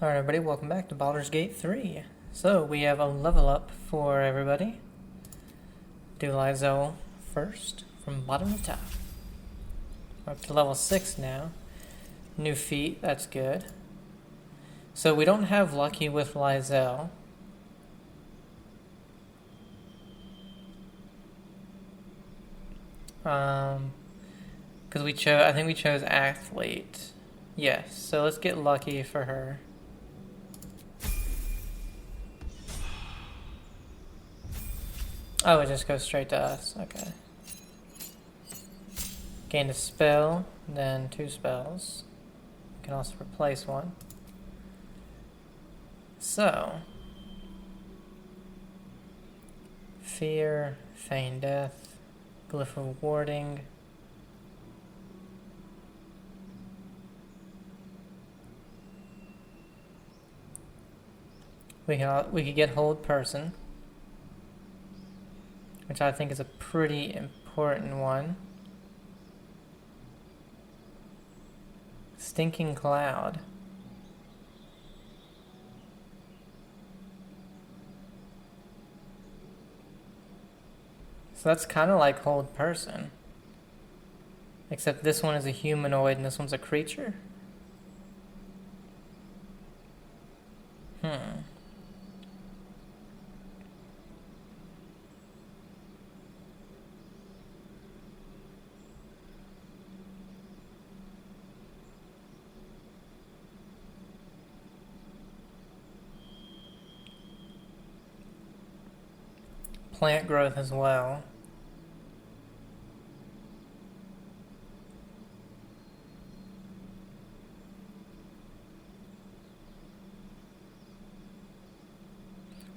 Alright everybody, welcome back to Baldur's Gate 3. So, we have a level up for everybody. Do Lizel first, from bottom to top. We're up to level 6 now. New feat, that's good. So we don't have Lucky with Lizel. Because I think we chose Athlete. Yes, so let's get Lucky for her. Oh, it just goes straight to us. Okay. Gain a spell, then 2 spells. You can also replace one. So, Fear, Feign Death, Glyph of Warding. We could get Hold Person, which I think is a pretty important one. Stinking Cloud. So that's kind of like Hold Person. Except this one is a humanoid and this one's a creature. Plant growth as well.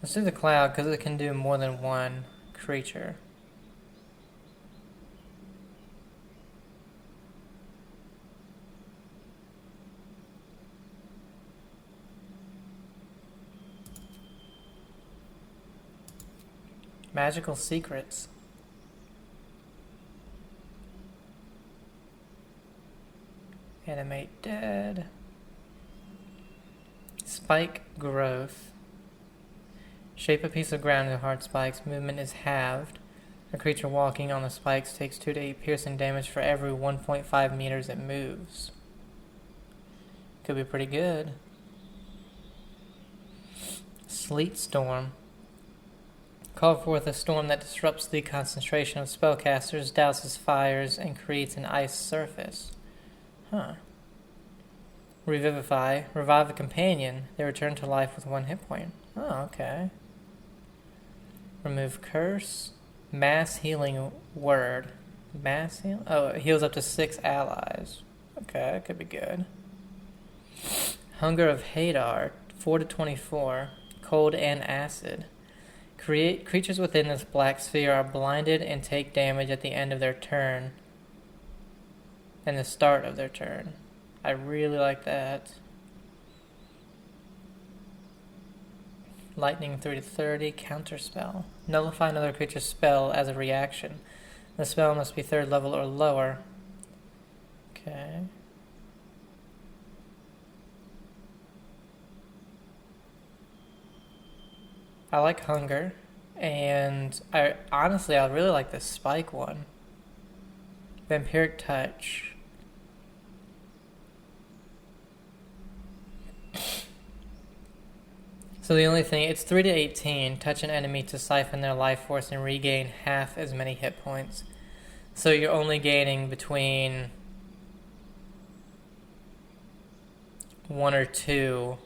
Let's do the cloud because it can do more than one creature. Magical secrets. Animate dead. Spike growth. Shape a piece of ground into hard spikes. Movement is halved. A creature walking on the spikes takes 2 to 8 piercing damage for every 1.5 meters it moves. Could be pretty good. Sleet storm. Call forth a storm that disrupts the concentration of spellcasters, douses fires, and creates an ice surface. Huh. Revivify. Revive a companion. They return to life with 1 hit point. Oh, okay. Remove curse. Mass healing word. Mass heal? Oh, it heals up to 6 allies. Okay, that could be good. Hunger of Hadar. 4 to 24. Cold and acid. Creatures within this black sphere are blinded and take damage at the end of their turn and the start of their turn. I really like that. Lightning 3 to 30, counterspell. Nullify another creature's spell as a reaction. The spell must be 3rd level or lower. Okay. I like Hunger, and I really like the Spike one. Vampiric Touch. So the only thing, it's 3 to 18. Touch an enemy to siphon their life force and regain half as many hit points. So you're only gaining between 1 or 2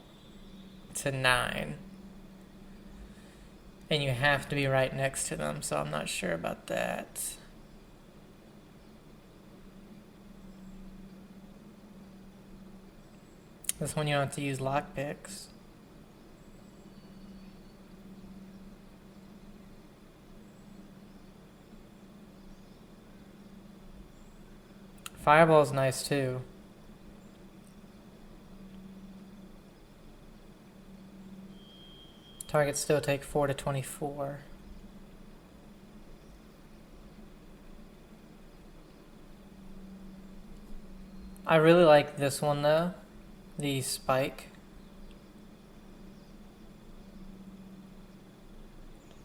to 9. And you have to be right next to them, so I'm not sure about that. This one you don't have to use lockpicks. Fireball's nice too. Targets still take 4 to 24. I really like this one though, the spike.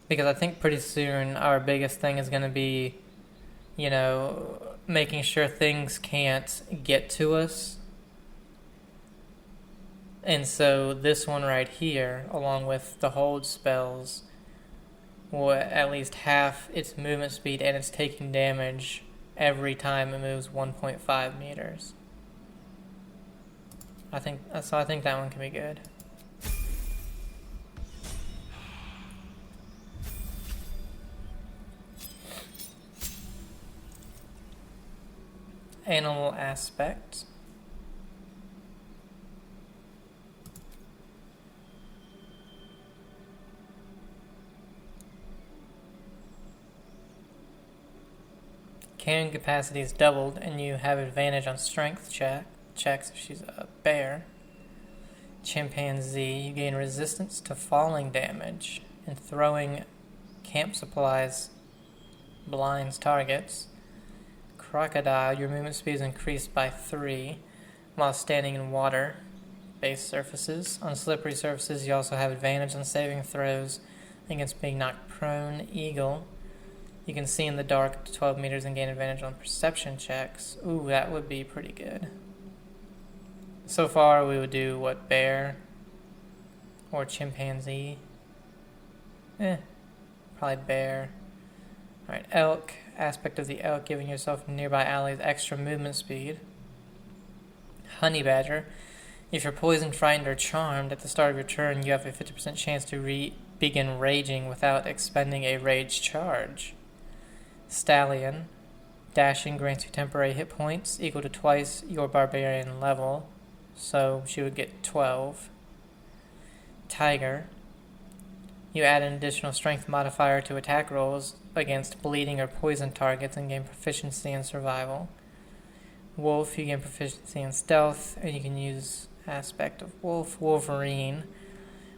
Because I think pretty soon our biggest thing is going to be, you know, making sure things can't get to us. And so this one right here, along with the hold spells, will at least half its movement speed, and it's taking damage every time it moves 1.5 meters. I think that one can be good. Animal aspect. Carrying capacity is doubled, and you have advantage on strength checks if she's a bear. Chimpanzee, you gain resistance to falling damage, and throwing camp supplies blinds targets. Crocodile, your movement speed is increased by 3 while standing in water-based surfaces. On slippery surfaces, you also have advantage on saving throws against being knocked prone. Eagle, you can see in the dark up to 12 meters and gain advantage on perception checks. Ooh, that would be pretty good. So far, we would do, what, bear or chimpanzee? Probably bear. Alright, elk. Aspect of the elk, giving yourself nearby allies extra movement speed. Honey badger. If you're poisoned, frightened, or charmed at the start of your turn, you have a 50% chance to begin raging without expending a rage charge. Stallion. Dashing grants you temporary hit points equal to twice your barbarian level, so she would get 12. Tiger. You add an additional strength modifier to attack rolls against bleeding or poison targets and gain proficiency in survival. Wolf, you gain proficiency in stealth, and you can use aspect of wolf. Wolverine,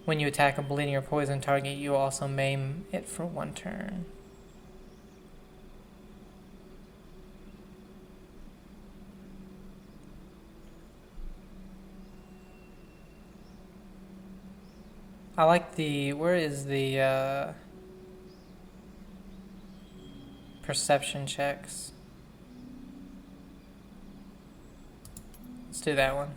when you attack a bleeding or poison target, you also maim it for 1 turn. I like the, where is the perception checks? Let's do that one.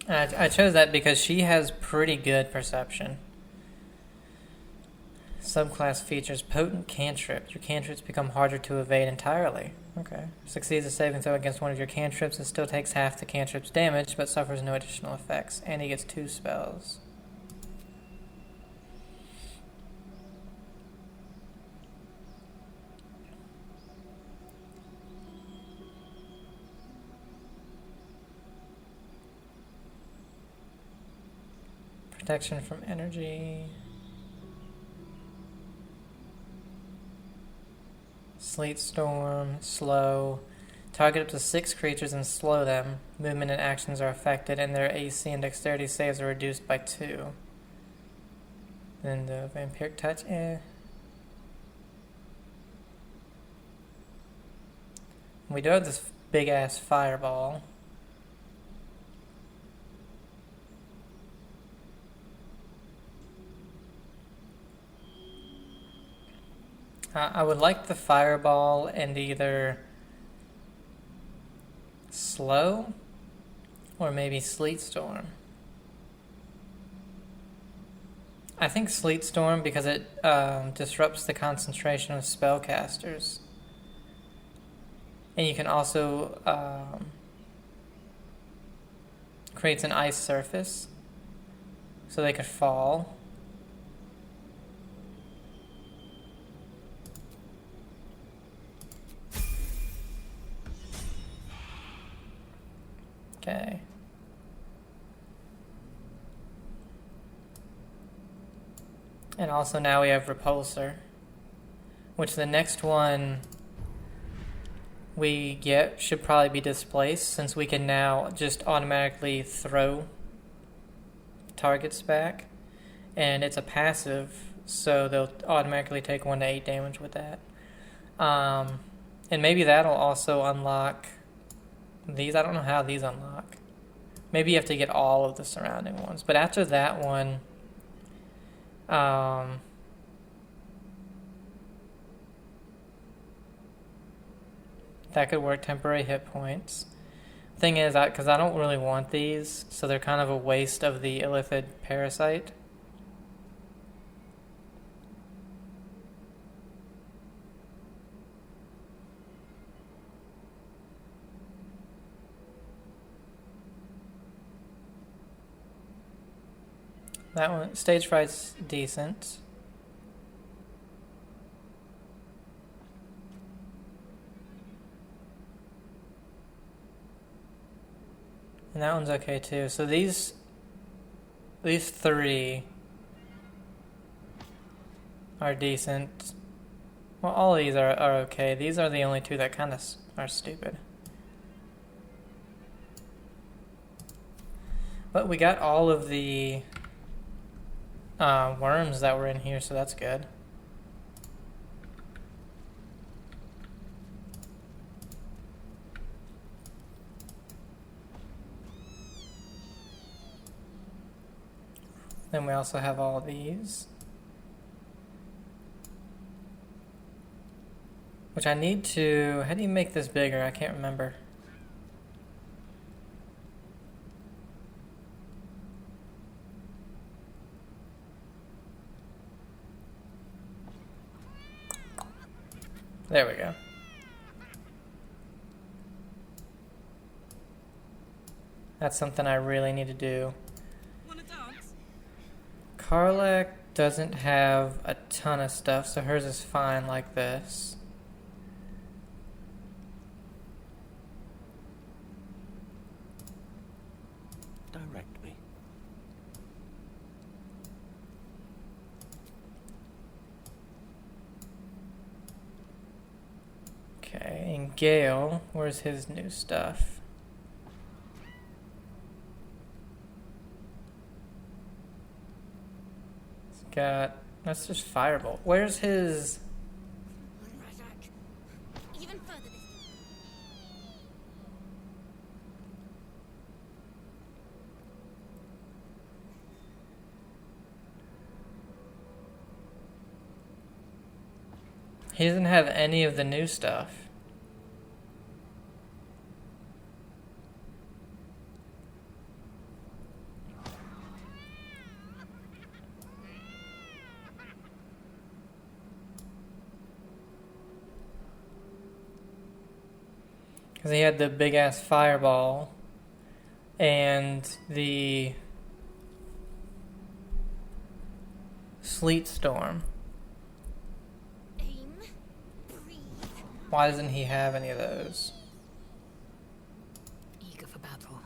I chose that because she has pretty good perception. Subclass features potent cantrip. Your cantrips become harder to evade entirely. Okay. Succeeds a saving throw against one of your cantrips. It still takes half the cantrip's damage, but suffers no additional effects. And he gets 2 spells. Protection from energy. Sleet Storm, slow. Target up to 6 creatures and slow them. Movement and actions are affected, and their AC and dexterity saves are reduced by 2. Then the Vampiric Touch, We do have this big-ass fireball. I would like the fireball and either slow or maybe sleet storm. I think sleet storm because it disrupts the concentration of spellcasters. And you can also creates an ice surface so they could fall. Okay. And also now we have Repulsor, which the next one we get should probably be Displaced, since we can now just automatically throw targets back. And it's a passive, so they'll automatically take 1 to 8 damage with that. And maybe that'll also unlock these. I don't know how these unlock. Maybe you have to get all of the surrounding ones. But after that one, that could work. Temporary hit points. Thing is, because I don't really want these, so they're kind of a waste of the illithid parasite. That one, stage fright's decent. And that one's okay too. So these three are decent. Well, all of these are okay. These are the only two that kind of are stupid. But we got all of the worms that were in here, so that's good. Then we also have all these. Which I need to... How do you make this bigger? I can't remember. There we go. That's something I really need to do. Karlach doesn't have a ton of stuff, so hers is fine like this. Direct me. Okay, and Gale, where's his new stuff? Got, that's just Firebolt. Where's his... Even further this He doesn't have any of the new stuff. Because he had the big ass fireball and the sleet storm. aim, breathe. Why doesn't he have any of those? Eager for battle.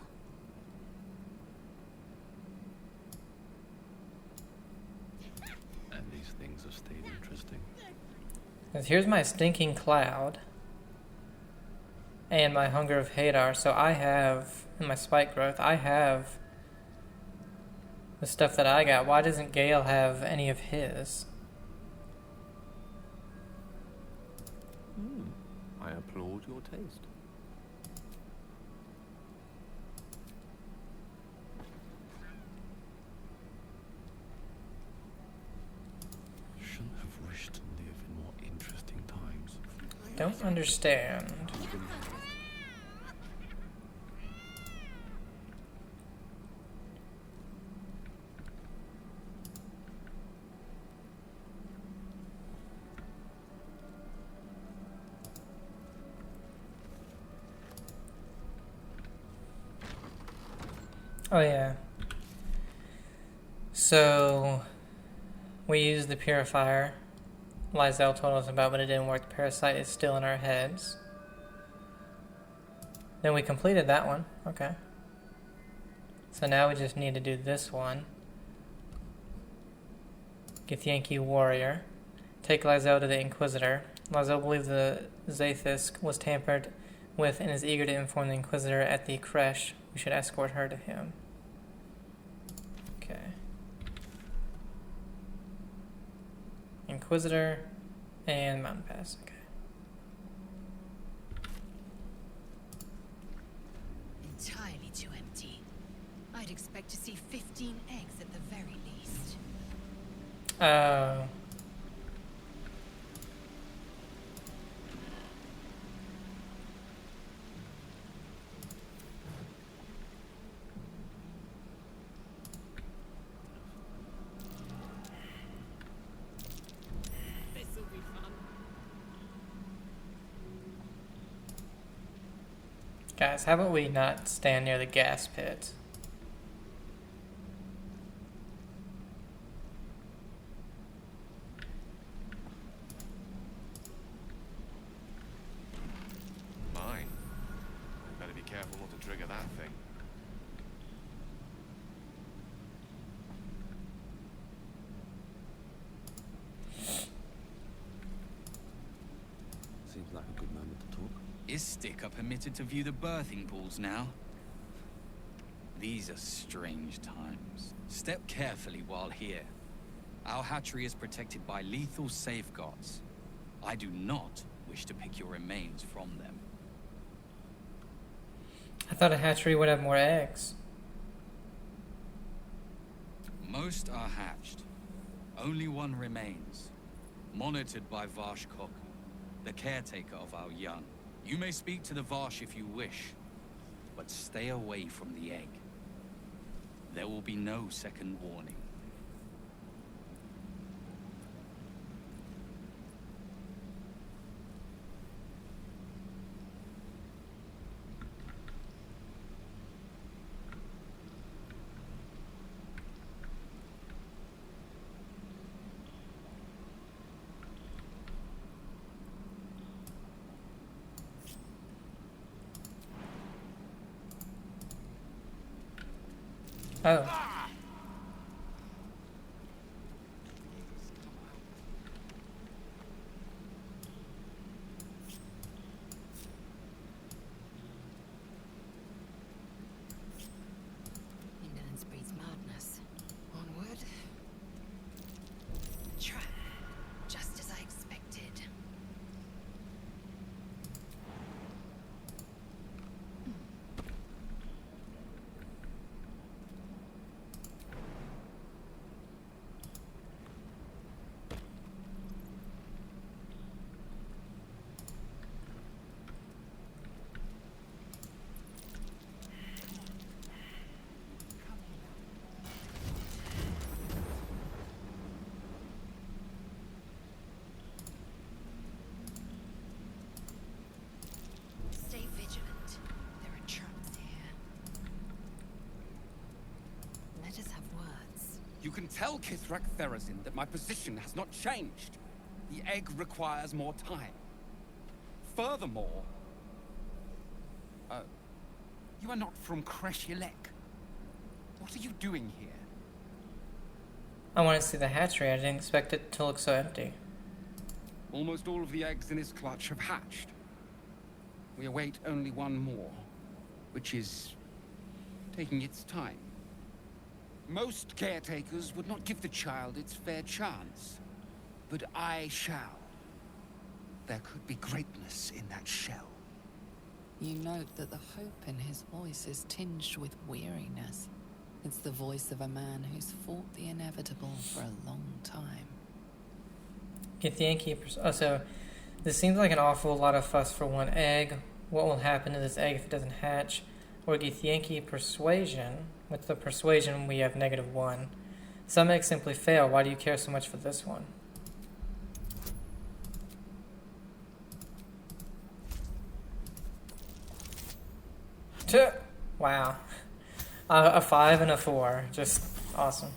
And these things have stayed interesting. Because here's my stinking cloud. And my Hunger of Hadar, so I have, and my Spike Growth, I have the stuff that I got. Why doesn't Gale have any of his? I applaud your taste. Shouldn't have wished to live in more interesting times. Don't understand. Oh yeah. So we used the purifier Lysel told us about, but it didn't work. The parasite is still in our heads. Then we completed that one. Okay. So now we just need to do this one. Githyanki Warrior. Take Lysel to the Inquisitor. Lysel believes the Zaithis was tampered with and is eager to inform the Inquisitor at the creche. We should escort her to him. Okay. Inquisitor and Mountain Pass. Okay. I'd expect to see 15 eggs at the very least. Oh. This'll be fun. Guys, how about we not stand near the gas pit? Mine. Better be careful not to trigger that thing. Seems like a good moment to talk. Is Sticker permitted to view the birthing pools now? These are strange times. Step carefully while here. Our hatchery is protected by lethal safeguards. I do not wish to pick your remains from them. I thought a hatchery would have more eggs. Most are hatched. Only one remains. Monitored by Vashkok, the caretaker of our young. You may speak to the Vash if you wish, but stay away from the egg. There will be no second warning. Oh. Indolence breeds madness. Onward. Trap. Just as I expected. Stay vigilant. There are traps here. Let us have words. You can tell Kithrak Therazin that my position has not changed. The egg requires more time. Furthermore... you are not from Kreshilek. What are you doing here? I want to see the hatchery. I didn't expect it to look so empty. Almost all of the eggs in his clutch have hatched. We await only one more, which is taking its time. Most caretakers would not give the child its fair chance, but I shall. There could be greatness in that shell. You note that the hope in his voice is tinged with weariness. It's the voice of a man who's fought the inevitable for a long time. Get the innkeepers. Oh, so this seems like an awful lot of fuss for one egg. What will happen to this egg if it doesn't hatch? Or Githyanki persuasion. With the persuasion, we have -1. Some eggs simply fail. Why do you care so much for this one? Wow. A 5 and a 4. Just awesome.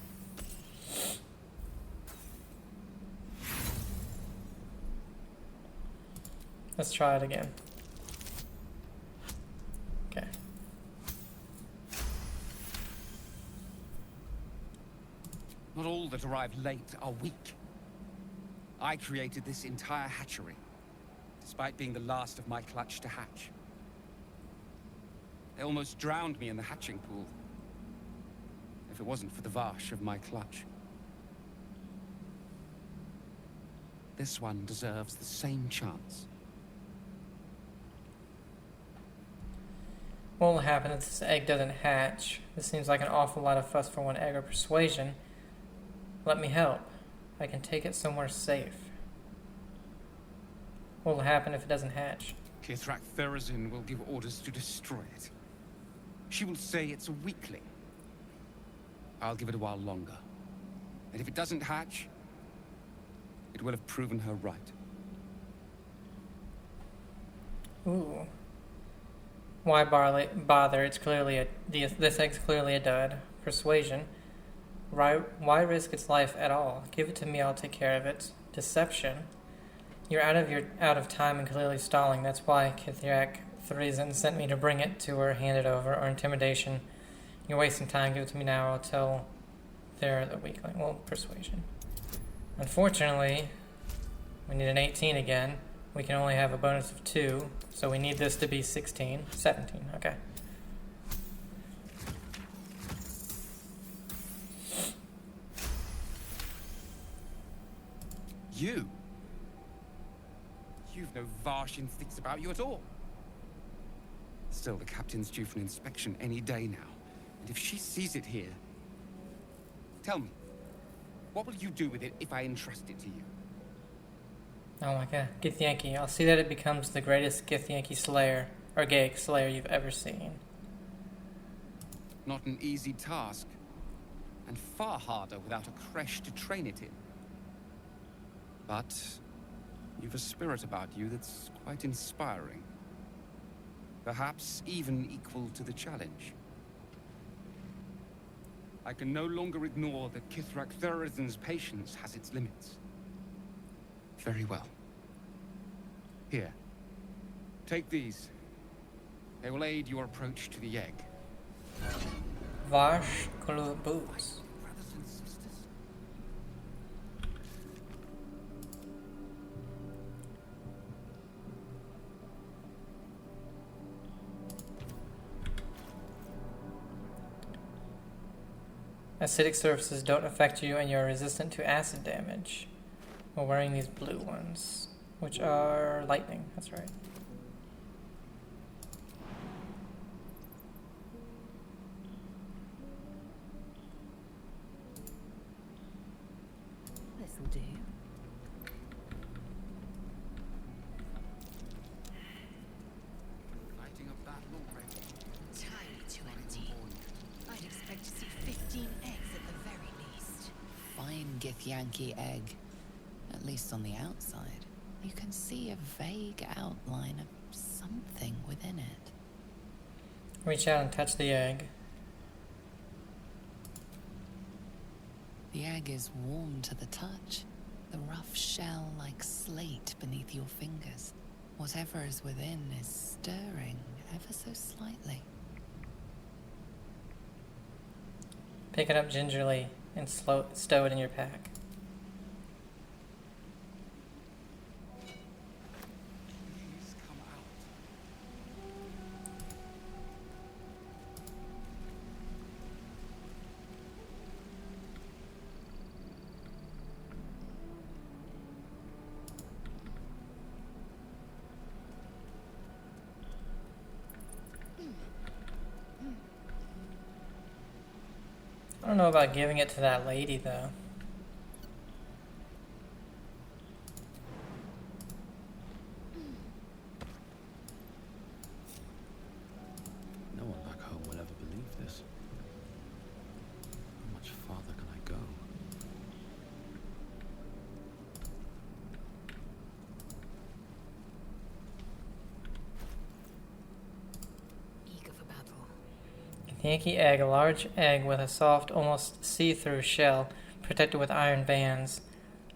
Let's try it again. Okay. Not all that arrive late are weak. I created this entire hatchery, despite being the last of my clutch to hatch. They almost drowned me in the hatching pool, if it wasn't for the Vash of my clutch. This one deserves the same chance. What will happen if this egg doesn't hatch? This seems like an awful lot of fuss for one egg, or persuasion. Let me help. I can take it somewhere safe. What will happen if it doesn't hatch? Kithrak Therazin will give orders to destroy it. She will say it's a weakling. I'll give it a while longer. And if it doesn't hatch, it will have proven her right. Ooh. Why bother? It's clearly this egg's clearly a dud. Persuasion. Why risk its life at all? Give it to me, I'll take care of it. Deception. You're out of time and clearly stalling. That's why Kithrak Therazin sent me to bring it to her, hand it over. Or intimidation. You're wasting time, give it to me now, or I'll tell they're the weakling. Well, persuasion. Unfortunately, we need an 18 again. We can only have a bonus of 2, so we need this to be 16. 17, okay. You've no Varsh instincts about you at all. Still, the captain's due for an inspection any day now. And if she sees it here... Tell me, what will you do with it if I entrust it to you? Oh my god, Githyanki. I'll see that it becomes the greatest Githyanki slayer, or Gaelic slayer you've ever seen. Not an easy task, and far harder without a creche to train it in. But you've a spirit about you that's quite inspiring. Perhaps even equal to the challenge. I can no longer ignore that Kithrak Therazin's patience has its limits. Very well. Here. Take these. They will aid your approach to the egg. Varsh Kulubus. Brothers and sisters. Acidic surfaces don't affect you and you're resistant to acid damage. We're wearing these blue ones, which are lightning, that's right. This'll do. Lighting a battle already. Entirely too empty. I'd expect to see 15 eggs at the very least. Fine Githyanki egg. At least on the outside. You can see a vague outline of something within it. Reach out and touch the egg. The egg is warm to the touch. The rough shell like slate beneath your fingers. Whatever is within is stirring ever so slightly. Pick it up gingerly and stow it in your pack. Please come out. I don't know about giving it to that lady, though. No one back home will ever believe this. How much farther can I go? Eager for battle. Yankee egg, a large egg with a soft, almost see-through shell, protected with iron bands.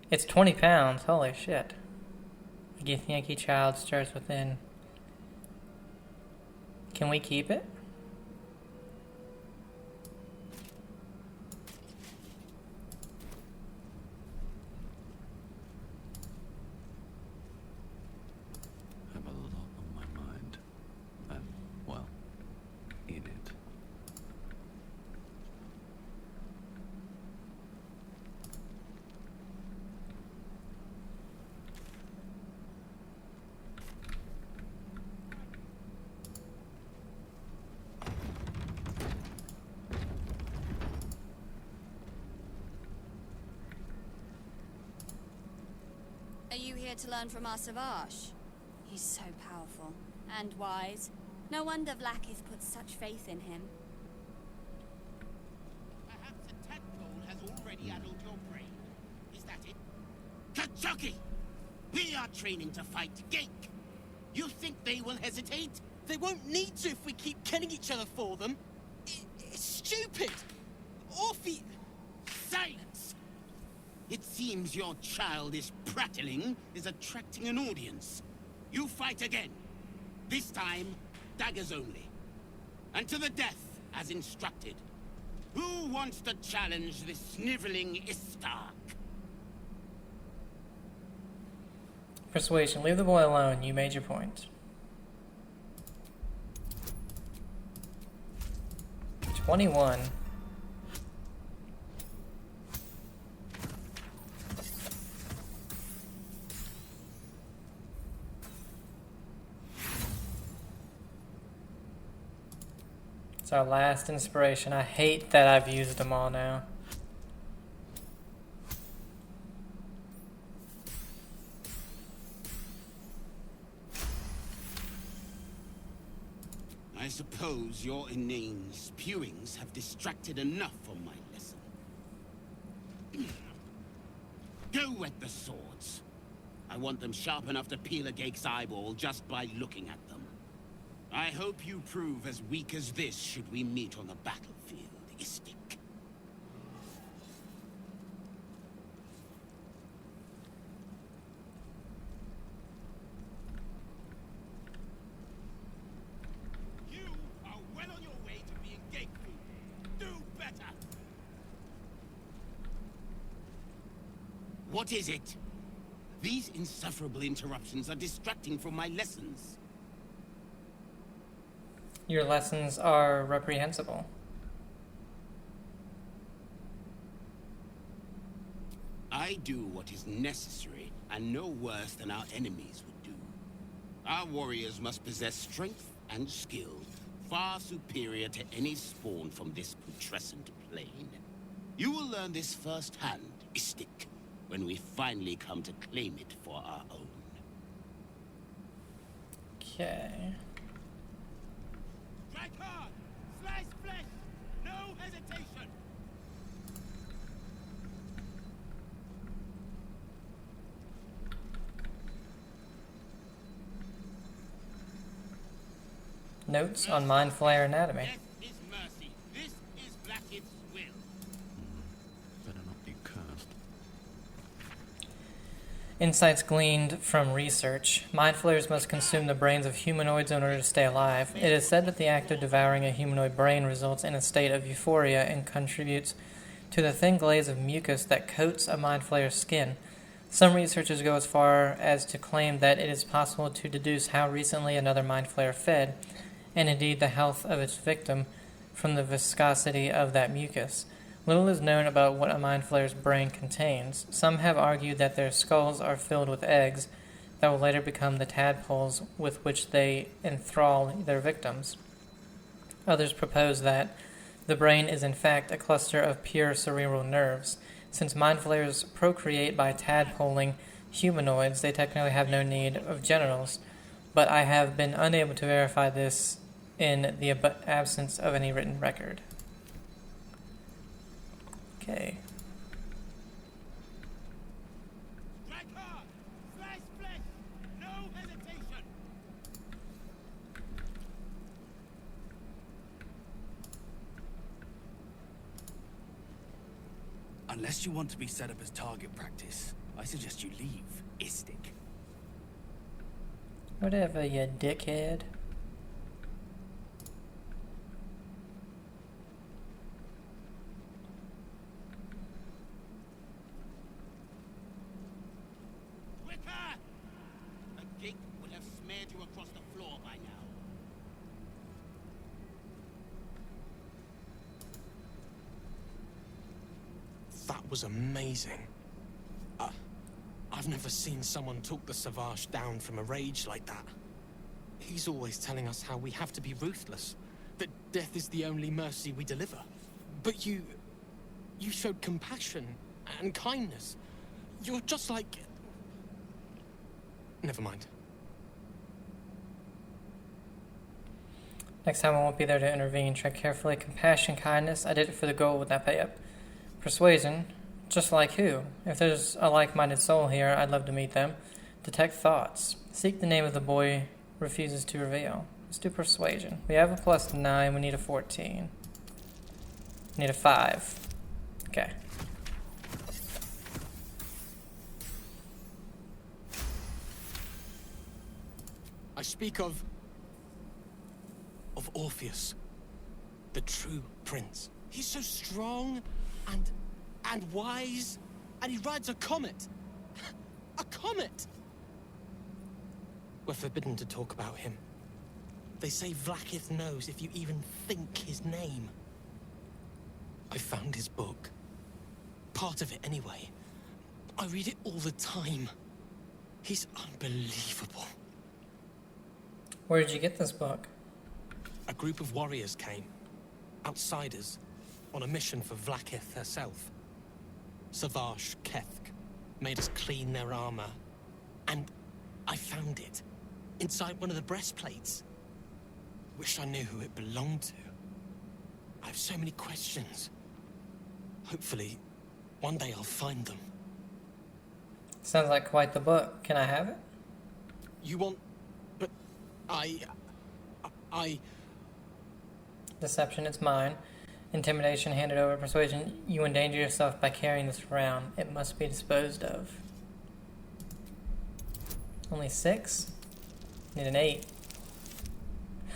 It's 20 pounds, holy shit. A Githyanki child stirs within. Can we keep it? I have a lot on my mind. And, well, in it. here to learn from our Savage. He's so powerful and wise. No wonder Vlaakith put such faith in him. Perhaps a tadpole has already addled your brain. Is that it? Kachuki! We are training to fight Gake. You think they will hesitate? They won't need to if we keep killing each other for them. It's stupid! Orphe... Silence! It seems your childish prattling is attracting an audience. You fight again. This time, daggers only. And to the death, as instructed. Who wants to challenge this sniveling Istark? Persuasion. Leave the boy alone. You made your point. 21. It's our last inspiration. I hate that I've used them all now. I suppose your inane spewings have distracted enough from my lesson. Go wet the swords. I want them sharp enough to peel a Gake's eyeball just by looking at them. I hope you prove as weak as this should we meet on the battlefield, Istik. You are well on your way to being Gake food. Do better! What is it? These insufferable interruptions are distracting from my lessons. Your lessons are reprehensible. I do what is necessary, and no worse than our enemies would do. Our warriors must possess strength and skill, far superior to any spawn from this putrescent plane. You will learn this firsthand, Istik, when we finally come to claim it for our own. Okay. Strike hard! Slice flesh! No hesitation! Notes on Mind Flayer anatomy. Death is mercy. This is Vlaakith's will. Better not be cursed. Insights gleaned from research. Mind flayers must consume the brains of humanoids in order to stay alive. It is said that the act of devouring a humanoid brain results in a state of euphoria and contributes to the thin glaze of mucus that coats a mind flayer's skin. Some researchers go as far as to claim that it is possible to deduce how recently another mind flayer fed, and indeed the health of its victim, from the viscosity of that mucus. Little is known about what a mind flayer's brain contains. Some have argued that their skulls are filled with eggs that will later become the tadpoles with which they enthrall their victims. Others propose that the brain is in fact a cluster of pure cerebral nerves. Since mind flayers procreate by tadpoling humanoids, they technically have no need of genitals, but I have been unable to verify this in the absence of any written record. Okay. Strike hard! Slice flesh! No hesitation! Unless you want to be set up as target practice, I suggest you leave, Istik. Whatever, you dickhead. Quicker! A Gake would have smeared you across the floor by now. That was amazing. I've never seen someone talk the Savage down from a rage like that. He's always telling us how we have to be ruthless, that death is the only mercy we deliver. But you showed compassion and kindness. You're just like... Never mind. Next time I won't be there to intervene. Tread carefully. Compassion, kindness. I did it for the goal with that pay up. Persuasion. Just like who? If there's a like-minded soul here, I'd love to meet them. Detect thoughts. Seek the name of the boy refuses to reveal. Let's do persuasion. We have a +9. We need a 14. We need a 5. Okay. I speak of Orpheus, the true prince. He's so strong and wise, and he rides a comet. A comet! We're forbidden to talk about him. They say Vlaakith knows if you even think his name. I found his book. Part of it, anyway. I read it all the time. He's unbelievable. Where did you get this book? A group of warriors came. Outsiders. On a mission for Vlaakith herself. Savage Kethk made us clean their armor. And I found it. Inside one of the breastplates. Wish I knew who it belonged to. I have so many questions. Hopefully, one day I'll find them. Sounds like quite the book. Can I have it? You want... But... I... Deception, it's mine. Intimidation, handed over. Persuasion, you endanger yourself by carrying this around. It must be disposed of. Only 6? Need an 8.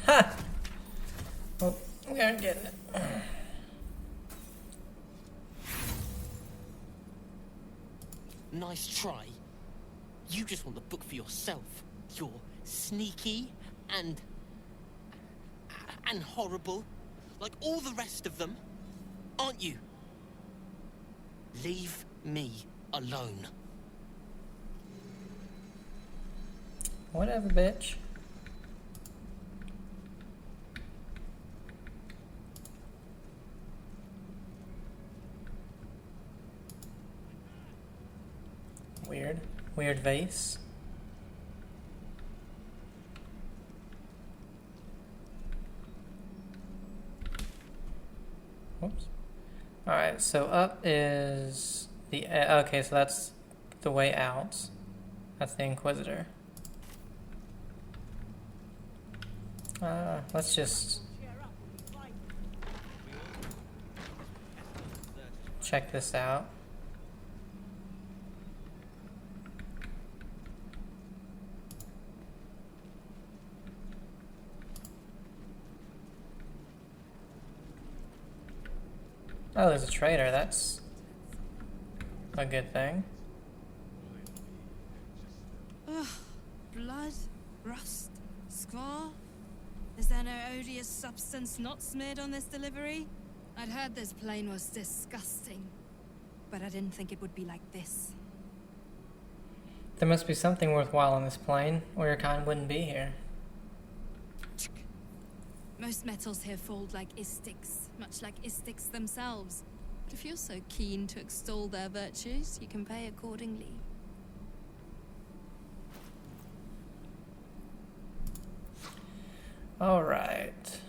Ha! Well, we aren't getting it. Nice try. You just want the book for yourself. You're sneaky and horrible, like all the rest of them, aren't you? Leave me alone. Whatever, bitch. Weird vase. Whoops. Alright, so up is the... okay, so that's the way out. That's the Inquisitor. Let's just... check this out. Oh, there's a traitor. That's a good thing. Ugh. Blood, rust, squar. Is there no odious substance not smeared on this delivery? I'd heard this plane was disgusting, but I didn't think it would be like this. There must be something worthwhile on this plane, or your kind wouldn't be here. Most metals here fold like istics, much like istics themselves. But if you're so keen to extol their virtues, you can pay accordingly. All right.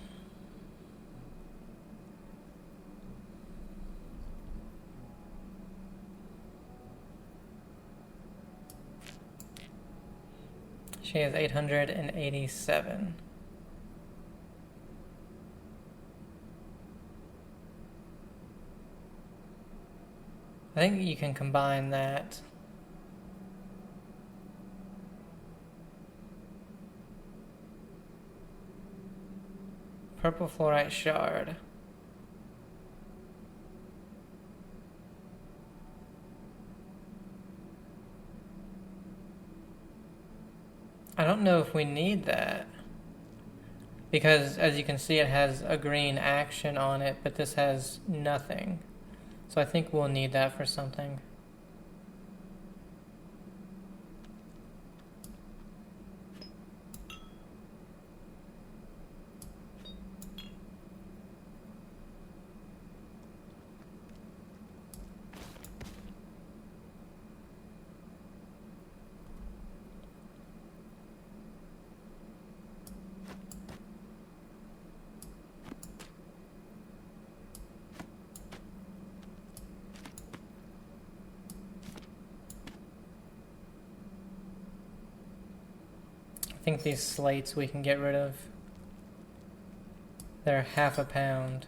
She has 887. I think you can combine that. Purple fluorite shard. I don't know if we need that. Because as you can see, it has a green action on it, but this has nothing. So I think we'll need that for something. I think these slates we can get rid of. They're half a pound.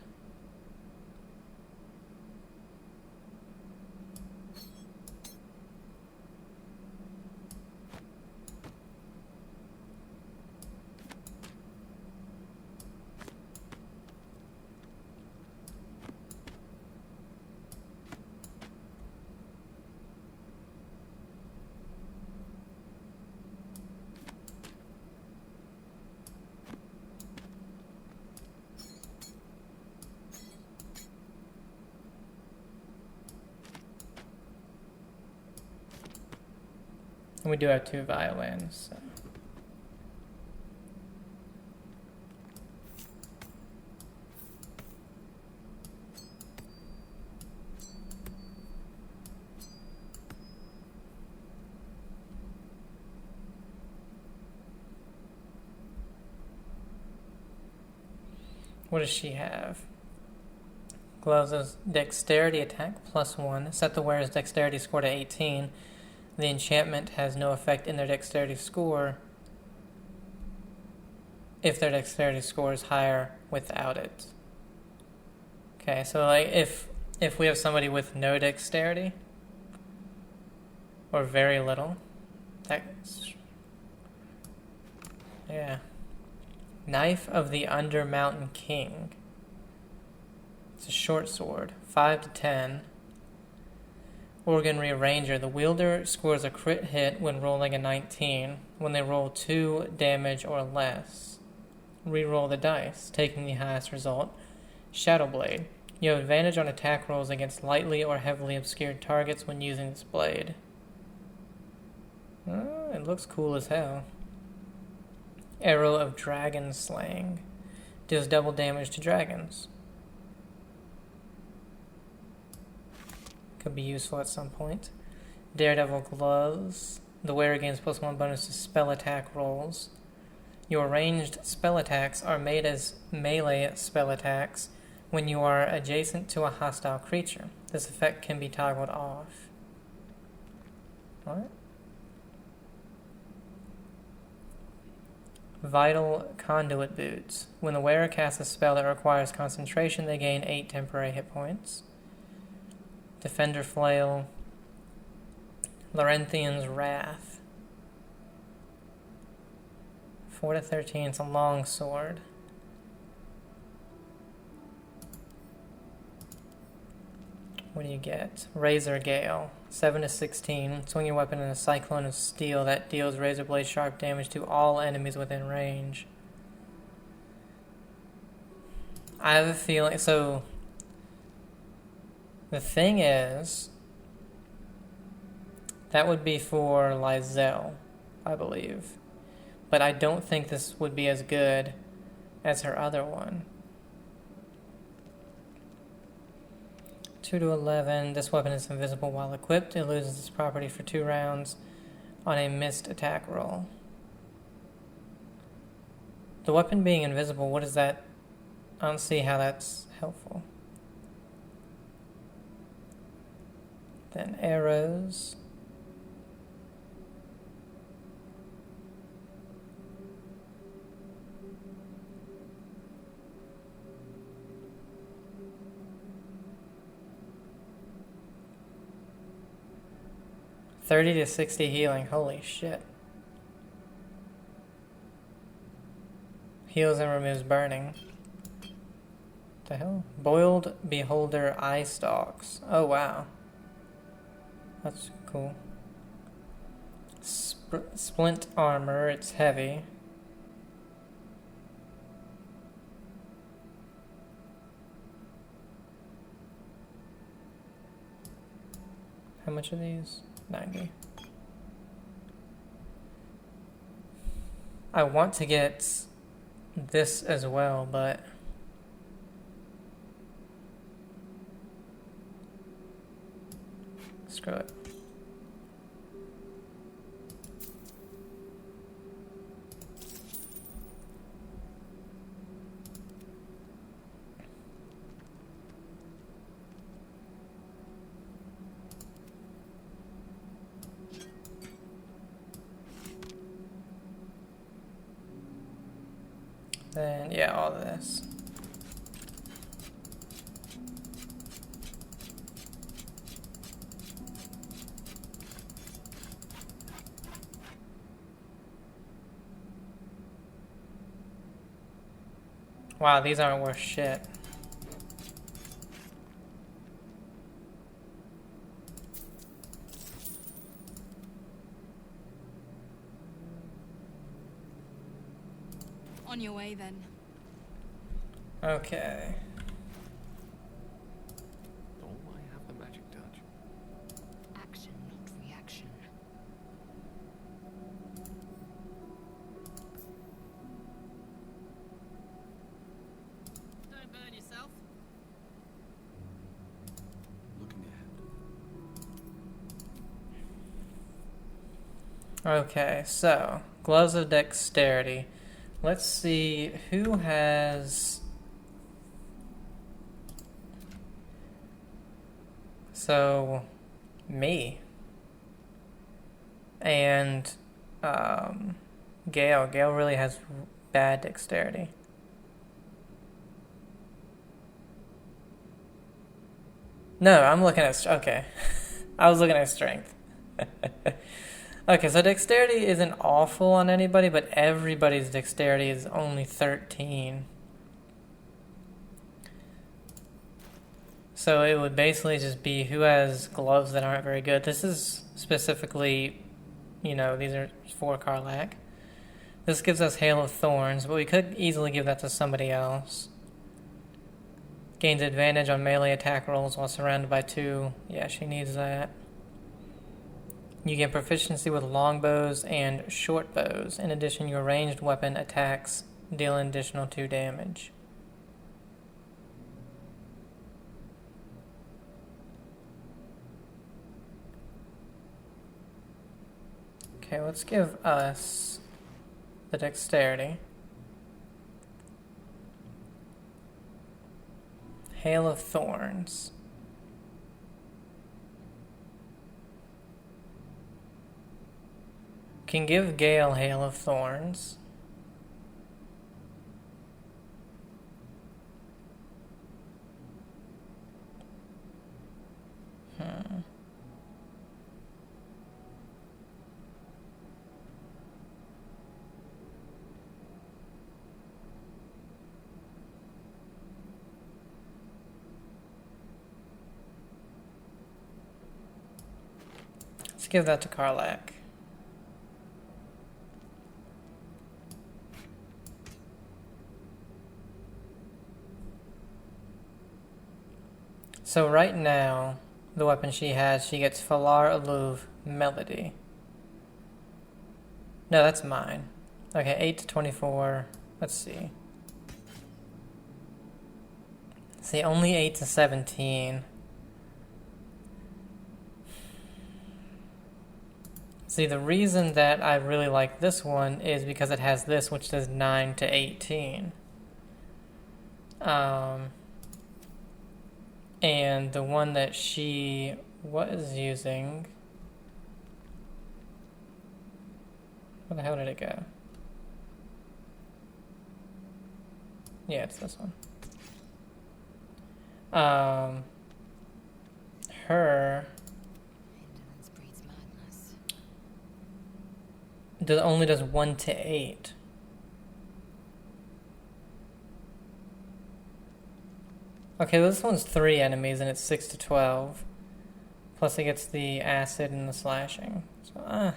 And we do have 2 violins. So. What does she have? Gloves of dexterity attack +1. Set the wearer's dexterity score to 18. The enchantment has no effect in their dexterity score if their dexterity score is higher without it. Okay, so like if we have somebody with no dexterity or very little, that's yeah. Knife of the Undermountain King. It's a short sword, 5 to 10. Organ Rearranger. The wielder scores a crit hit when rolling a 19. When they roll 2 damage or less, reroll the dice, taking the highest result. Shadow Blade. You have advantage on attack rolls against lightly or heavily obscured targets when using this blade. It looks cool as hell. Arrow of Dragon Slaying. Deals double damage to dragons. Could be useful at some point. Daredevil Gloves. The wearer gains +1 bonus to spell attack rolls. Your ranged spell attacks are made as melee spell attacks when you are adjacent to a hostile creature. This effect can be toggled off. Alright. Vital Conduit Boots. When the wearer casts a spell that requires concentration, they gain 8 temporary hit points. Defender Flail. Laurentian's Wrath. 4 to 13. It's a long sword. What do you get? Razor Gale. 7 to 16. Swing your weapon in a cyclone of steel that deals razor blade sharp damage to all enemies within range. I have a feeling... So, the thing is, that would be for Lizelle, I believe. But I don't think this would be as good as her other one. 2 to 11. This weapon is invisible while equipped. It loses its property for 2 rounds on a missed attack roll. The weapon being invisible, what is that? I don't see how that's helpful. Then arrows. $30 to 60 healing. Holy shit. Heals and removes burning. What the hell? Boiled Beholder Eye Stalks. Oh wow. That's cool. Splint armor. It's heavy. How much are these? 90. I want to get this as well, but screw it. Then, yeah, all of this. Wow, these aren't worth shit. On your way then. Okay. Oh, I have the magic touch. Action, not reaction. Don't burn yourself. Looking ahead. Okay, so gloves of dexterity. Let's see who has. So, me. And Gale. Gale really has bad dexterity. No, I'm looking at. Okay. I was looking at strength. Okay, so dexterity isn't awful on anybody, but everybody's dexterity is only 13. So it would basically just be who has gloves that aren't very good. This is specifically, these are for Karlach. This gives us Hail of Thorns, but we could easily give that to somebody else. Gains advantage on melee attack rolls while surrounded by 2. Yeah, she needs that. You get proficiency with longbows and short bows. In addition, your ranged weapon attacks deal an additional 2 damage. Okay, let's give us the dexterity. Hail of Thorns. Can give Gale Hail of Thorns. Let's give that to Karlach. So right now, the weapon she has, she gets Falar Aluv Melody. No, that's mine. Okay, 8 to 24. Let's see. See, only 8 to 17. See, the reason that I really like this one is because it has this, which does 9 to 18. And the one that she was using... Where the hell did it go? Yeah, it's this one. Her... Indolence breeds madness. only does 1 to 8. Okay, this one's 3 enemies and it's 6 to 12. Plus it gets the acid and the slashing. So,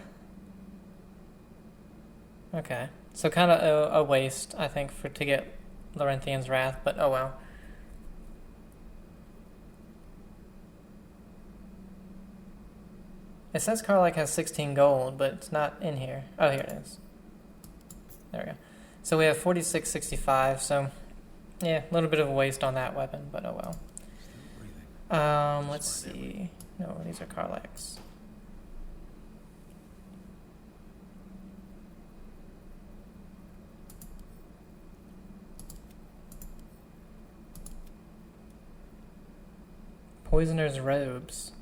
okay. So kind of a waste, I think, to get Laurentian's Wrath, but oh well. It says Karlach has 16 gold, but it's not in here. Oh, here it is. There we go. So we have 46.65, so yeah, a little bit of a waste on that weapon, but oh well. Let's see. No, these are Karlach's. Poisoner's Robes.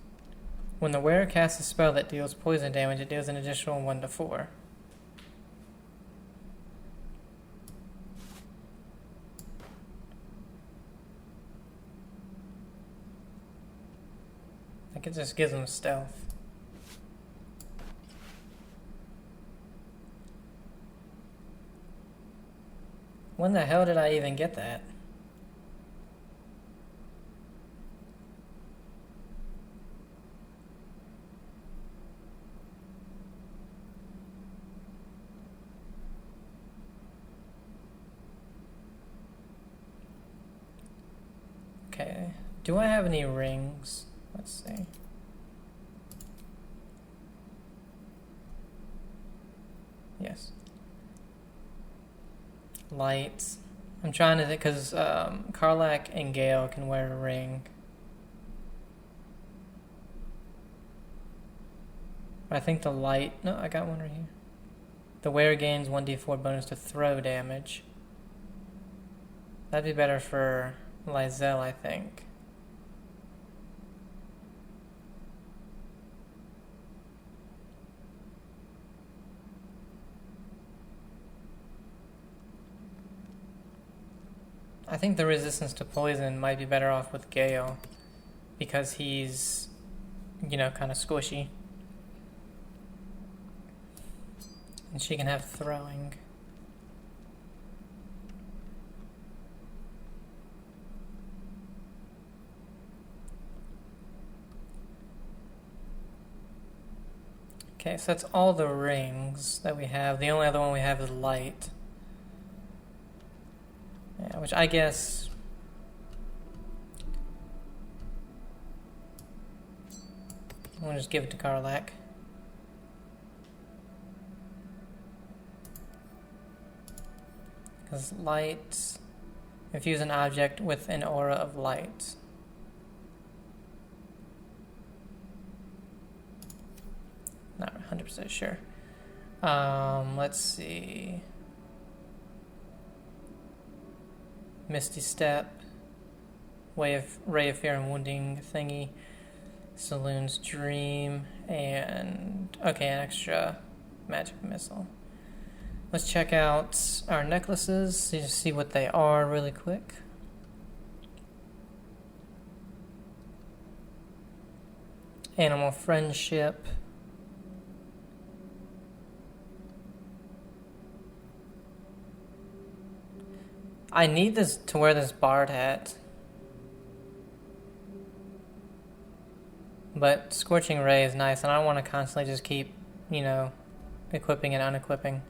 When the wearer casts a spell that deals poison damage, it deals an additional 1 to 4. Like, it just gives him stealth. When the hell did I even get that? Okay, do I have any rings? Let's see. Yes. Lights. I'm trying to think, because Karlak and Gale can wear a ring. I think the light... No, I got one right here. The wearer gains 1d4 bonus to throw damage. That'd be better for Lysel, I think. I think the resistance to poison might be better off with Gale, because he's, you know, kind of squishy. And she can have throwing. Okay, so that's all the rings that we have. The only other one we have is light. Yeah, which I guess... I'm gonna just give it to Karlak. Because light... Infuse an object with an aura of light. Not 100% sure. Let's see... Misty Step, Ray of Fear and Wounding thingy, Saloon's Dream, and okay, an extra magic missile. Let's check out our necklaces, see what they are really quick. Animal Friendship. I need this to wear this bard hat. But Scorching Ray is nice, and I don't want to constantly just keep, you know, equipping and unequipping.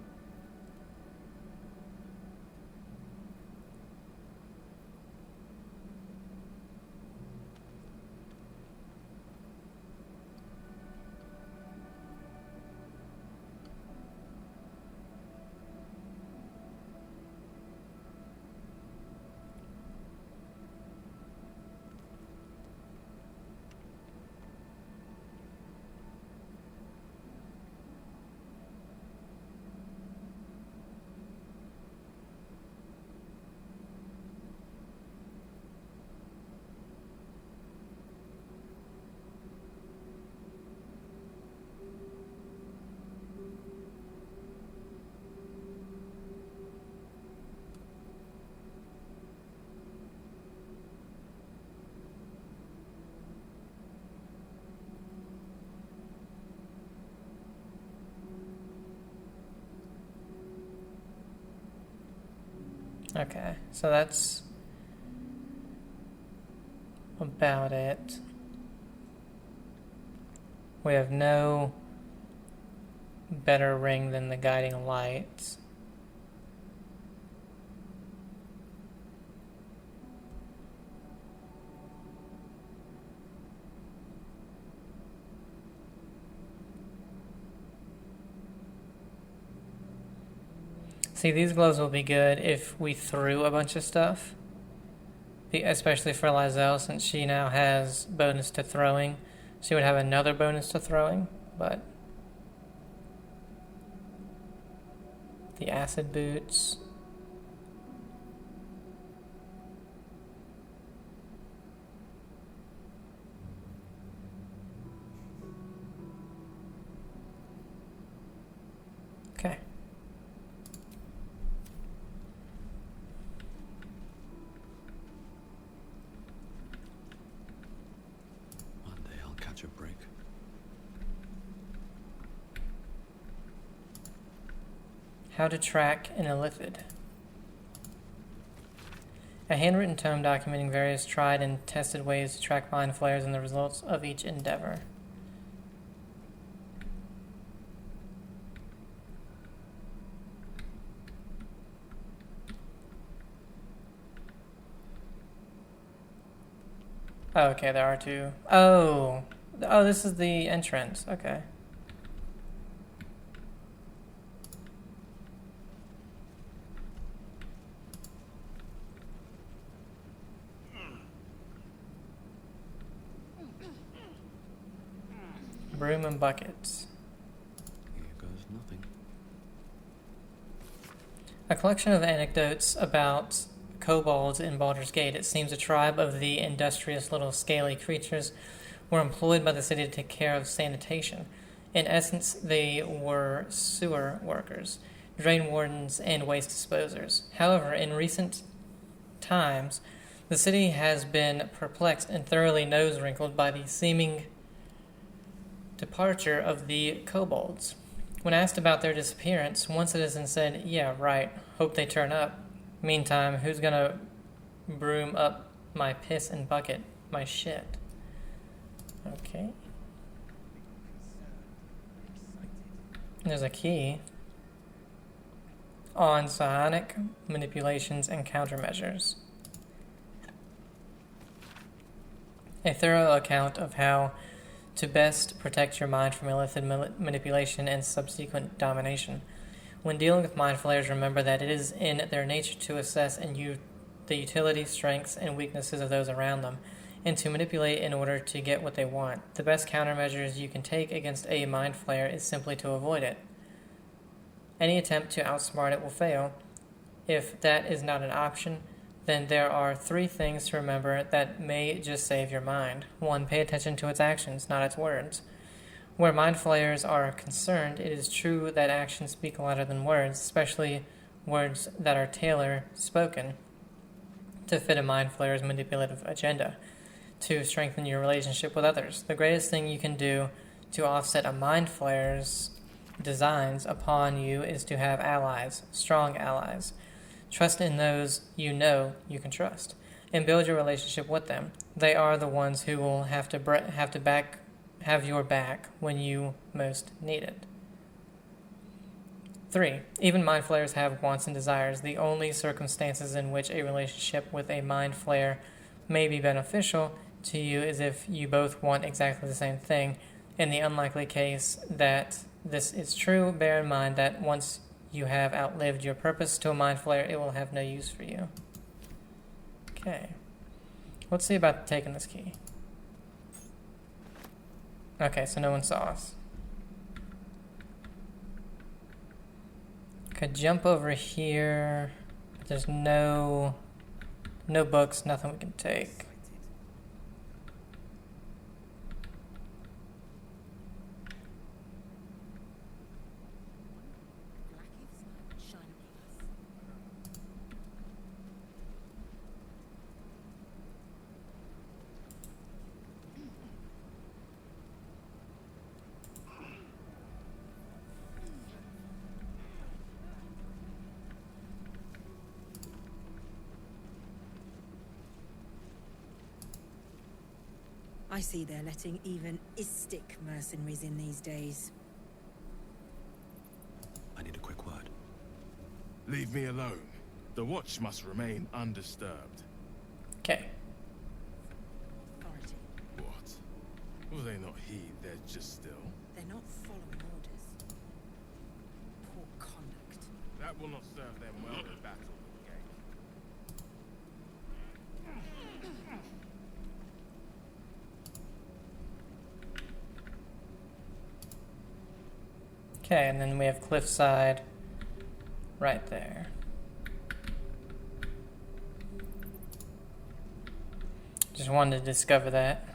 Okay, so that's about it. We have no better ring than the Guiding Lights. See, these gloves will be good if we threw a bunch of stuff. Especially for Lysel, since she now has bonus to throwing. She would have another bonus to throwing, but... The acid boots... Okay. One day I'll catch a How to track an illithid. A handwritten tome documenting various tried and tested ways to track mind flayers and the results of each endeavor. Oh, okay, there are two. Oh, this is the entrance. Okay. Broom and buckets. Here goes nothing. A collection of anecdotes about kobolds in Baldur's Gate. It seems a tribe of the industrious little scaly creatures were employed by the city to take care of sanitation. In essence, they were sewer workers, drain wardens, and waste disposers. However, in recent times, the city has been perplexed and thoroughly nose-wrinkled by the seeming departure of the kobolds. When asked about their disappearance, one citizen said, "Yeah, right, hope they turn up. Meantime, who's gonna broom up my piss and bucket my shit?" Okay. There's a key. On psionic manipulations and countermeasures. A thorough account of how to best protect your mind from illicit manipulation and subsequent domination. When dealing with mind flayers, remember that it is in their nature to assess the utility, strengths, and weaknesses of those around them, and to manipulate in order to get what they want. The best countermeasures you can take against a mind flayer is simply to avoid it. Any attempt to outsmart it will fail. If that is not an option, then there are 3 things to remember that may just save your mind. 1. Pay attention to its actions, not its words. Where mind flayers are concerned, it is true that actions speak louder than words, especially words that are tailor-spoken to fit a mind flayer's manipulative agenda, to strengthen your relationship with others. The greatest thing you can do to offset a mind flayer's designs upon you is to have allies, strong allies. Trust in those you know you can trust, and build your relationship with them. They are the ones who will have your back when you most need it. 3. Even mind flayers have wants and desires. The only circumstances in which a relationship with a mind flayer may be beneficial to you is if you both want exactly the same thing. In the unlikely case that this is true, bear in mind that once you have outlived your purpose to a mind flayer, it will have no use for you. Okay. Let's see about taking this key. Okay, so no one saw us. Could jump over here. But there's no books, nothing we can take. I see they're letting even istic mercenaries in these days. I need a quick word. Leave me alone. The watch must remain undisturbed. Okay. Authority. What? Will they not heed their just still? They're not following orders. Poor conduct. That will not serve them well in battle. Okay, and then we have cliffside right there. Just wanted to discover that.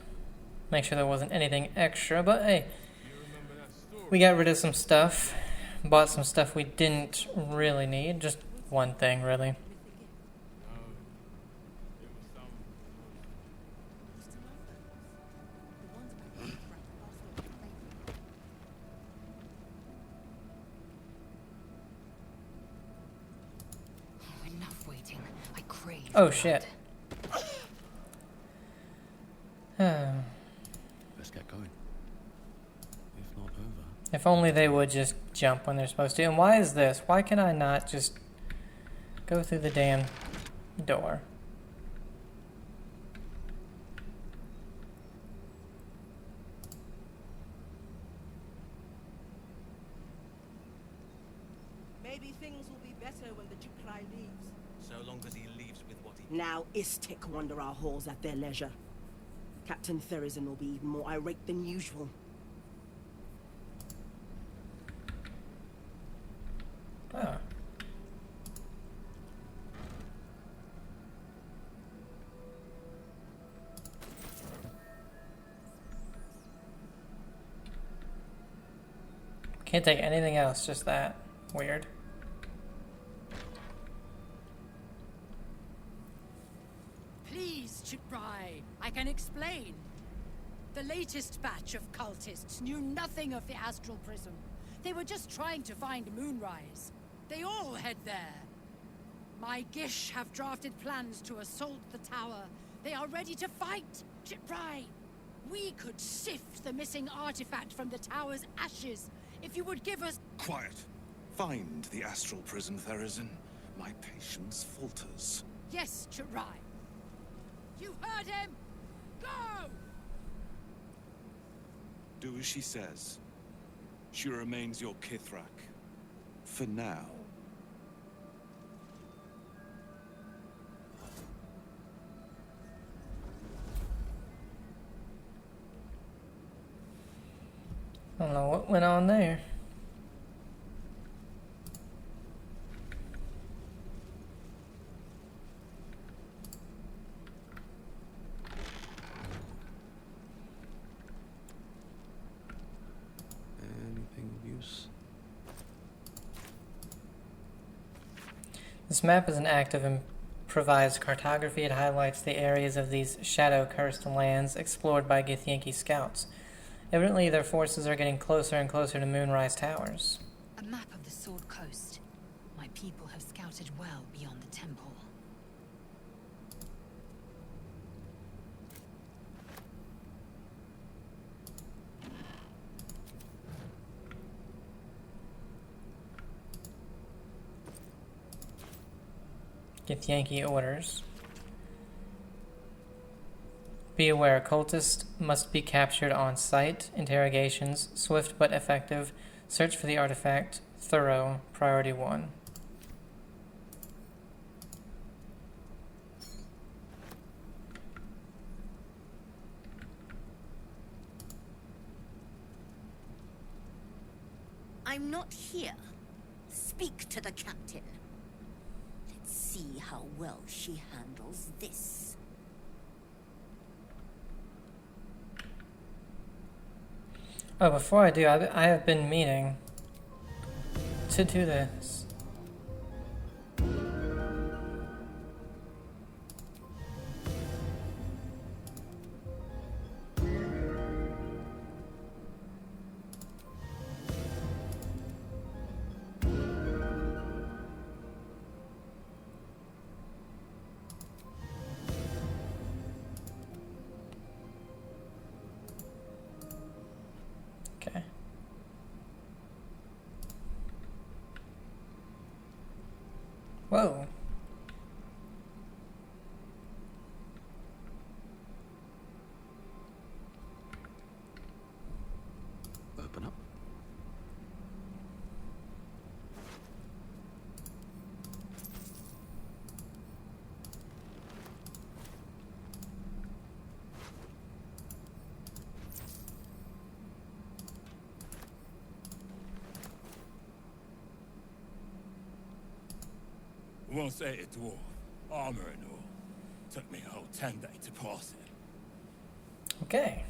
Make sure there wasn't anything extra, but hey, we got rid of some stuff. Bought some stuff we didn't really need. Just one thing, really. fighting. I crave Oh blood. shit. Let's get going. If not over. If only they would just jump when they're supposed to. And why is this? Why can I not just go through the damn door? Maybe things will be better when the Juklai leaves. So long as he leaves with what he... Now Istik wander our halls at their leisure. Captain Therizin will be even more irate than usual. Oh. Can't take anything else, just that. Weird. Please, Chitrai, I can explain. The latest batch of cultists knew nothing of the Astral Prism. They were just trying to find Moonrise. They all head there. My Gish have drafted plans to assault the tower. They are ready to fight, Chitrai. We could sift the missing artifact from the tower's ashes if you would give us... Quiet. Find the Astral Prism, Therizin. My patience falters. Yes, Chitrai. You heard him! Go! Do as she says. She remains your Kithrak. For now. I don't know what went on there. Anything of use? This map is an active improvised cartography. It highlights the areas of these shadow-cursed lands explored by Githyanki scouts. Evidently, their forces are getting closer and closer to Moonrise Towers. A map of the Sword Coast. My people have scouted well beyond the temple. Githyanki orders. Be aware, cultists must be captured on sight. Interrogations, swift but effective. Search for the artifact, thorough, priority 1. I'm not here. Speak to the captain. Let's see how well she handles this. Oh, before I do, I have been meaning to do this. Okay. Whoa. Open up. Won't say it, dwarf. Armor and all. Took me a whole 10 days to pass it. Okay.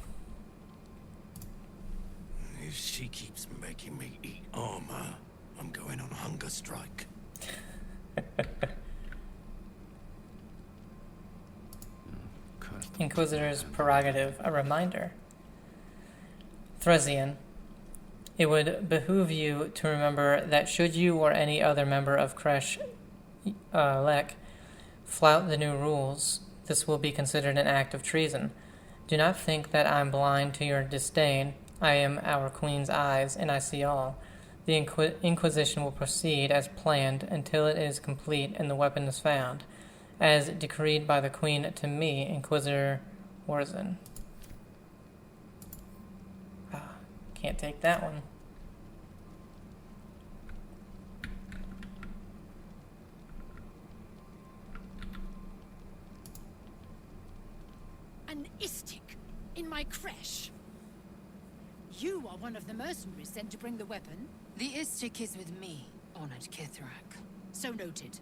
If she keeps making me eat armor, I'm going on hunger strike. Inquisitor's prerogative, a reminder. Threzian, it would behoove you to remember that should you or any other member of Kresh Lek flout the new rules, this will be considered an act of treason. Do not think that I am blind to your disdain. I am our Queen's eyes, and I see all. The Inquisition will proceed as planned until it is complete and the weapon is found, as decreed by the Queen to me, Inquisitor Warzen. Can't take that one. An istik in my creche. You are one of the mercenaries sent to bring the weapon. The istik is with me, honored Kithrak. So noted.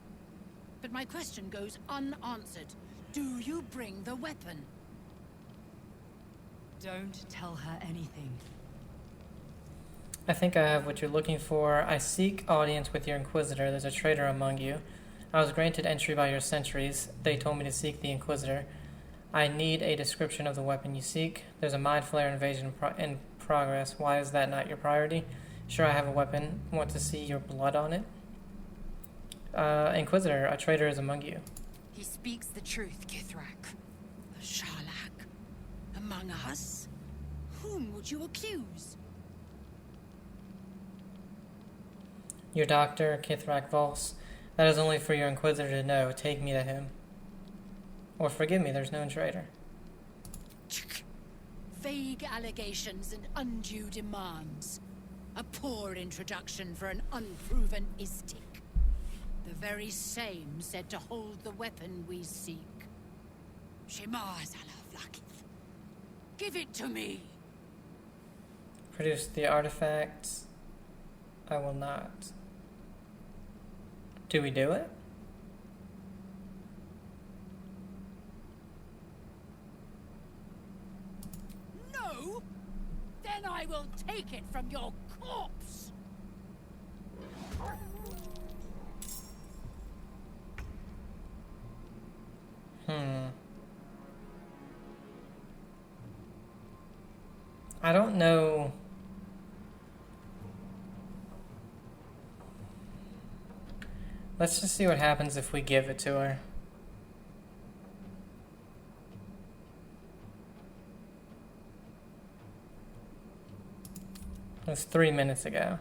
But my question goes unanswered. Do you bring the weapon? Don't tell her anything. I think I have what you're looking for. I seek audience with your Inquisitor. There's a traitor among you. I was granted entry by your sentries. They told me to seek the Inquisitor. I need a description of the weapon you seek. There's a mind flare invasion in progress. Why is that not your priority? Sure, I have a weapon. Want to see your blood on it? Inquisitor, a traitor is among you. He speaks the truth, Kithrak. A Sharlak? Among us? Whom would you accuse? Your doctor, Kithrak Vols. That is only for your Inquisitor to know. Take me to him. Or forgive me, there's no traitor. Vague allegations and undue demands. A poor introduction for an unproven istik. The very same said to hold the weapon we seek. Shema Zala Vlaakith. Give it to me! Produce the artifacts. I will not. Do we do it? No! Then I will take it from your corpse! I don't know. Let's just see what happens if we give it to her. It was 3 minutes ago.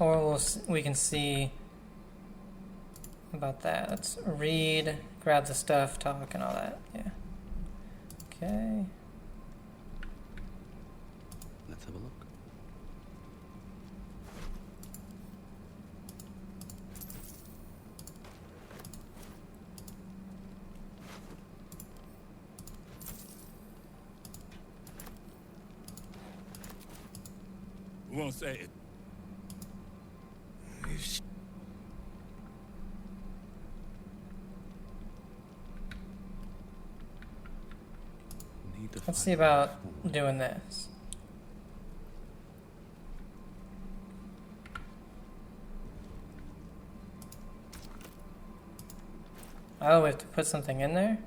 Or we can see about that. Let's read, grab the stuff, talk, and all that. Yeah. Okay. Let's have a look. We won't say it. Let's see about doing this. Oh, we have to put something in there?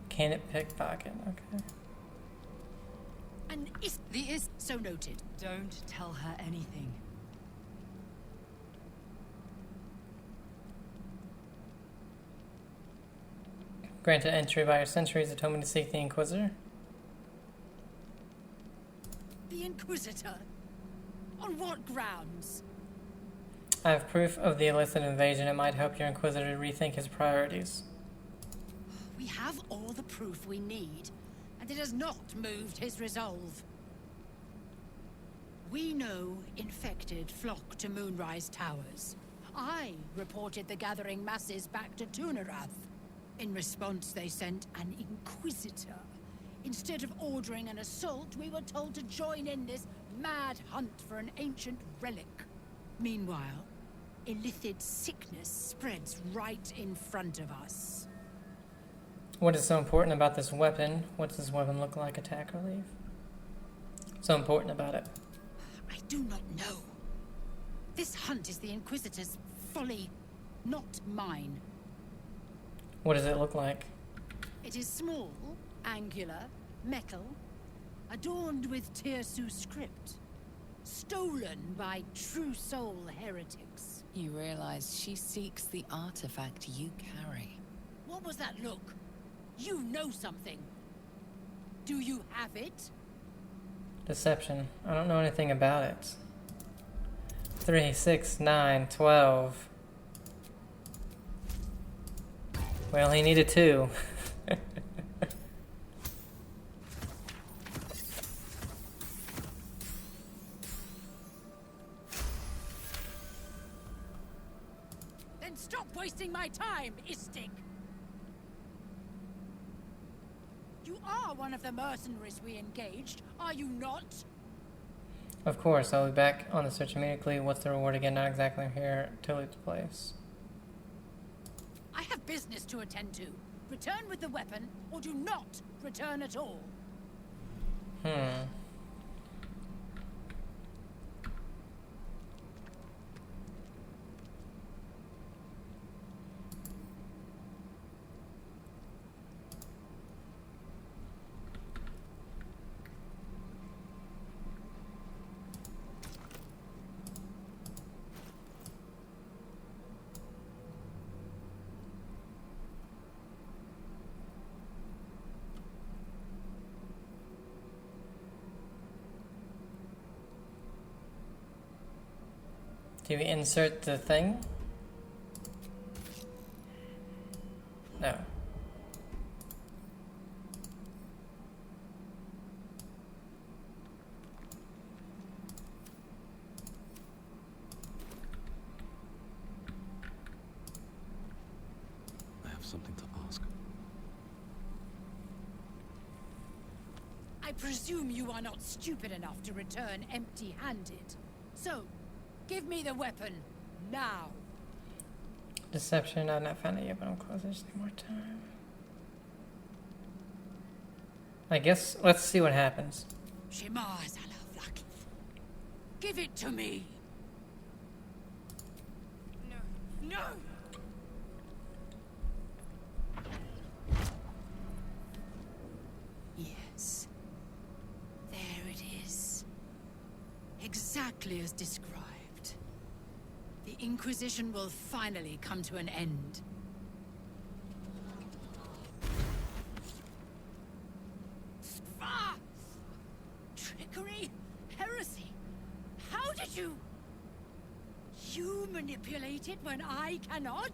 Can it pickpocket? Okay. And is so noted. Don't tell her anything. Granted entry by your sentries that told me to seek the Inquisitor. The Inquisitor? On what grounds? I have proof of the illicit invasion. It might help your Inquisitor rethink his priorities. We have all the proof we need, and it has not moved his resolve. We know infected flock to Moonrise Towers. I reported the gathering masses back to Tunarath. In response, they sent an inquisitor. Instead of ordering an assault, we were told to join in this mad hunt for an ancient relic. Meanwhile, illithid sickness spreads right in front of us. What is so important about this weapon? What does this weapon look like? Attack relief? So important about it. I do not know. This hunt is the Inquisitor's folly, not mine. What does it look like? It is small, angular, metal, adorned with Tirsu script. Stolen by true soul heretics. You realize she seeks the artifact you carry. What was that look? You know something. Do you have it? Deception. I don't know anything about it. 3, 6, 9, 12. Well, he needed 2. Then stop wasting my time, Istik! You are one of the mercenaries we engaged, are you not? Of course, I'll be back on the search immediately. What's the reward again? Not exactly here till it's place. I have business to attend to. Return with the weapon, or do not return at all. Do we insert the thing? No. I have something to ask. I presume you are not stupid enough to return empty-handed. So, give me the weapon, now. Deception, I've not found it yet, but I'm close. Just need more time. I guess, let's see what happens. Shema Zala Vlaakith. Give it to me! No! No! Yes. There it is. Exactly as described. The Inquisition will finally come to an end. Ah! Trickery? Heresy? How did you... You manipulate it when I cannot?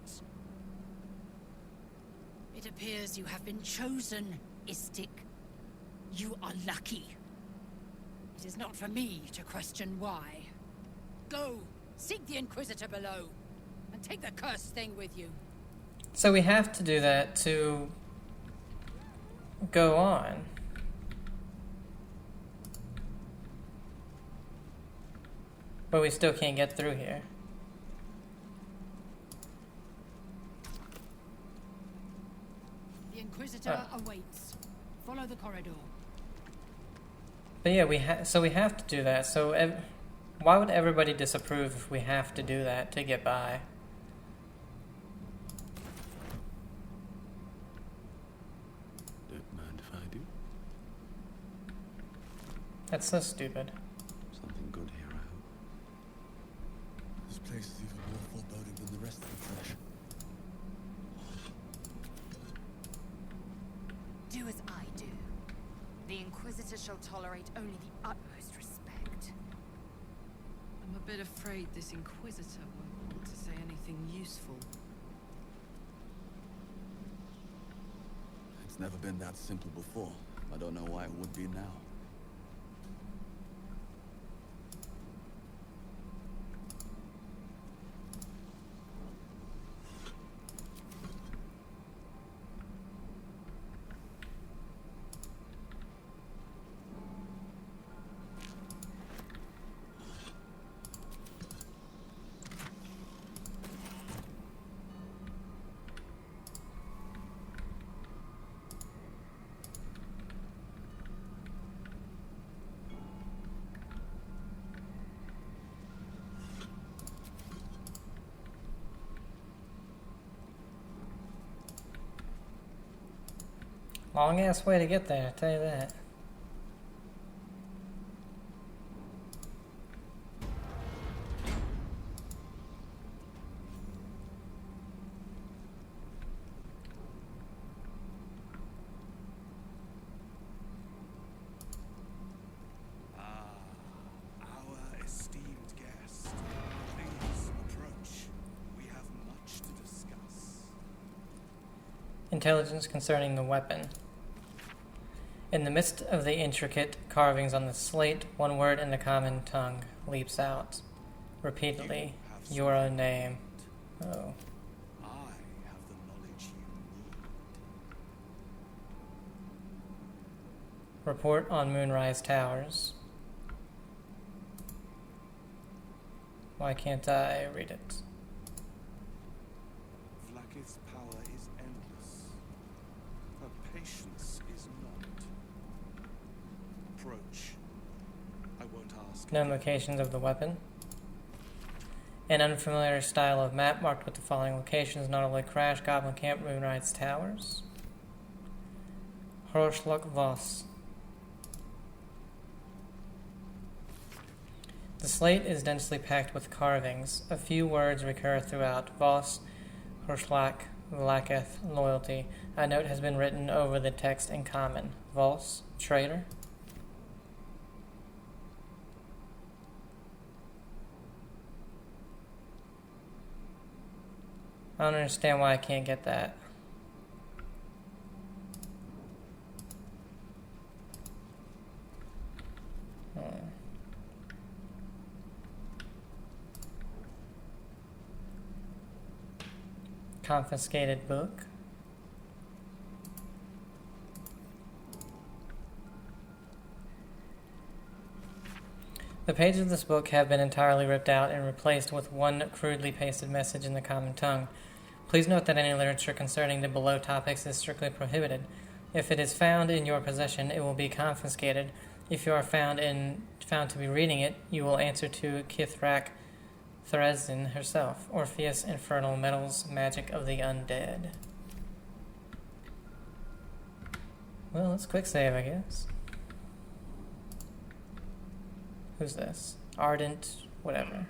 It appears you have been chosen, Istik. You are lucky. It is not for me to question why. Go, seek the Inquisitor below, and take the cursed thing with you. So we have to do that to go on. But we still can't get through here. The Inquisitor awaits. Follow the corridor. But yeah, so we have to do that. So why would everybody disapprove if we have to do that to get by? Don't mind if I do. That's so stupid. Something good here, I hope. This place is even more foreboding than the rest of the trash. Do as I do. The Inquisitor shall tolerate only the utmost respect. I'm a bit afraid this Inquisitor won't want to say anything useful. It's never been that simple before. I don't know why it would be now. Long ass way to get there, I'll tell you that. Our esteemed guest. Please approach. We have much to discuss. Intelligence concerning the weapon. In the midst of the intricate carvings on the slate, one word in the common tongue leaps out. Repeatedly, your own name. Oh. I have the knowledge you need. Report on Moonrise Towers. Why can't I read it? Vlaakith's power is endless. Her patience is not. Approach. I won't ask. Known locations of the weapon. An unfamiliar style of map marked with the following locations: Nautilus Crash, Goblin Camp, Moonrise Towers. Horschluck Voss. The slate is densely packed with carvings. A few words recur throughout: Voss, Horschlack, Vlaakith, loyalty. A note has been written over the text in common. Voss, traitor. I don't understand why I can't get that. Confiscated book. The pages of this book have been entirely ripped out and replaced with one crudely pasted message in the common tongue. Please note that any literature concerning the below topics is strictly prohibited. If it is found in your possession, it will be confiscated. If you are found to be reading it, you will answer to Kithrak Theresin herself. Orpheus, Infernal Metals, Magic of the Undead. Well, let's quick save, I guess. Who's this? Ardent, whatever.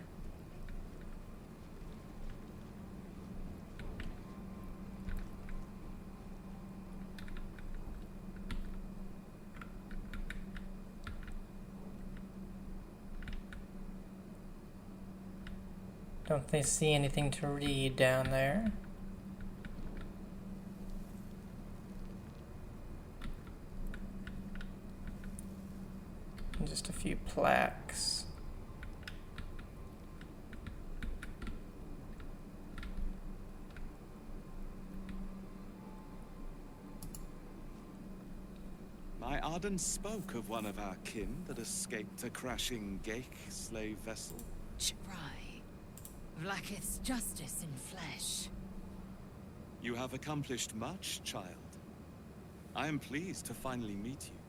Don't they see anything to read down there? And just a few plaques. My Arden spoke of one of our kin that escaped a crashing Geik slave vessel. Try. Vlaakith's justice in flesh. You have accomplished much, child. I am pleased to finally meet you.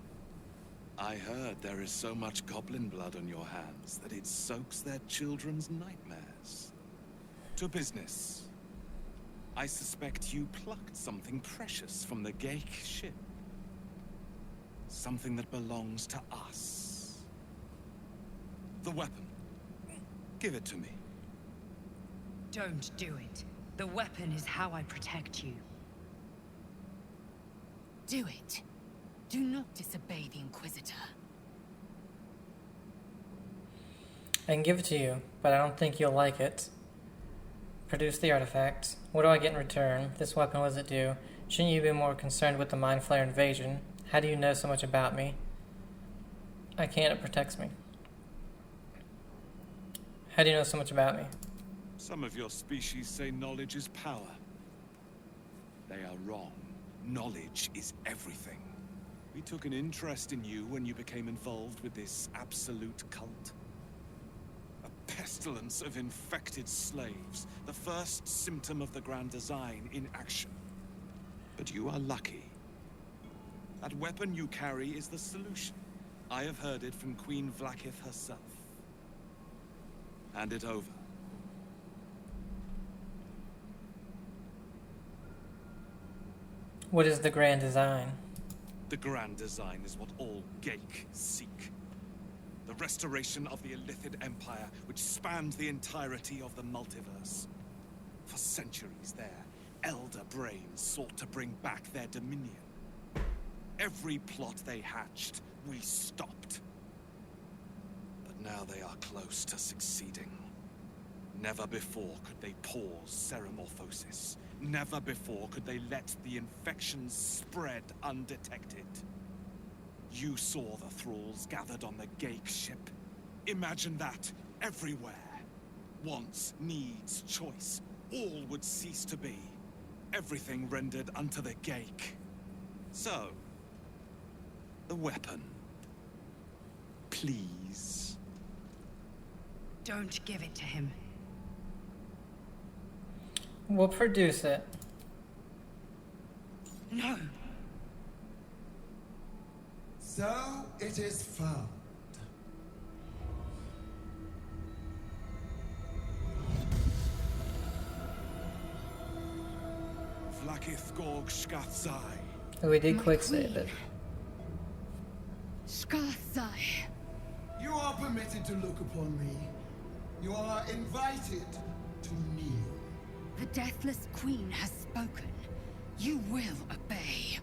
I heard there is so much goblin blood on your hands that it soaks their children's nightmares. To business. I suspect you plucked something precious from the Geik ship. Something that belongs to us. The weapon. Give it to me. Don't do it. The weapon is how I protect you. Do it. Do not disobey the Inquisitor. I can give it to you, but I don't think you'll like it. Produce the artifact. What do I get in return? This weapon, what does it do? Shouldn't you be more concerned with the Mind Flayer invasion? How do you know so much about me? I can't, it protects me. How do you know so much about me? Some of your species say knowledge is power. They are wrong. Knowledge is everything. We took an interest in you when you became involved with this absolute cult. A pestilence of infected slaves, the first symptom of the Grand Design in action. But you are lucky. That weapon you carry is the solution. I have heard it from Queen Vlaakith herself. Hand it over. What is the Grand Design? The grand design is what all Geik seek. The restoration of the Illithid Empire, which spanned the entirety of the multiverse. For centuries, their elder brains sought to bring back their dominion. Every plot they hatched, we stopped. But now they are close to succeeding. Never before could they pause ceremorphosis. Never before could they let the infections spread undetected. You saw the thralls gathered on the Geik ship. Imagine that, everywhere. Wants, needs, choice, all would cease to be. Everything rendered unto the Geik. So, the weapon. Please. Don't give it to him. We'll produce it. No. So it is found. Vlaakith Gorg Shkathzai. We did quick save it. Shkathzai. You are permitted to look upon me. You are invited to kneel. The Deathless Queen has spoken. You will obey.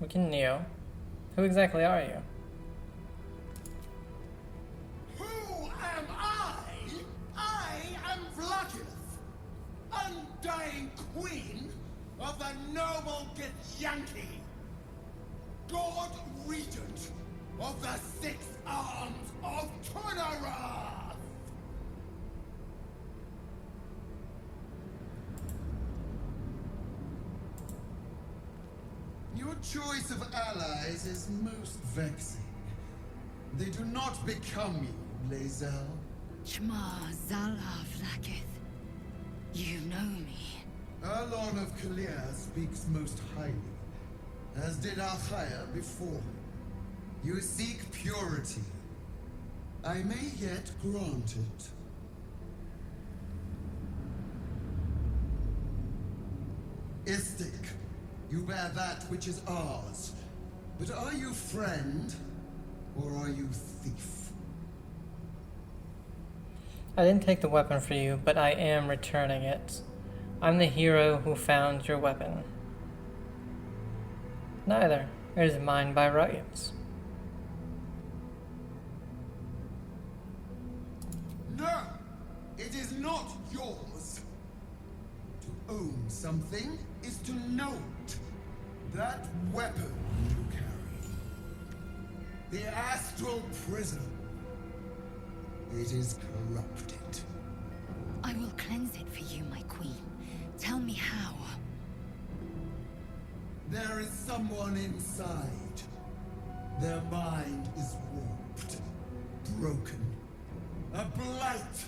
We can kneel. Who exactly are you? Who am I? I am Vlaakith, undying queen of the noble Githyanki, God Regent of the Six Arms of Tunnarath! Your choice of allies is most vexing. They do not become you, Lae'zel. Shma Zala Vlaakith. You know me. Erlon of Kalir speaks most highly, as did Alchaya before him. You seek purity. I may yet grant it. Istik, you bear that which is ours. But are you friend, or are you thief? I didn't take the weapon for you, but I am returning it. I'm the hero who found your weapon. Neither. It is mine by rights. No! It is not yours! To own something is to know it. That weapon you carry. The Astral Prism. It is corrupted. I will cleanse it for you, my queen. Tell me how. There is someone inside. Their mind is warped, broken, a blight.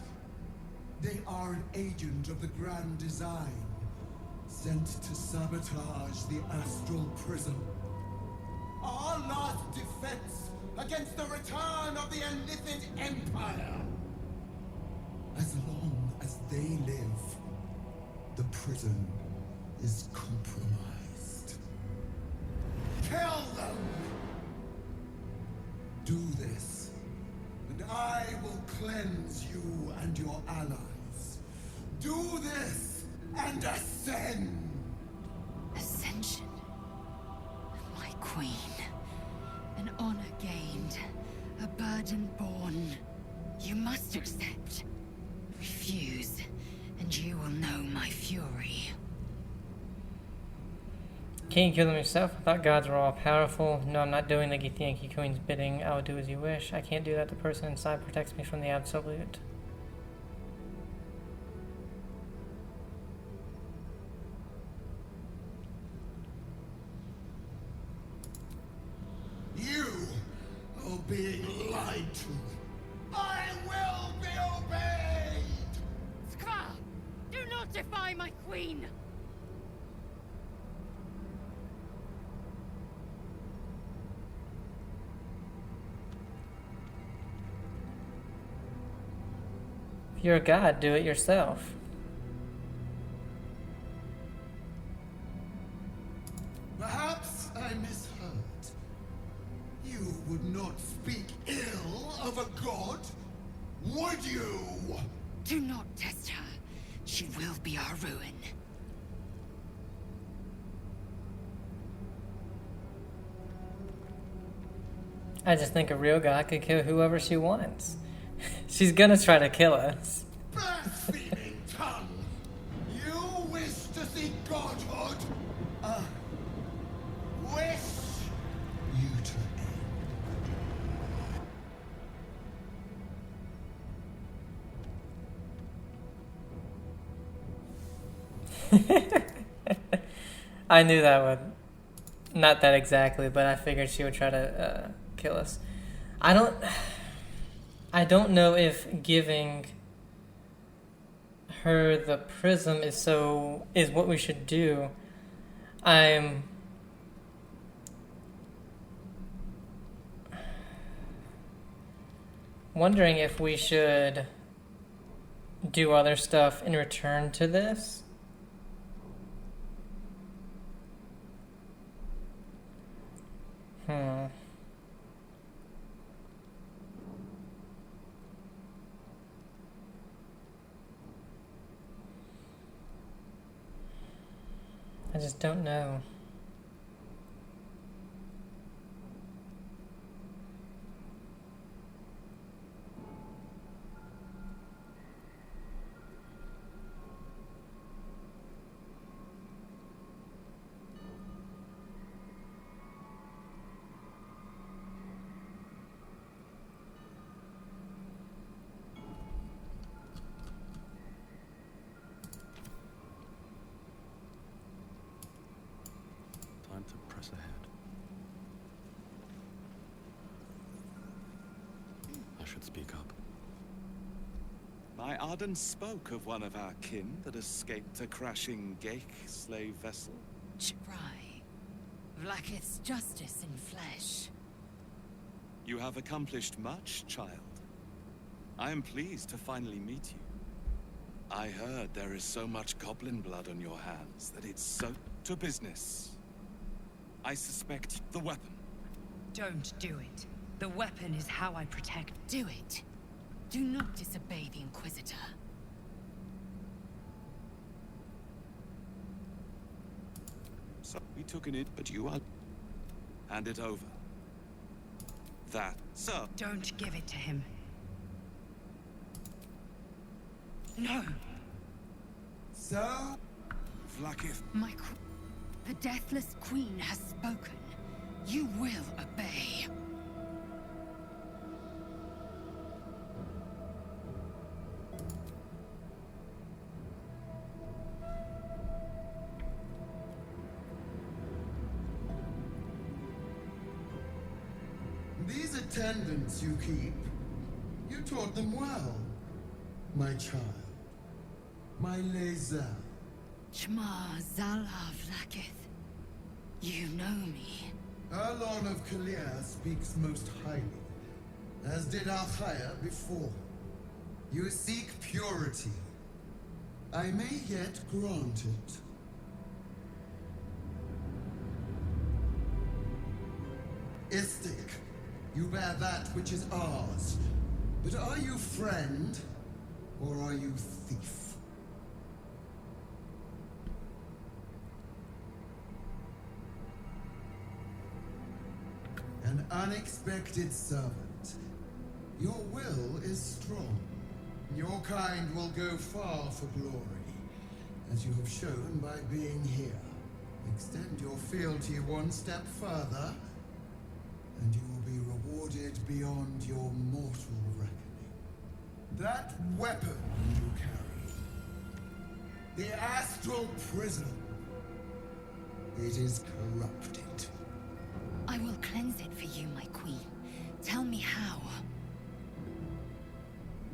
They are an agent of the grand design, sent to sabotage the Astral Prism. Our last defense against the return of the Illithid Empire. As long as they live, the prison is compromised. Kill them! Do this, and I will cleanse you and your allies. Do this, and ascend! Ascension. My queen. An honor gained. A burden borne. You must accept. Refuse, and you will know my fury. Can't kill them yourself? I thought gods were all powerful. No, I'm not doing the Githyanki Queen's bidding. I will do as you wish. I can't do that. The person inside protects me from the absolute. You are being lied to. I will be obeyed! Skva! Do not defy my queen! If you're a god, do it yourself. speak ill of a god? Would you? Do not test her. She will be our ruin. I just think a real god could kill whoever she wants. She's gonna try to kill us. Blaspheming tongue! You wish to see godhood? Wish you to I knew that would, not that exactly, but I figured she would try to kill us. I don't know if giving her the prism is what we should do. I'm wondering if we should do other stuff in return to this. I just don't know. Time to press ahead. I should speak up. My Arden spoke of one of our kin that escaped a crashing Geik slave vessel. Try. Vlaakith's justice in flesh. You have accomplished much, child. I am pleased to finally meet you. I heard there is so much goblin blood on your hands that it's so to business. I suspect the weapon. Don't do it. The weapon is how I protect. Do it. Do not disobey the Inquisitor. So we took it, but you are... Hand it over. That, sir. Don't give it to him. No. So? Vlaakith. The Deathless Queen has spoken. You will obey. These attendants you keep, you taught them well, my child. My Lae'zel. Shma Zala Vlaakith. You know me. Erlon of Kalir speaks most highly, as did Alchaya before. You seek purity. I may yet grant it. Istik, you bear that which is ours. But are you friend, or are you thief? An unexpected servant. Your will is strong. Your kind will go far for glory, as you have shown by being here. Extend your fealty one step further, and you will be rewarded beyond your mortal reckoning. That weapon you carry, the Astral Prism, it is corrupted. I will cleanse it for you, my queen. Tell me how.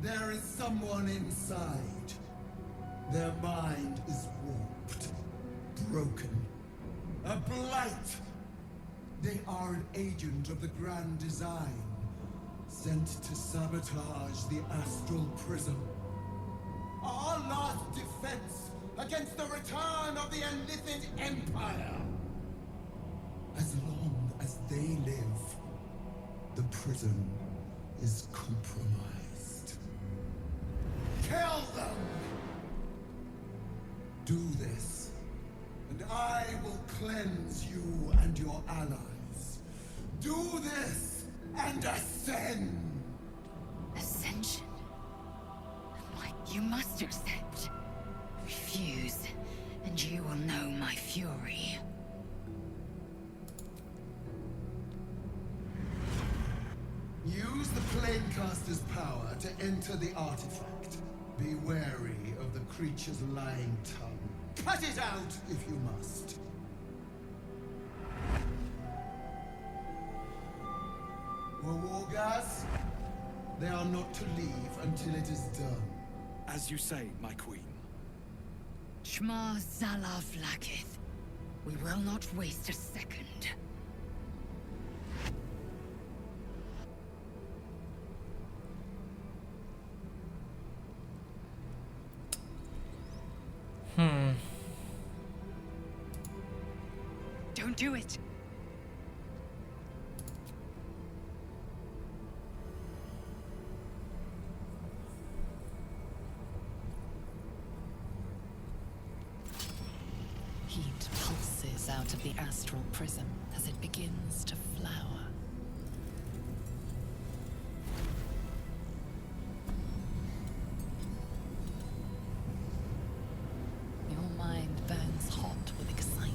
There is someone inside. Their mind is warped, broken, a blight. They are an agent of the Grand Design, sent to sabotage the Astral Prism. Our last defense against the return of the Enlithid Empire. As long as they live, the prism is compromised. Kill them! Do this, and I will cleanse you and your allies. Do this, and ascend! Ascension? You must accept. Refuse, and you will know my fury. Use the Planecaster's power to enter the artifact. Be wary of the creature's lying tongue. Cut it out if you must. Wargas, they are not to leave until it is done. As you say, my queen. Shma Zala Vlaakith. We will not waste a second. Don't do it. Heat pulses out of the astral prism as it begins to flower. Your mind burns hot with excitement.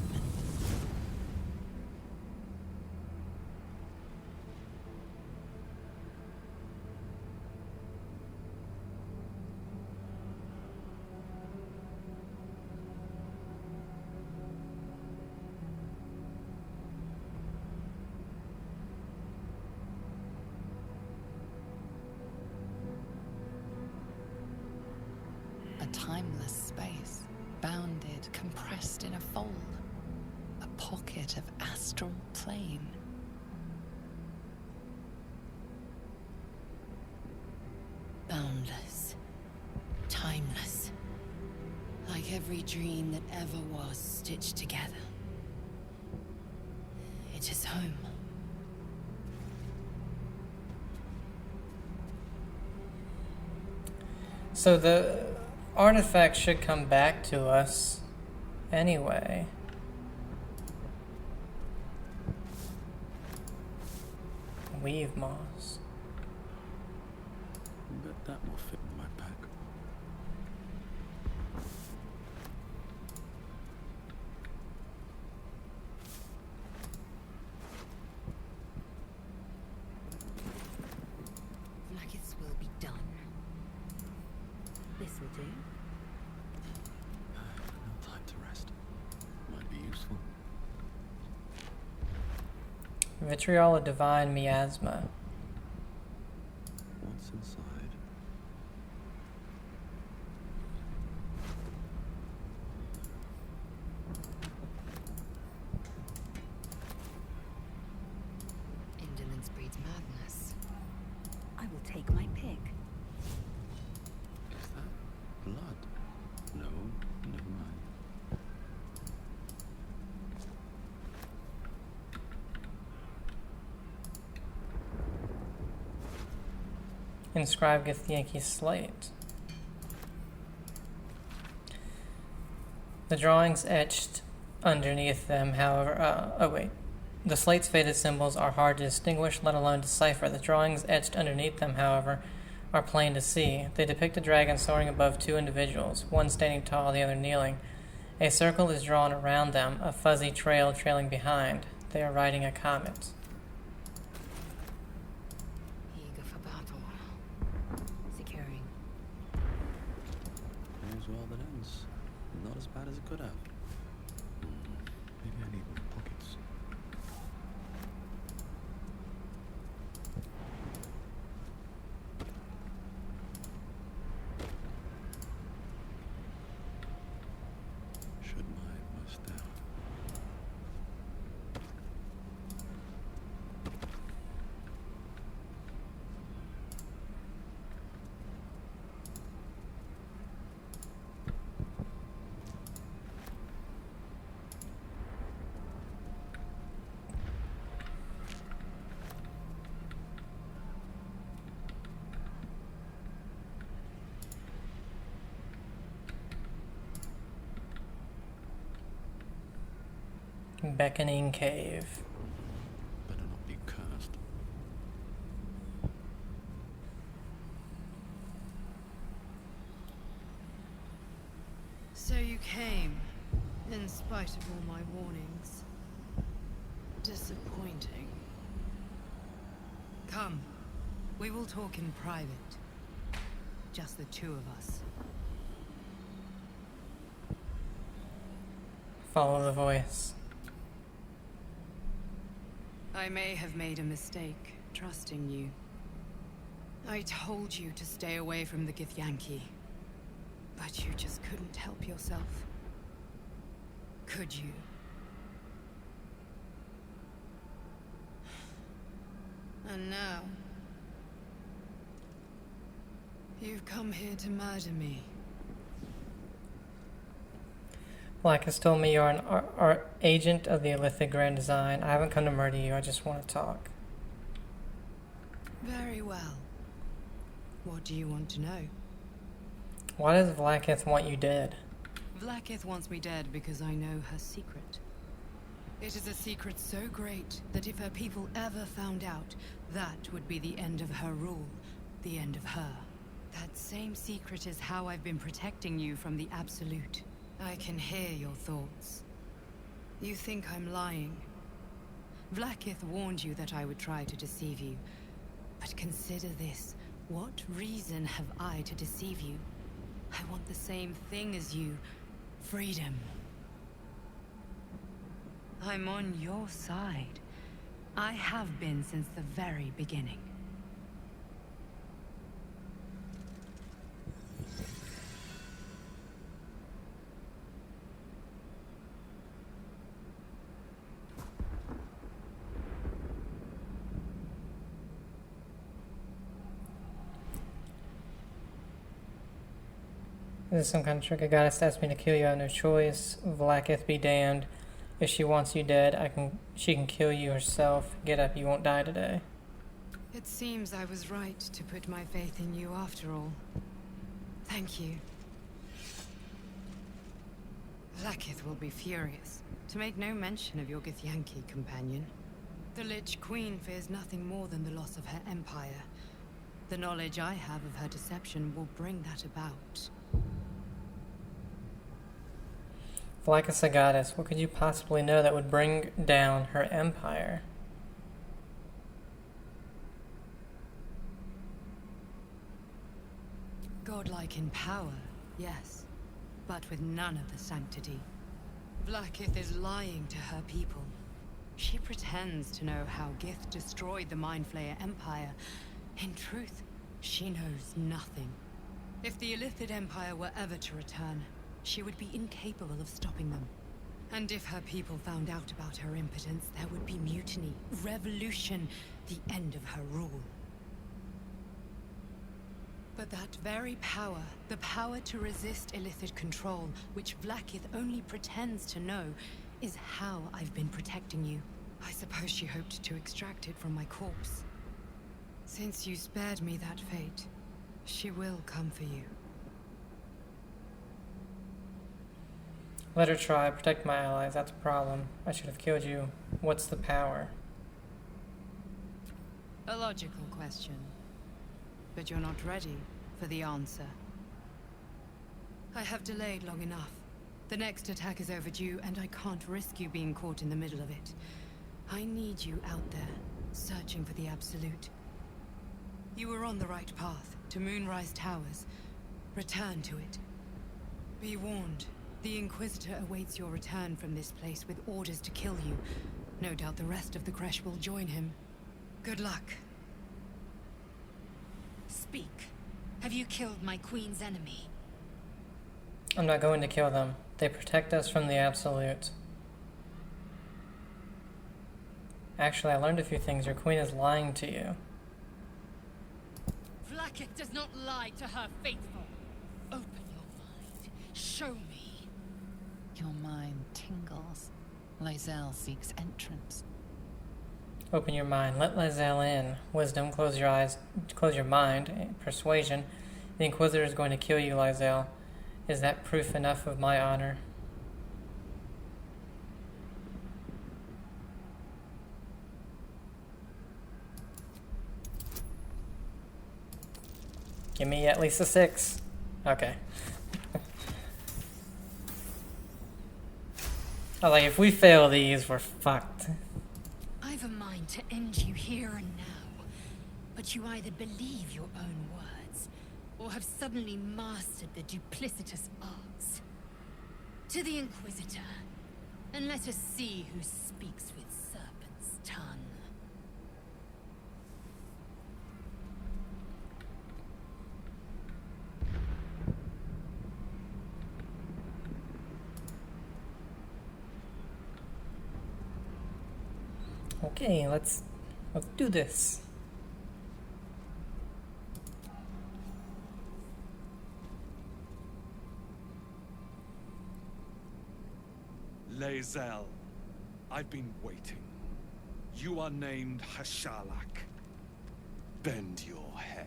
A timeless space, bounded, compressed in a fold. A pocket of astral plane. Boundless. Timeless. Like every dream that ever was stitched together. It is home. So the artifact should come back to us anyway. Weave moss. Bet that will fit in my pack. Vlaakith's will be done. This will do. No time to rest. Might be useful. Vitriol of Divine Miasma. What's inside? Indolence breeds madness. I will take my pick. Is that blood? No, never mind. Inscribed Githyanki slate. The drawings etched underneath them, however, the slate's faded symbols are hard to distinguish, let alone decipher. The drawings etched underneath them, however, are plain to see. They depict a dragon soaring above two individuals, one standing tall, the other kneeling. A circle is drawn around them, a fuzzy trail trailing behind. They are riding a comet. Eager for battle. Securing. All's well that ends. Not as bad as it could have. Maybe I need more pockets. Should my mustache. Beckoning Cave. Better not be cursed. So you came, in spite of all my warnings. Disappointing. Come, we will talk in private. Just the two of us. Follow the voice. I may have made a mistake, trusting you. I told you to stay away from the Githyanki. But you just couldn't help yourself. Could you? And now... you've come here to murder me. Vlaakith told me you're an agent of the Illithid Grand Design. I haven't come to murder you, I just want to talk. Very well. What do you want to know? Why does Vlaakith want you dead? Vlaakith wants me dead because I know her secret. It is a secret so great that if her people ever found out, that would be the end of her rule, the end of her. That same secret is how I've been protecting you from the Absolute. I can hear your thoughts. You think I'm lying. Vlaakith warned you that I would try to deceive you. But consider this. What reason have I to deceive you? I want the same thing as you. Freedom. I'm on your side. I have been since the very beginning. This is some kind of trick. A goddess asked me to kill you. I have no choice. Vlaakith be damned. If she wants you dead, she can kill you herself. Get up, you won't die today. It seems I was right to put my faith in you after all. Thank you. Vlaakith will be furious, to make no mention of your Githyanki companion. The Lich Queen fears nothing more than the loss of her empire. The knowledge I have of her deception will bring that about. Vlaakith's a goddess. What could you possibly know that would bring down her empire? Godlike in power, yes, but with none of the sanctity. Vlaakith is lying to her people. She pretends to know how Gith destroyed the Mindflayer Empire. In truth, she knows nothing. If the Illithid Empire were ever to return, she would be incapable of stopping them. And if her people found out about her impotence, there would be mutiny, revolution, the end of her rule. But that very power, the power to resist Illithid control, which Vlaakith only pretends to know, is how I've been protecting you. I suppose she hoped to extract it from my corpse. Since you spared me that fate, she will come for you. Let her try. Protect my allies. That's a problem. I should have killed you. What's the power? A logical question. But you're not ready for the answer. I have delayed long enough. The next attack is overdue, and I can't risk you being caught in the middle of it. I need you out there, searching for the Absolute. You were on the right path, to Moonrise Towers. Return to it. Be warned. The Inquisitor awaits your return from this place with orders to kill you. No doubt the rest of the Kresh will join him. Good luck. Speak. Have you killed my queen's enemy? I'm not going to kill them. They protect us from the Absolute. Actually, I learned a few things. Your queen is lying to you. Vlaakith does not lie to her faithful. Open your mind. Show me. Your mind tingles. Lae'zel seeks entrance. Open your mind. Let Lae'zel in. Wisdom. Close your eyes. Close your mind. Persuasion. The Inquisitor is going to kill you, Lae'zel. Is that proof enough of my honor? Give me at least a 6. Okay. I was like, if we fail these, we're fucked. I've a mind to end you here and now, but you either believe your own words, or have suddenly mastered the duplicitous arts. To the Inquisitor, and let us see who speaks with serpent's tongue. Okay, let's do this. Lae'zel, I've been waiting. You are named Hashalak. Bend your head,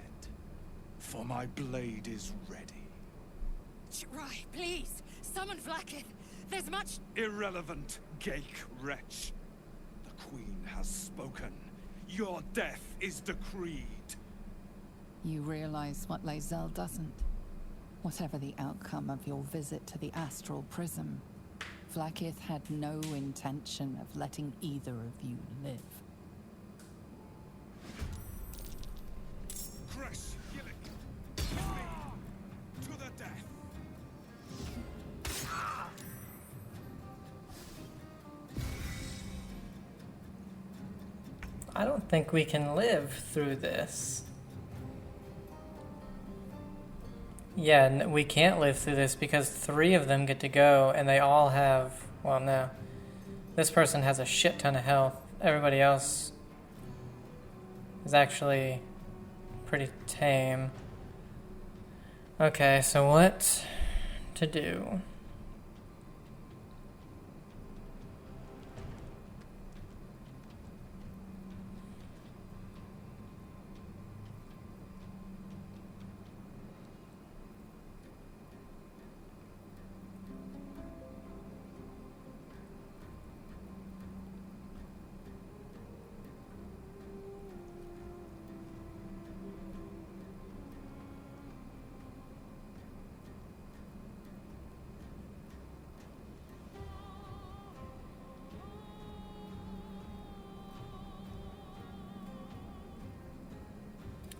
for my blade is ready. Chitrai, please! Summon Vlaakith! There's much— Irrelevant, Gake wretch. The Queen has spoken. Your death is decreed. You realize what Lae'zel doesn't? Whatever the outcome of your visit to the Astral Prism, Vlaakith had no intention of letting either of you live. Crash, Gillick. With me. To the death. I don't think we can live through this. Yeah, we can't live through this because 3 of them get to go and they all have, well, no. This person has a shit ton of health. Everybody else is actually pretty tame. Okay, so what to do?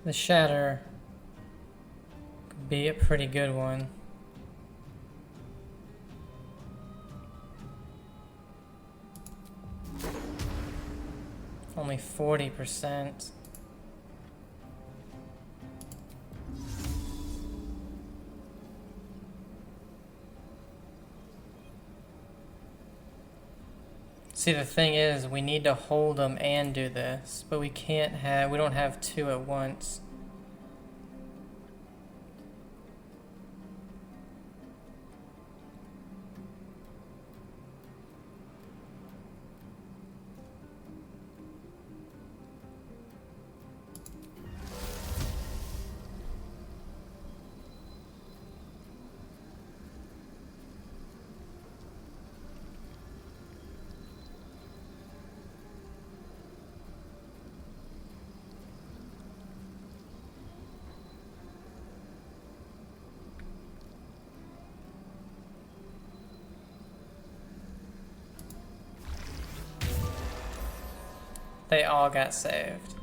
The Shatter could be a pretty good one. Only 40%. See, the thing is, we need to hold them and do this, but we don't have 2 at once. They all got saved.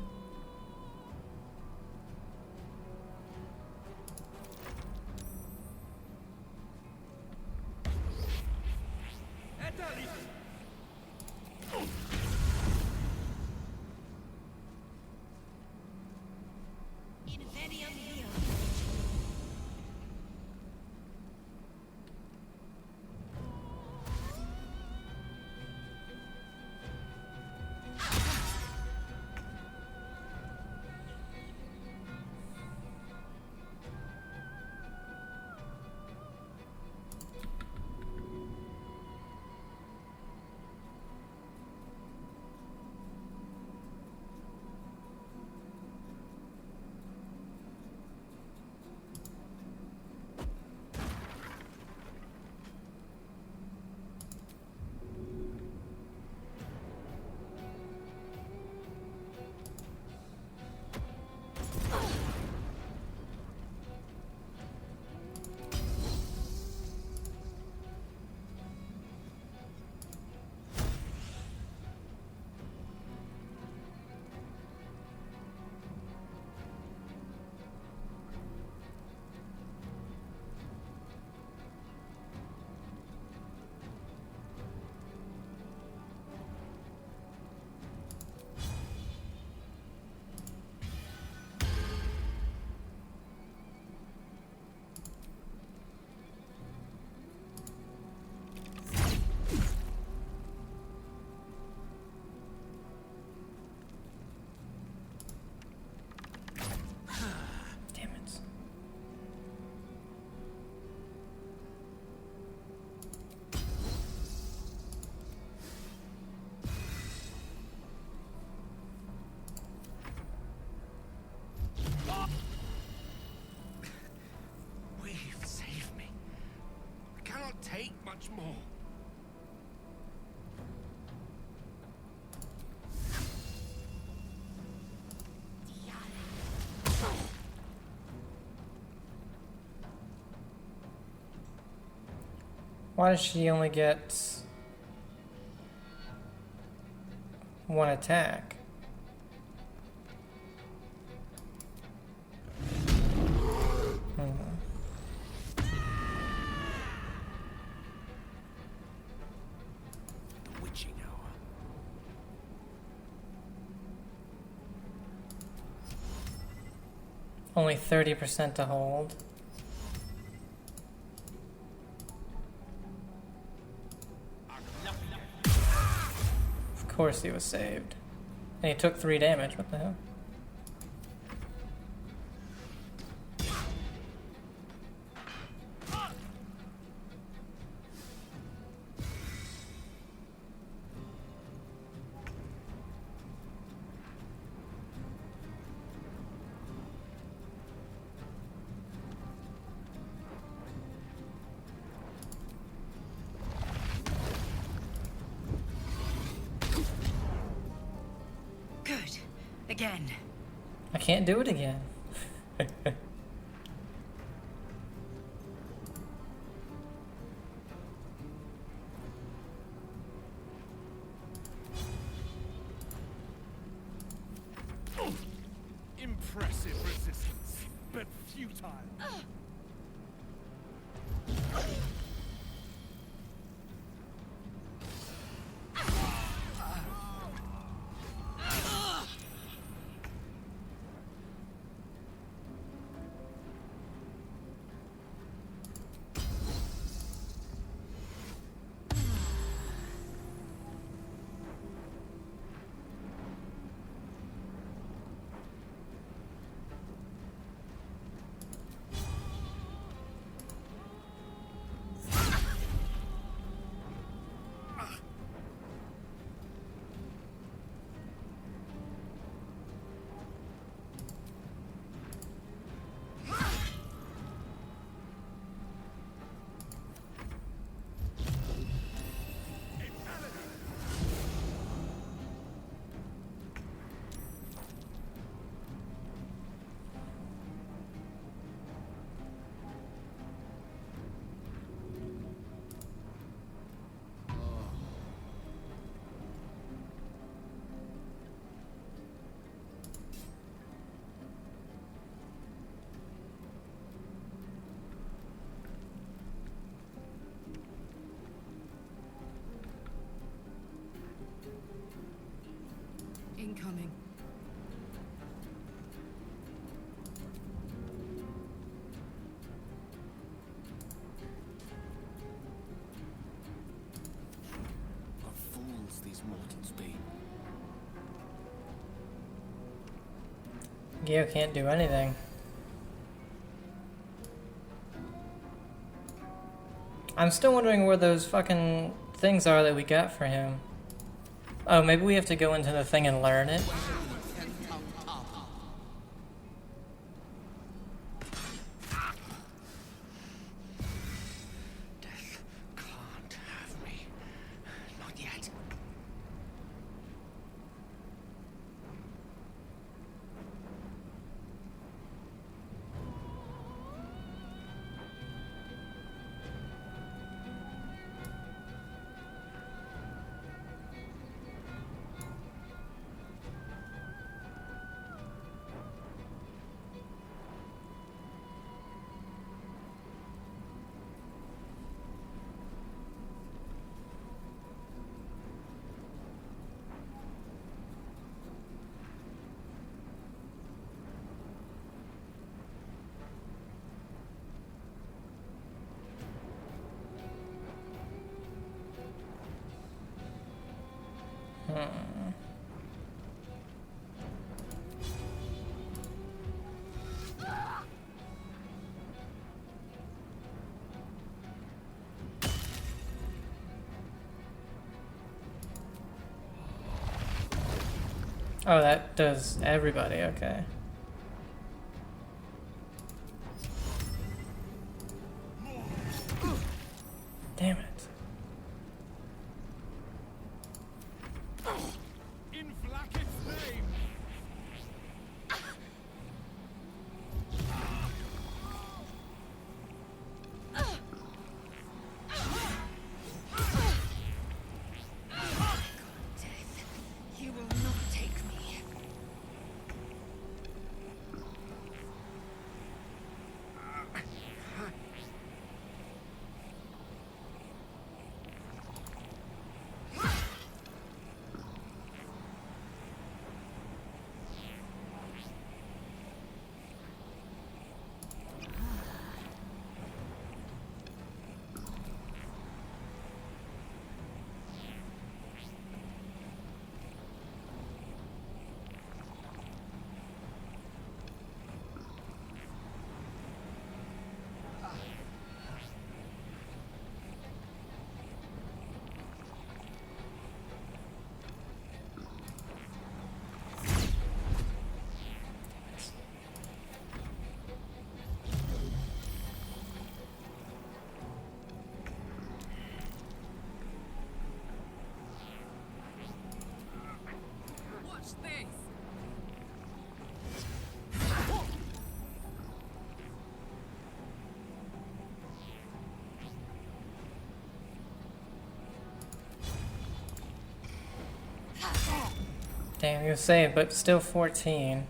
Why does she only get one attack? The witching hour. Only 30% to hold. Of course he was saved. And he took 3 damage, what the hell? Good. Again. I can't do it again. Impressive resistance, but futile. Incoming. What fools these mortals be. Geo can't do anything. I'm still wondering where those fucking things are that we got for him. Oh, maybe we have to go into the thing and learn it? Death can't have me. Not yet. Oh, that does everybody, okay. Damn it. In Vlaakith's name! this! Damn, you saved, but still 14.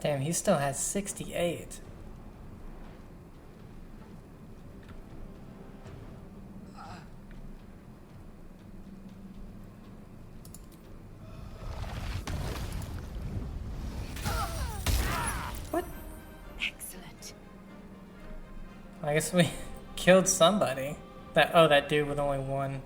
Damn, he still has 68. What? Excellent. I guess we killed somebody. That dude with only one.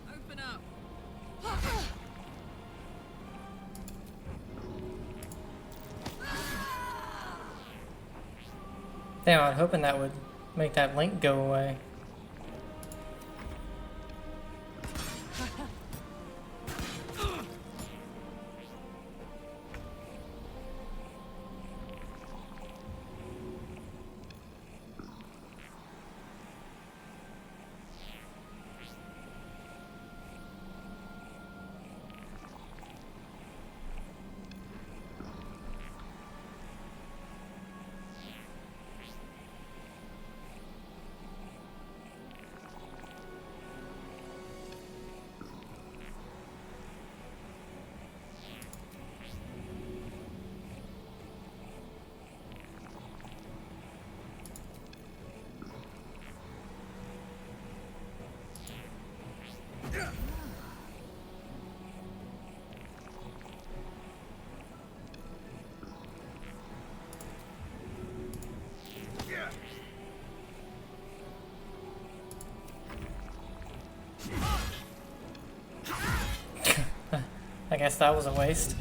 Open up! Damn, I'm hoping that would make that link go away. I guess that was a waste.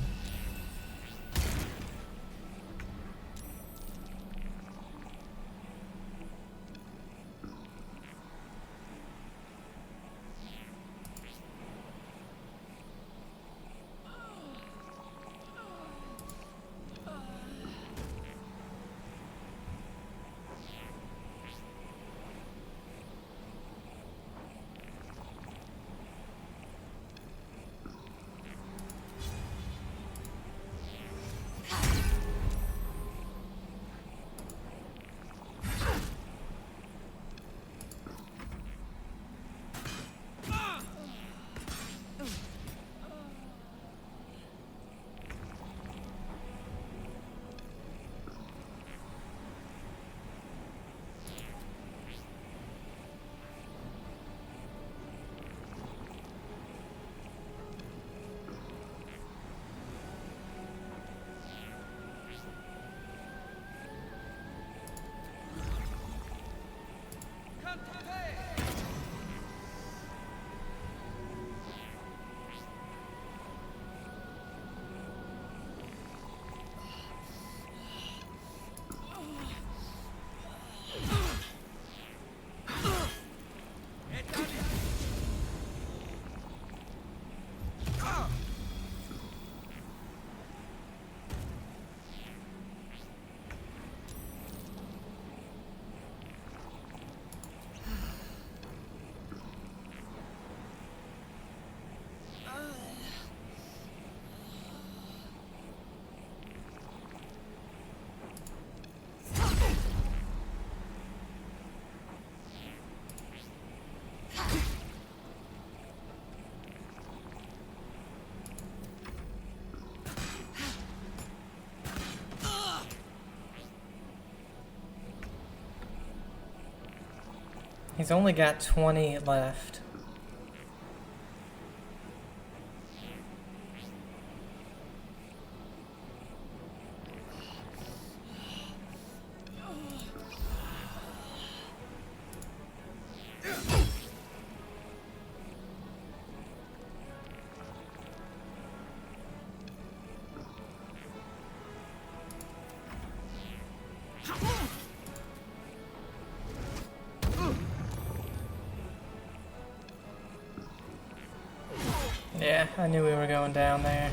He's only got 20 left. Yeah, I knew we were going down there.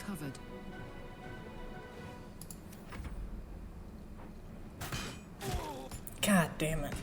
Covered. God damn it.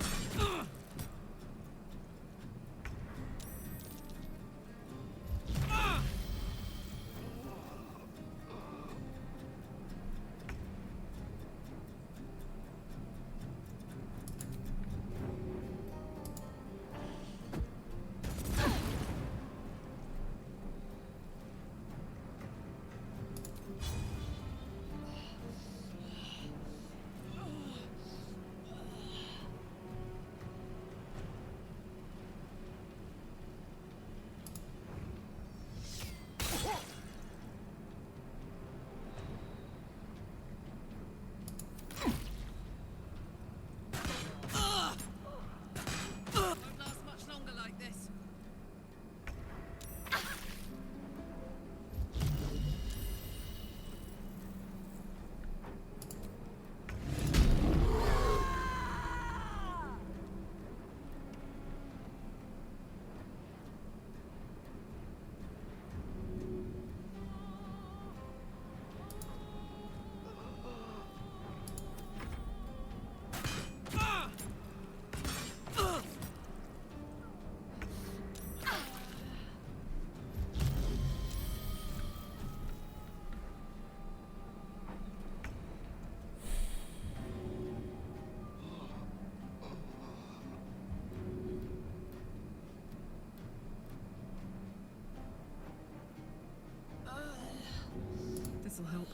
This'll help.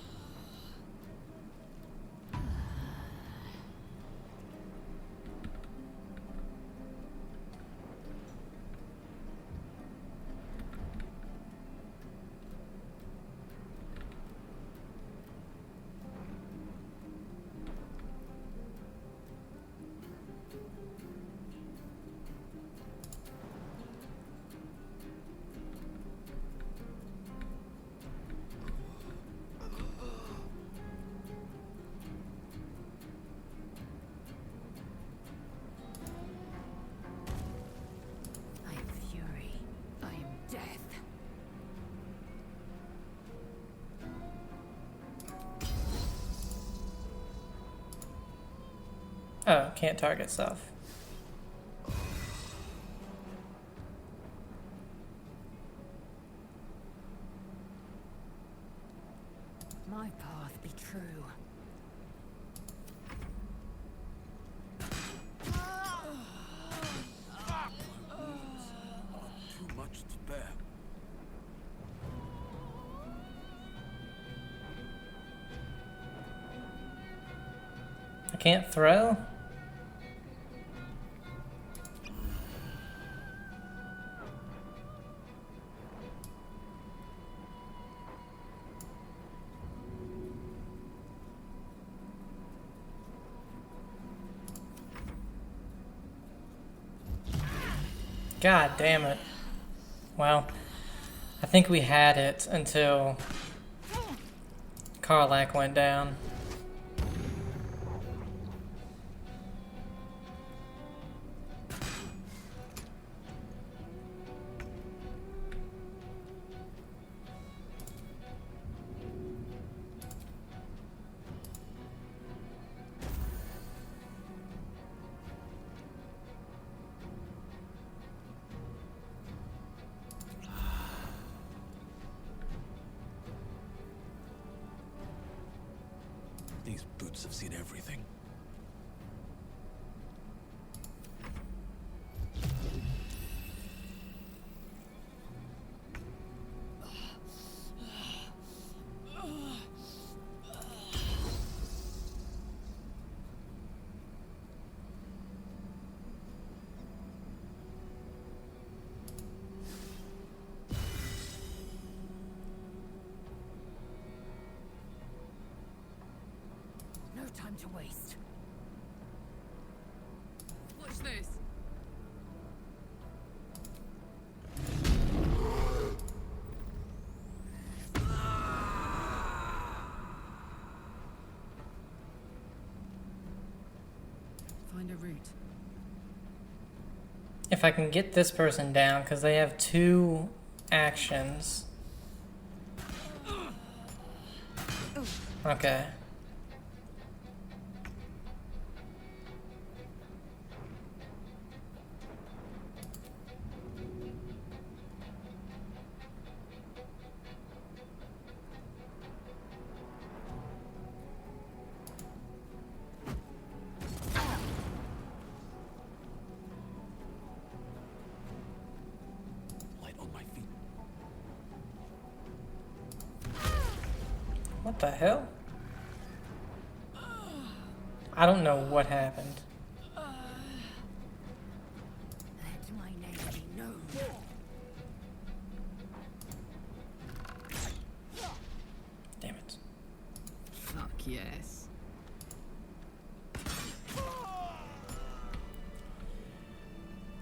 Oh, can't target stuff. My path be true. Too much to bear. I can't throw? God damn it. Well, I think we had it until Karlach went down. These boots have seen everything. No time to waste. Watch this. Find a route. If I can get this person down, because they have 2 actions. Okay. Light on my feet. What the hell? I don't know what happened. Let my name be known. Damn it. Fuck yes.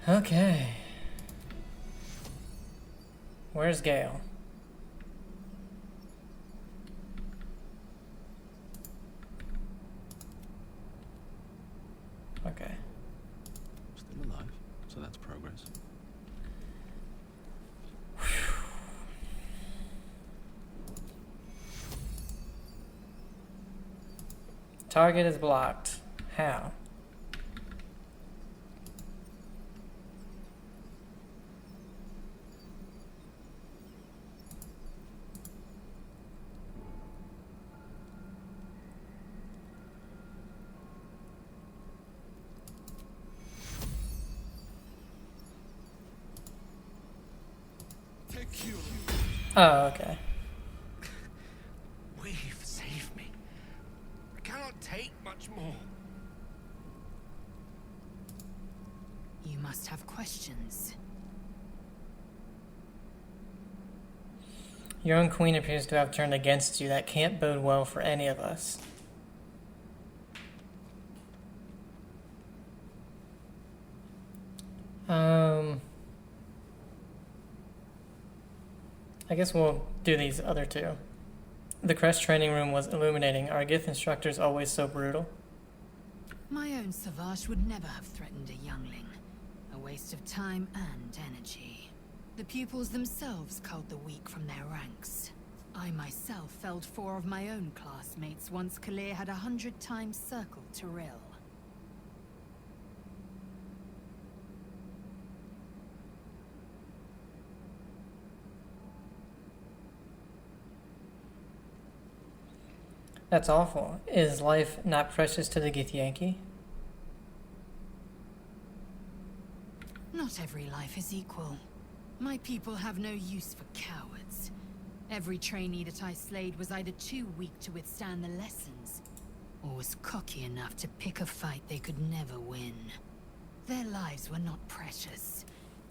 Okay. Where's Gale? Okay. Still alive, so that's progress. Target is blocked. How? Take you. Oh, okay. We've saved me. I cannot take much more. You must have questions. Your own queen appears to have turned against you. That can't bode well for any of us. I guess we'll do these other 2. The Crest training room was illuminating. Are Gith instructors always so brutal? My own Savage would never have threatened a youngling. A waste of time and energy. The pupils themselves culled the weak from their ranks. I myself felled 4 of my own classmates once Kalir had 100 times circled Tyrell. That's awful. Is life not precious to the Githyanki? Not every life is equal. My people have no use for cowards. Every trainee that I slayed was either too weak to withstand the lessons, or was cocky enough to pick a fight they could never win. Their lives were not precious.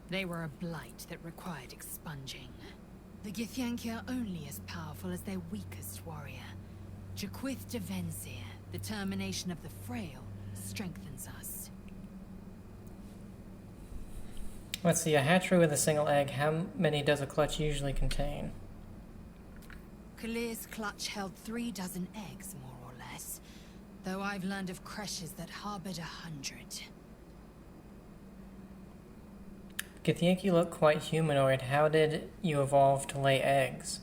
They were a blight that required expunging. The Githyanki are only as powerful as their weakest warrior. Jaquith de Venzir, the termination of the frail, strengthens us. Let's see, a hatchery with a single egg. How many does a clutch usually contain? Kalir's clutch held 36 eggs, more or less. Though I've learned of creches that harbored 100. Githyanki look quite humanoid. How did you evolve to lay eggs?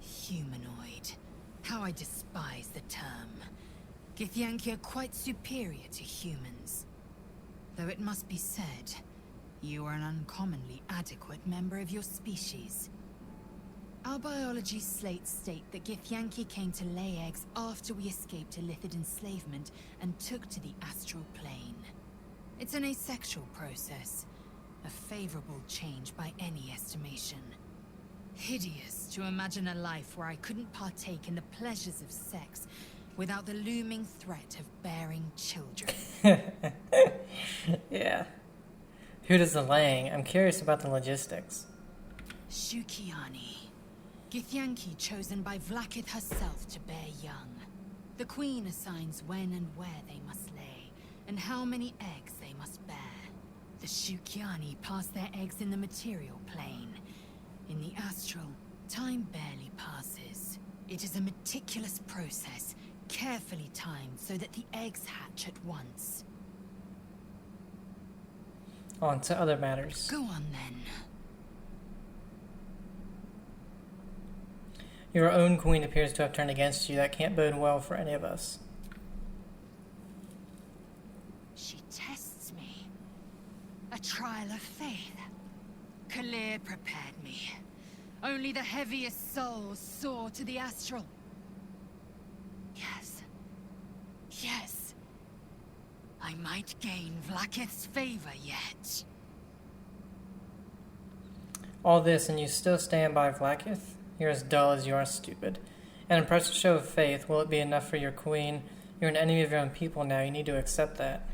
Humanoid. How I despise the term. Githyanki are quite superior to humans. Though it must be said, you are an uncommonly adequate member of your species. Our biology slates state that Githyanki came to lay eggs after we escaped Illithid enslavement and took to the astral plane. It's an asexual process, a favorable change by any estimation. Hideous to imagine a life where I couldn't partake in the pleasures of sex without the looming threat of bearing children. Yeah. Who does the laying? I'm curious about the logistics. Shukiani. Githyanki chosen by Vlaakith herself to bear young. The Queen assigns when and where they must lay, and how many eggs they must bear. The Shukiani pass their eggs in the material plane. In the astral, time barely passes. It is a meticulous process, carefully timed so that the eggs hatch at once. On to other matters. Go on then. Your own queen appears to have turned against you. That can't bode well for any of us. She tests me. A trial of faith. Kalir prepared me. Only the heaviest souls soar to the astral. Yes. Yes. I might gain Vlaakith's favor yet. All this and you still stand by Vlaakith? You're as dull as you are stupid. An impressive show of faith. Will it be enough for your queen? You're an enemy of your own people now. You need to accept that.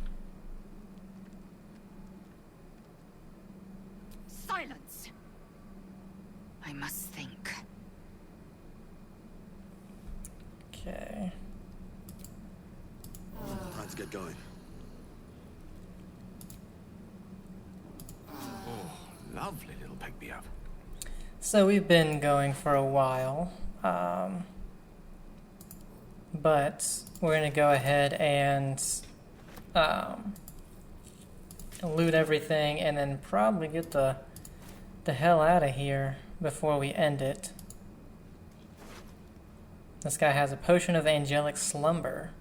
Silence! I must think. Okay. Time to get going. Oh, lovely little pick-me-up. So we've been going for a while, but we're going to go ahead and loot everything and then probably get the hell out of here before we end it. This guy has a potion of angelic slumber.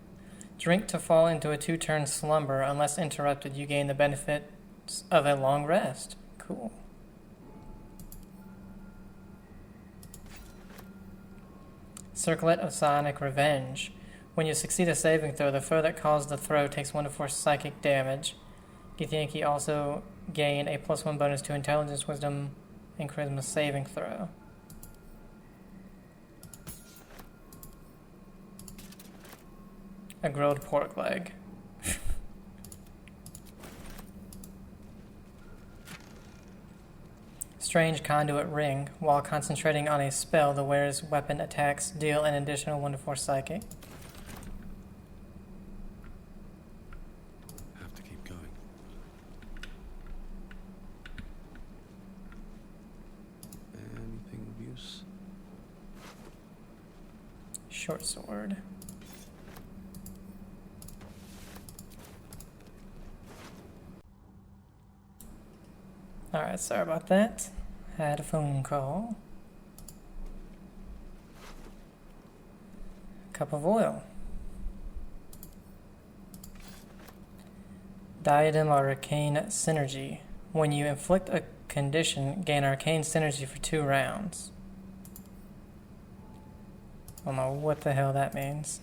Drink to fall into a 2-turn slumber. Unless interrupted, you gain the benefits of a long rest. Cool. Circlet of Psionic Revenge. When you succeed a saving throw, the foe that caused the throw takes 1d4 psychic damage. Githyanki also gain a +1 bonus to Intelligence, Wisdom, and Charisma saving throw. A grilled pork leg. Strange Conduit Ring. While concentrating on a spell, the wearer's weapon attacks deal an additional 1d4 psychic. Have to keep going. Anything of use? Short sword. Alright, sorry about that. Had a phone call. Cup of oil. Diadem of Arcane Synergy. When you inflict a condition, gain Arcane Synergy for 2 rounds. I don't know what the hell that means.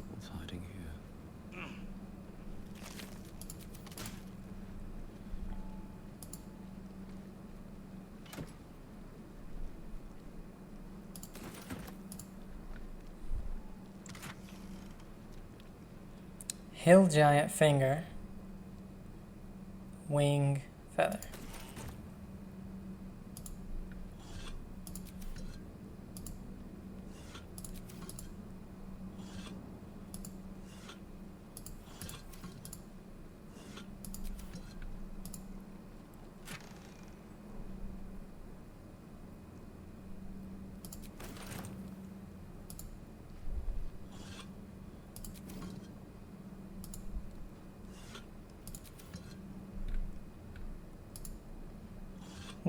What's hiding here? Hill Giant Finger. Wing Feather.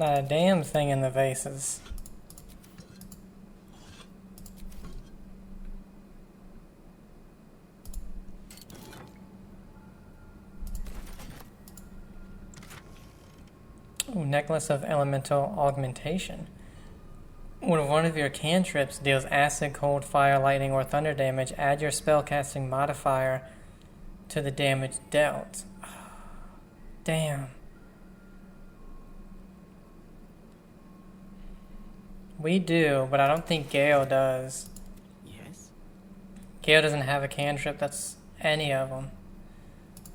Not a damn thing in the vases. Ooh, Necklace of Elemental Augmentation. When one of your cantrips deals acid, cold, fire, lightning, or thunder damage, add your spellcasting modifier to the damage dealt. Damn. We do, but I don't think Gale does. Yes? Gale doesn't have a cantrip that's any of them.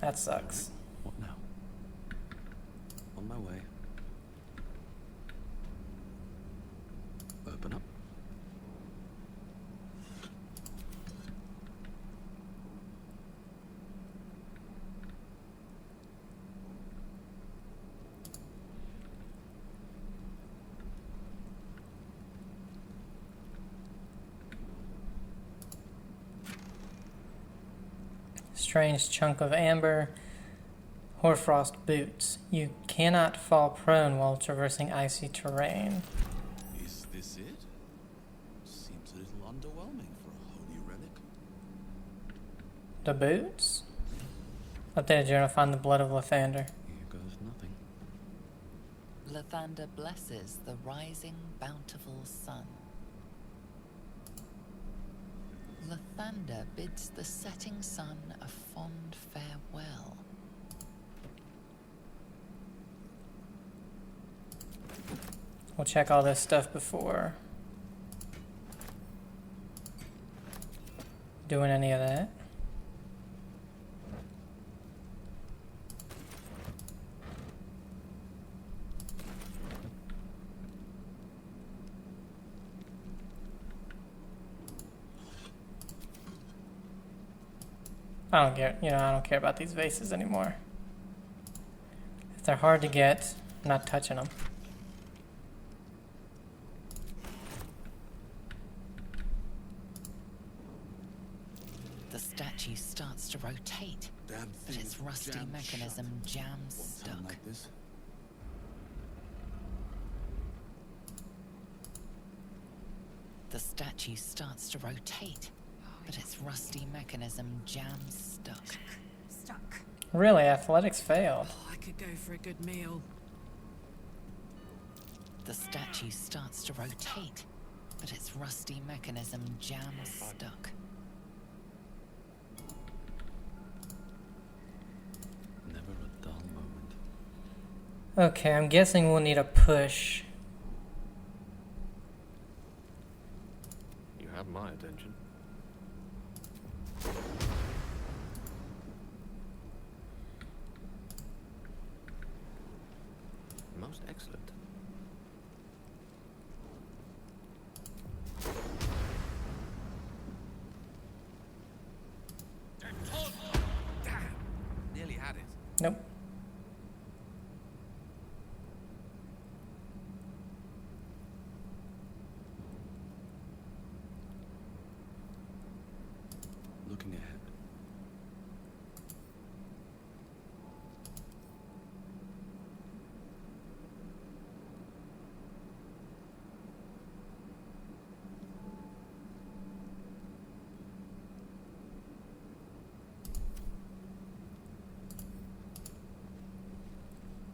That sucks. What now? On my way. Open up. Strange chunk of amber. Hoarfrost boots. You cannot fall prone while traversing icy terrain. Is this it? Seems a little underwhelming for a holy relic. The boots? Updated journal, find the blood of Lathander. Here goes nothing. Lathander blesses the rising, bountiful sun. Lathander bids the setting sun a fond farewell. We'll check all this stuff before doing any of that. I don't care, I don't care about these vases anymore. If they're hard to get, I'm not touching them. The statue starts to rotate, but its rusty mechanism jams stuck. Like this? The statue starts to rotate, but its rusty mechanism jams stuck. Stuck. Really, athletics failed. Oh, I could go for a good meal. The statue starts to rotate, but its rusty mechanism jams stuck. Never a dull moment. Okay, I'm guessing we'll need a push. You have my attention. Most excellent. Damn! Nearly had it. Nope. Looking ahead.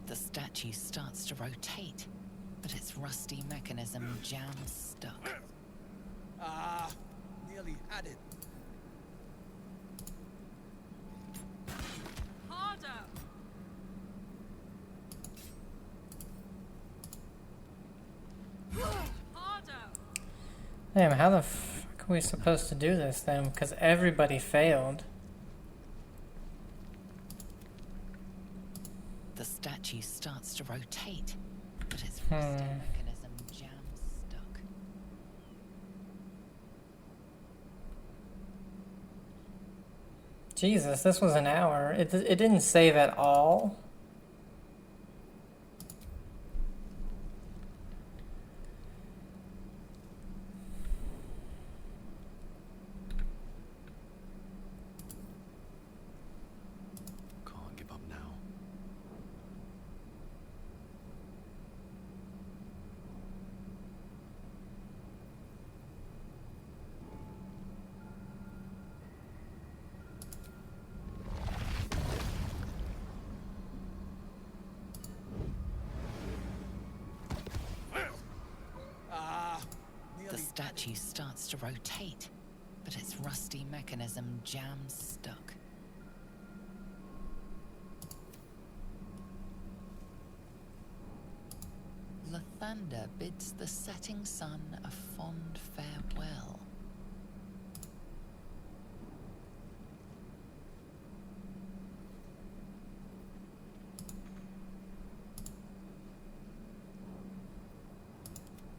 The statue starts to rotate, but its rusty mechanism jams stuck. Ah, nearly had it. Harder! Harder! Damn, how the fuck are we supposed to do this then? Because everybody failed. The statue starts to rotate, but its rusty mechanism jams stuck. Jesus, this was an hour. It didn't save at all. Can't give up now. statue starts to rotate, but its rusty mechanism jams stuck. Lathander bids the setting sun a fond farewell.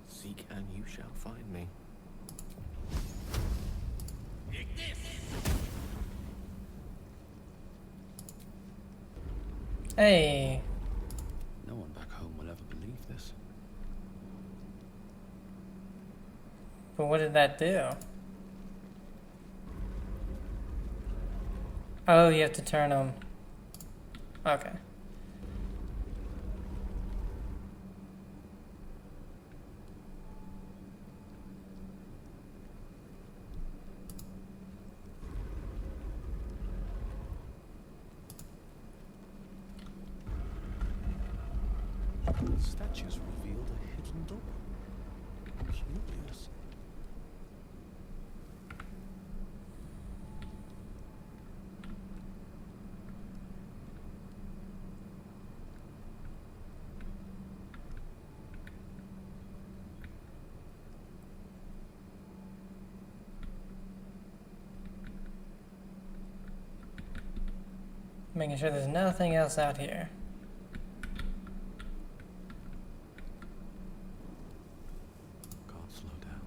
Seek and you shall find me. Hey. No one back home will ever believe this. But what did that do? Oh, you have to turn them. Okay. The statues revealed a hidden door. Curious. Making sure there's nothing else out here. Can't slow down.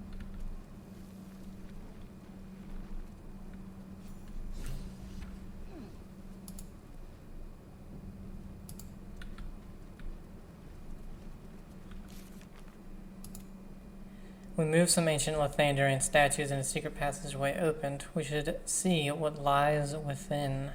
We moved some ancient Lathanderian statues and a secret passageway opened. We should see what lies within.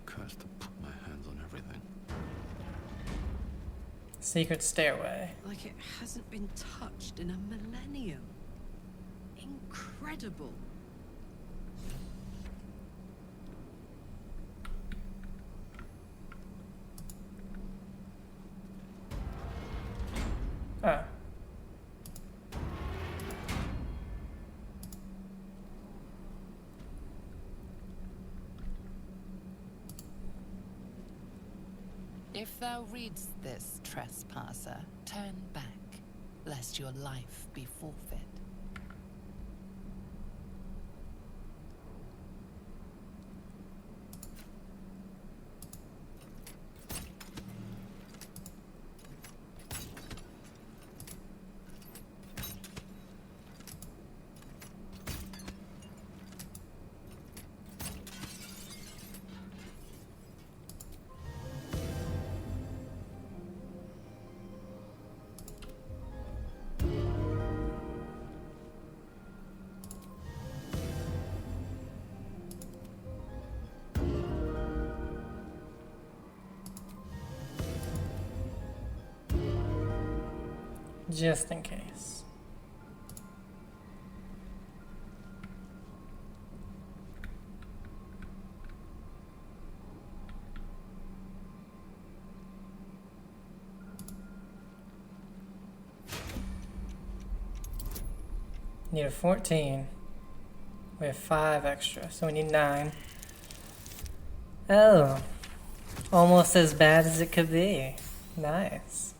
Cursed to put my hands on everything. Secret stairway. Like it hasn't been touched in a millennium. Incredible. Ah. If thou readst this, trespasser, turn back, lest your life be forfeit. Just in case. Need a 14. We have 5 extra, so we need 9. Oh. Almost as bad as it could be. Nice.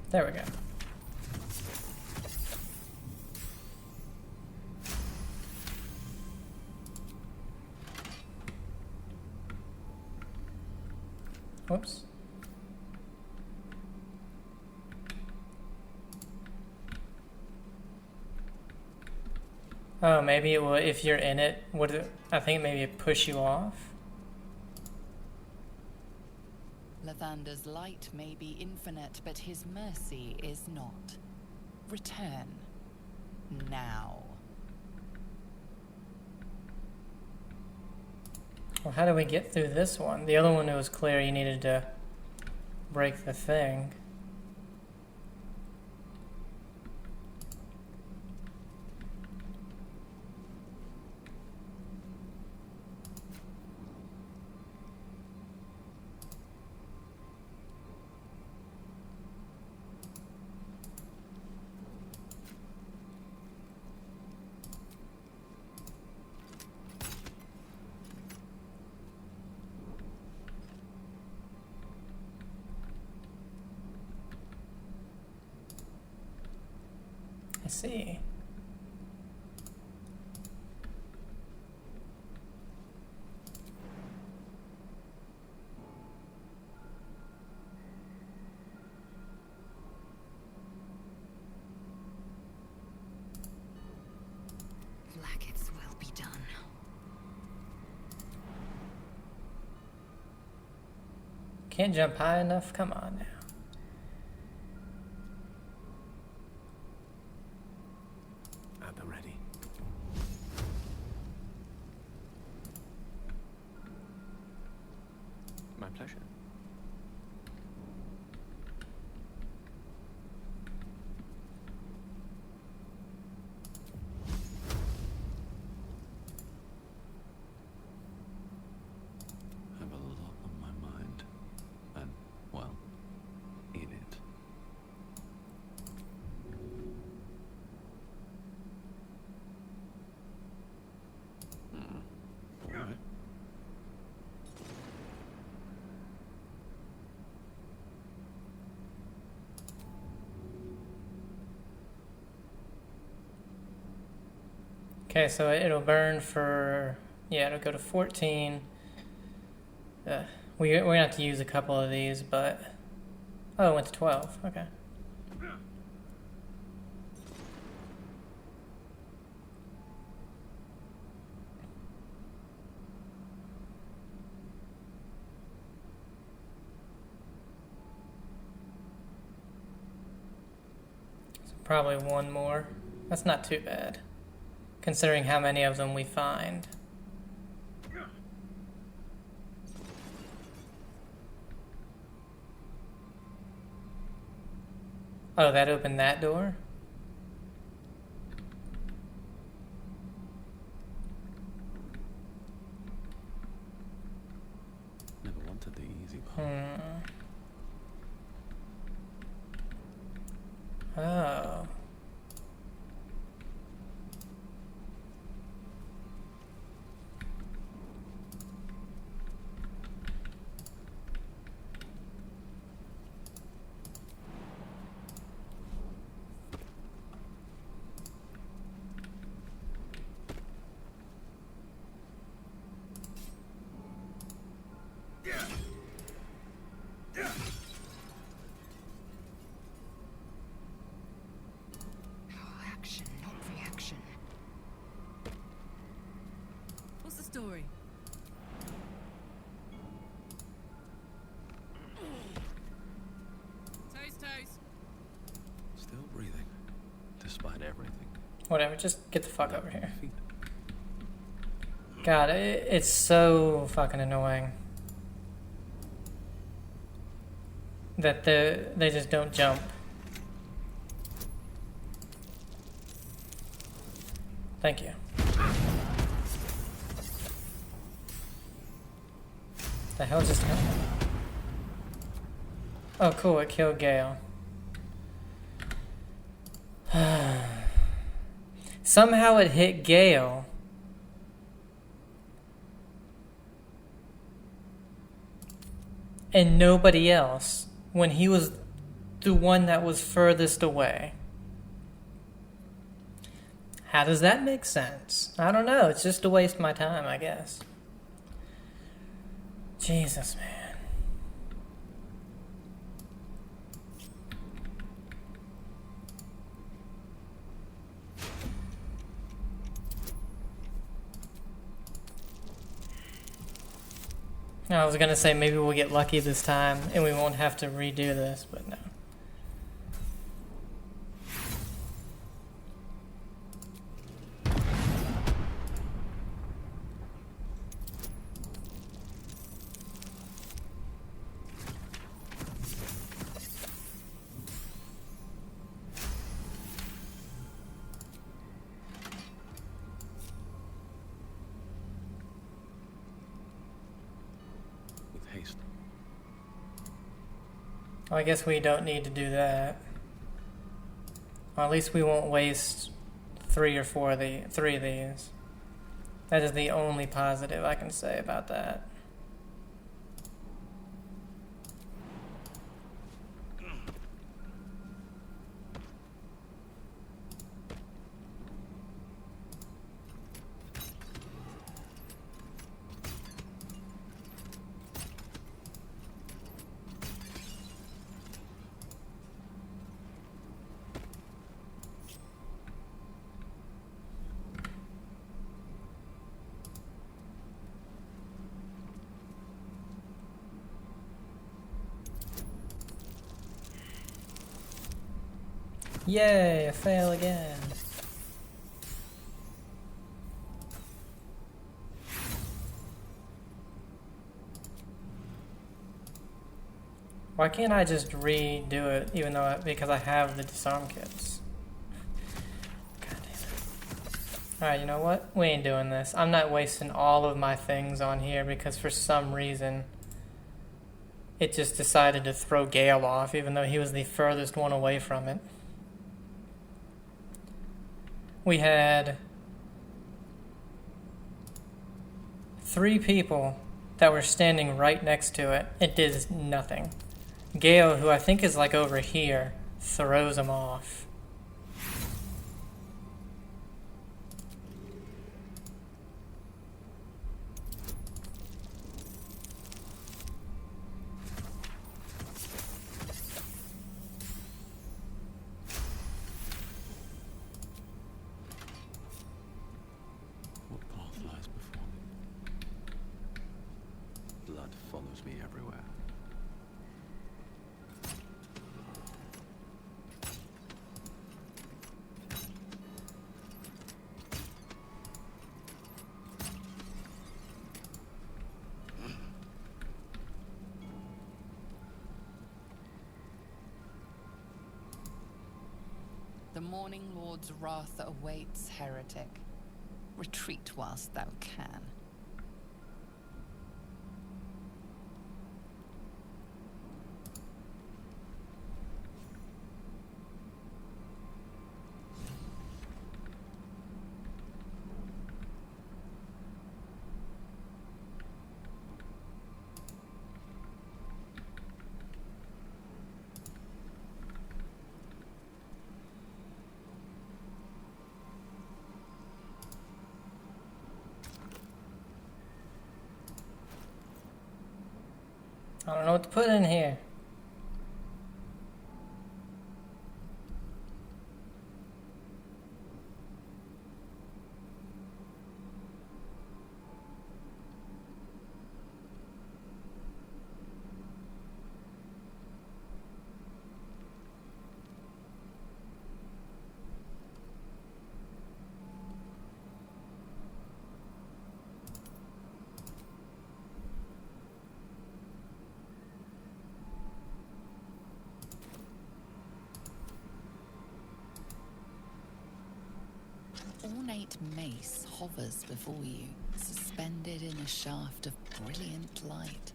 There we go. Whoops. Oh, maybe it will, if you're in it, would it, I think maybe it push you off. Lathander's light may be infinite, but his mercy is not. Return. Now. Well, how do we get through this one? The other one, it was clear you needed to break the thing. I see. Vlaakith's will be done. Can't jump high enough? Come on now. At the ready. My pleasure. I have a lot on my mind, and, well, in it. All right. Okay, so it'll burn for, yeah, it'll go to 14. We're gonna have to use a couple of these, but, oh, it went to 12, okay. So probably one more. That's not too bad, considering how many of them we find. Oh, that opened that door? Never wanted the easy part. Oh. Action, not reaction. What's the story? Toast. Still breathing, despite everything. Whatever, just get the fuck over here. God, it's so fucking annoying that they just don't jump. Thank you. The hell just happened? Oh, cool, it killed Gale. Somehow it hit Gale. And nobody else, when he was the one that was furthest away. How does that make sense? I don't know. It's just to waste my time, I guess. Jesus, man. I was gonna say maybe we'll get lucky this time and we won't have to redo this, but no. Haste. Well, I guess we don't need to do that. Or at least we won't waste 3 or 4 of the 3 of these. That is the only positive I can say about that. Yay, I fail again. Why can't I just redo it even though because I have the disarm kits? God damn it. Alright, you know what? We ain't doing this. I'm not wasting all of my things on here because for some reason it just decided to throw Gale off even though he was the furthest one away from it. We had 3 people that were standing right next to it. It did nothing. Gale, who I think is like over here, throws him off. Follows me everywhere. The Morning Lord's wrath awaits, heretic. Retreat whilst thou can. I don't know what to put in here. Ornate mace hovers before you, suspended in a shaft of brilliant light.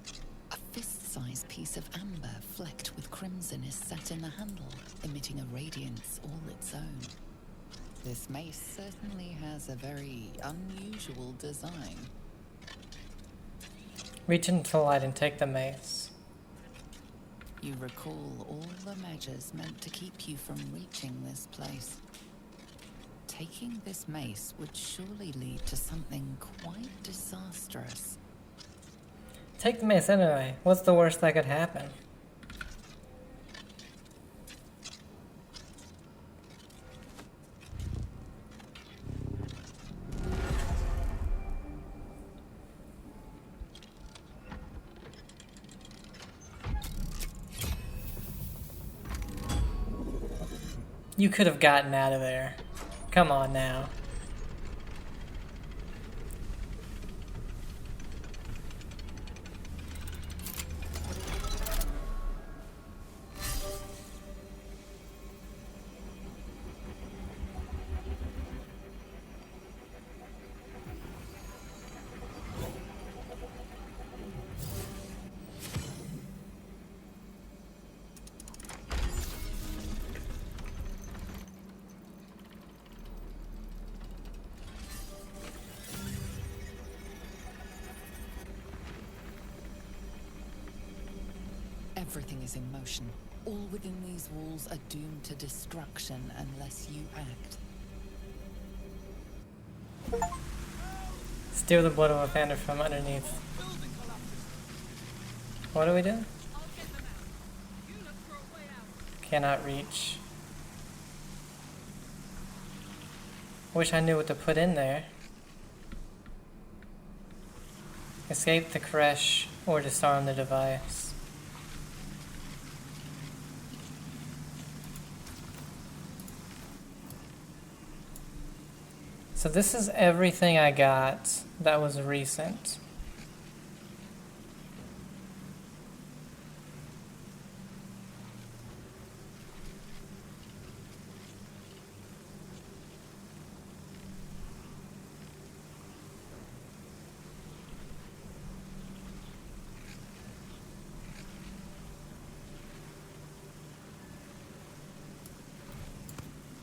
A fist-sized piece of amber flecked with crimson is set in the handle, emitting a radiance all its own. This mace certainly has a very unusual design. Reach into the light and take the mace. You recall all the measures meant to keep you from reaching this place. Taking this mace would surely lead to something quite disastrous. Take the mace anyway. What's the worst that could happen? You could have gotten out of there. Come on now. Everything is in motion. All within these walls are doomed to destruction unless you act. Steal the blood of a panda from underneath. What do we do? Cannot reach. Wish I knew what to put in there. Escape the crash or disarm the device. So this is everything I got that was recent.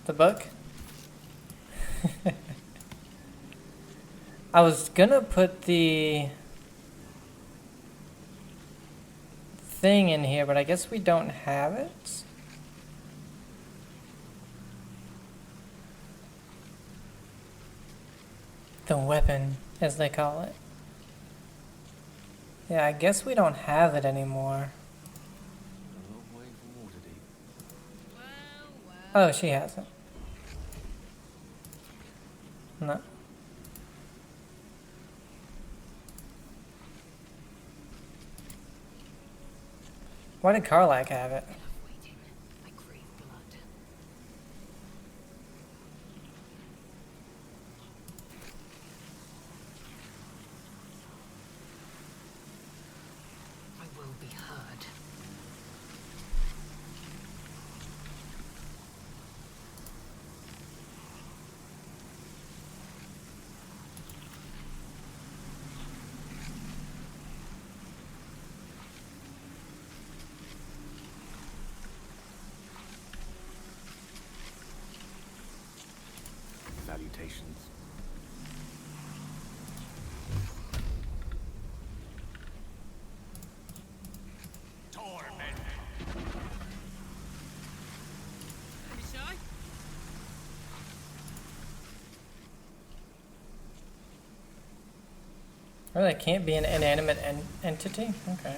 The book? I was gonna put the thing in here, but I guess we don't have it. The weapon, as they call it. Yeah, I guess we don't have it anymore. Oh, she has it. No. Why did Karlak have it? I will be heard. Salutations. Oh, that can't be an inanimate entity? Okay.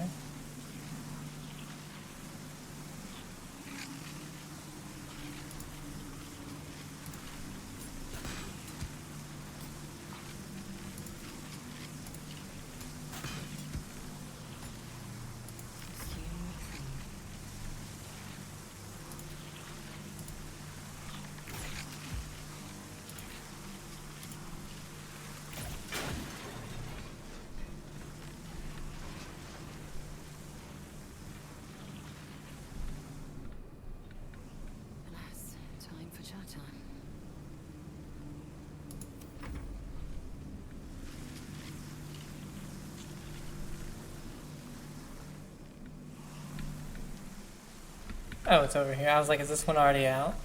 Time for chatter. Oh, it's over here. I was like, is this one already out?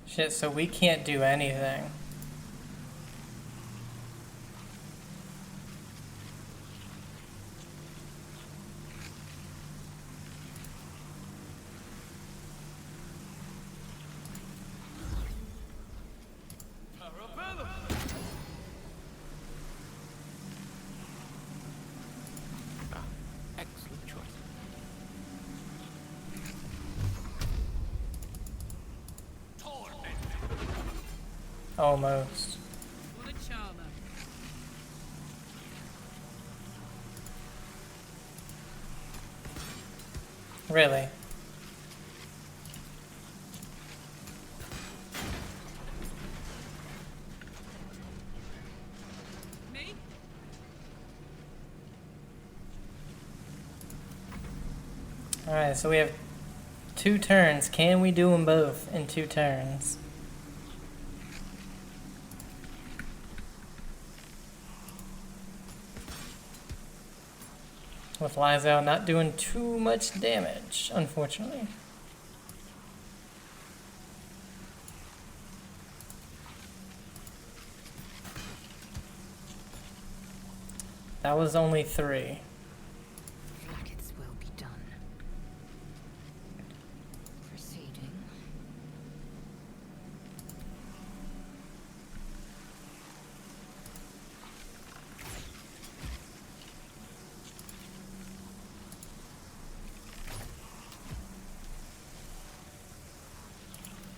Shit, so we can't do anything. Almost. What a charmer. Really? Me? Alright, so we have 2 turns. Can we do them both in 2 turns? With Lizelle not doing too much damage, unfortunately. That was only 3. Vlaakith's will be done. Proceeding.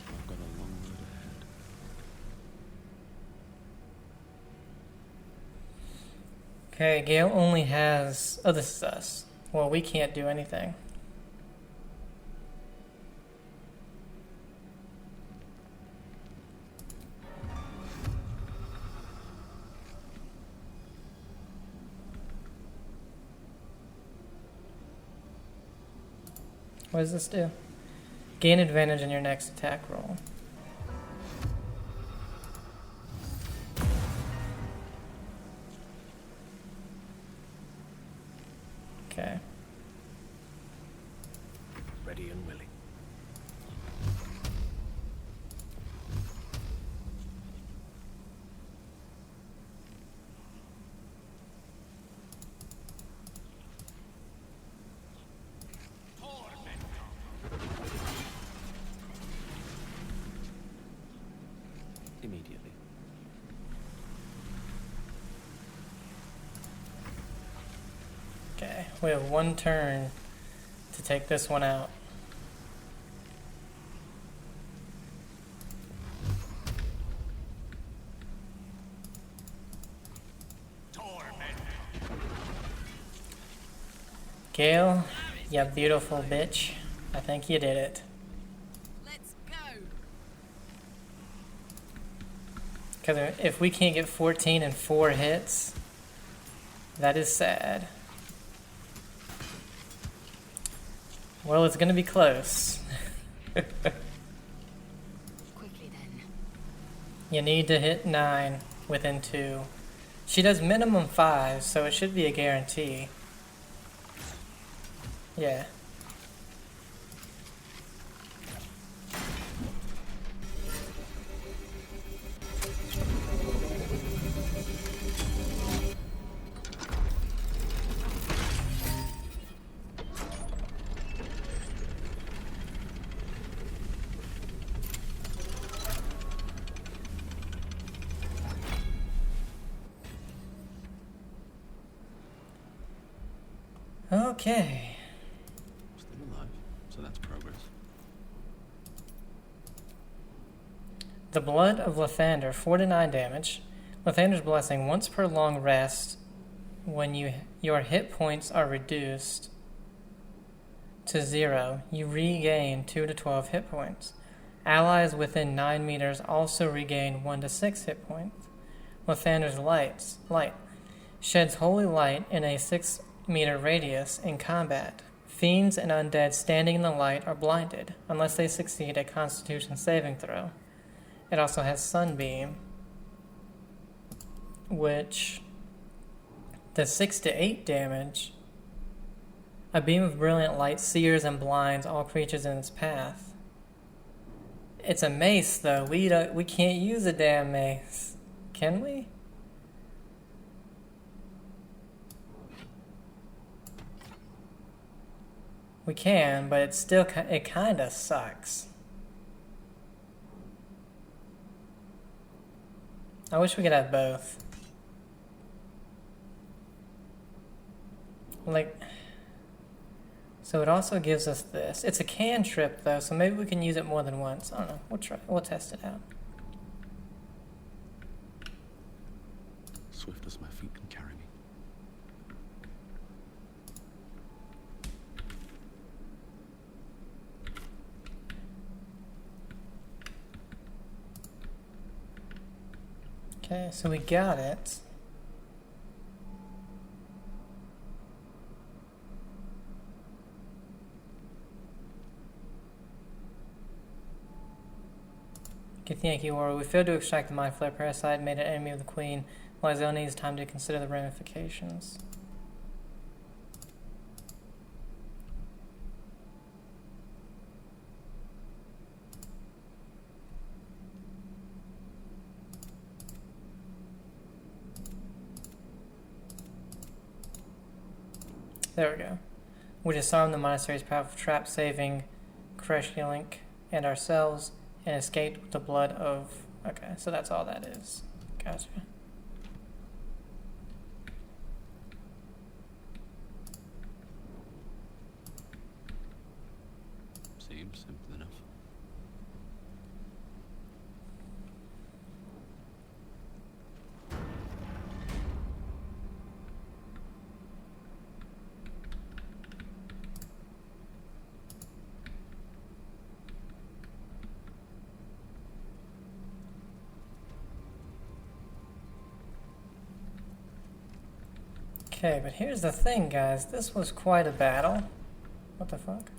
I've got a long road ahead. Okay, Gale only has... Oh, this is us. Well, we can't do anything. What does this do? Gain advantage in your next attack roll. Okay. Ready and willing. Immediately. Okay, we have 1 turn to take this one out. Gale, you beautiful bitch. I think you did it. Let's go. Because if we can't get 14 in 4 hits, that is sad. Well, it's gonna be close. Quickly then. You need to hit 9 within 2. She does minimum 5, so it should be a guarantee. Yeah. Okay. Still alive, so that's progress. The Blood of Lathander, 49 damage. Lathander's Blessing, once per long rest, when your hit points are reduced to 0, you regain 2 to 12 hit points. Allies within 9 meters also regain 1 to 6 hit points. Lathander's Light sheds holy light in a 6-meter radius in combat. Fiends and undead standing in the light are blinded, unless they succeed a Constitution saving throw. It also has Sunbeam, which does 6 to 8 damage. A beam of brilliant light sears and blinds all creatures in its path. It's a mace, though. We can't use a damn mace. Can we? We can, but it still it kind of sucks. I wish we could have both. Like, so it also gives us this. It's a cantrip though, so maybe we can use it more than once. I don't know. We'll try. We'll test it out. swift as my feet can carry me. Okay, so we got it. Githyanki War. We failed to extract the mind flare parasite, made an enemy of the queen. Lyzone needs time to consider the ramifications. There we go. We disarmed the monastery's powerful trap, saving Kreshulink and ourselves, and escaped with the blood of... Okay, so that's all that is. Gotcha. Seems simple enough. Okay, but here's the thing, guys. This was quite a battle. What the fuck?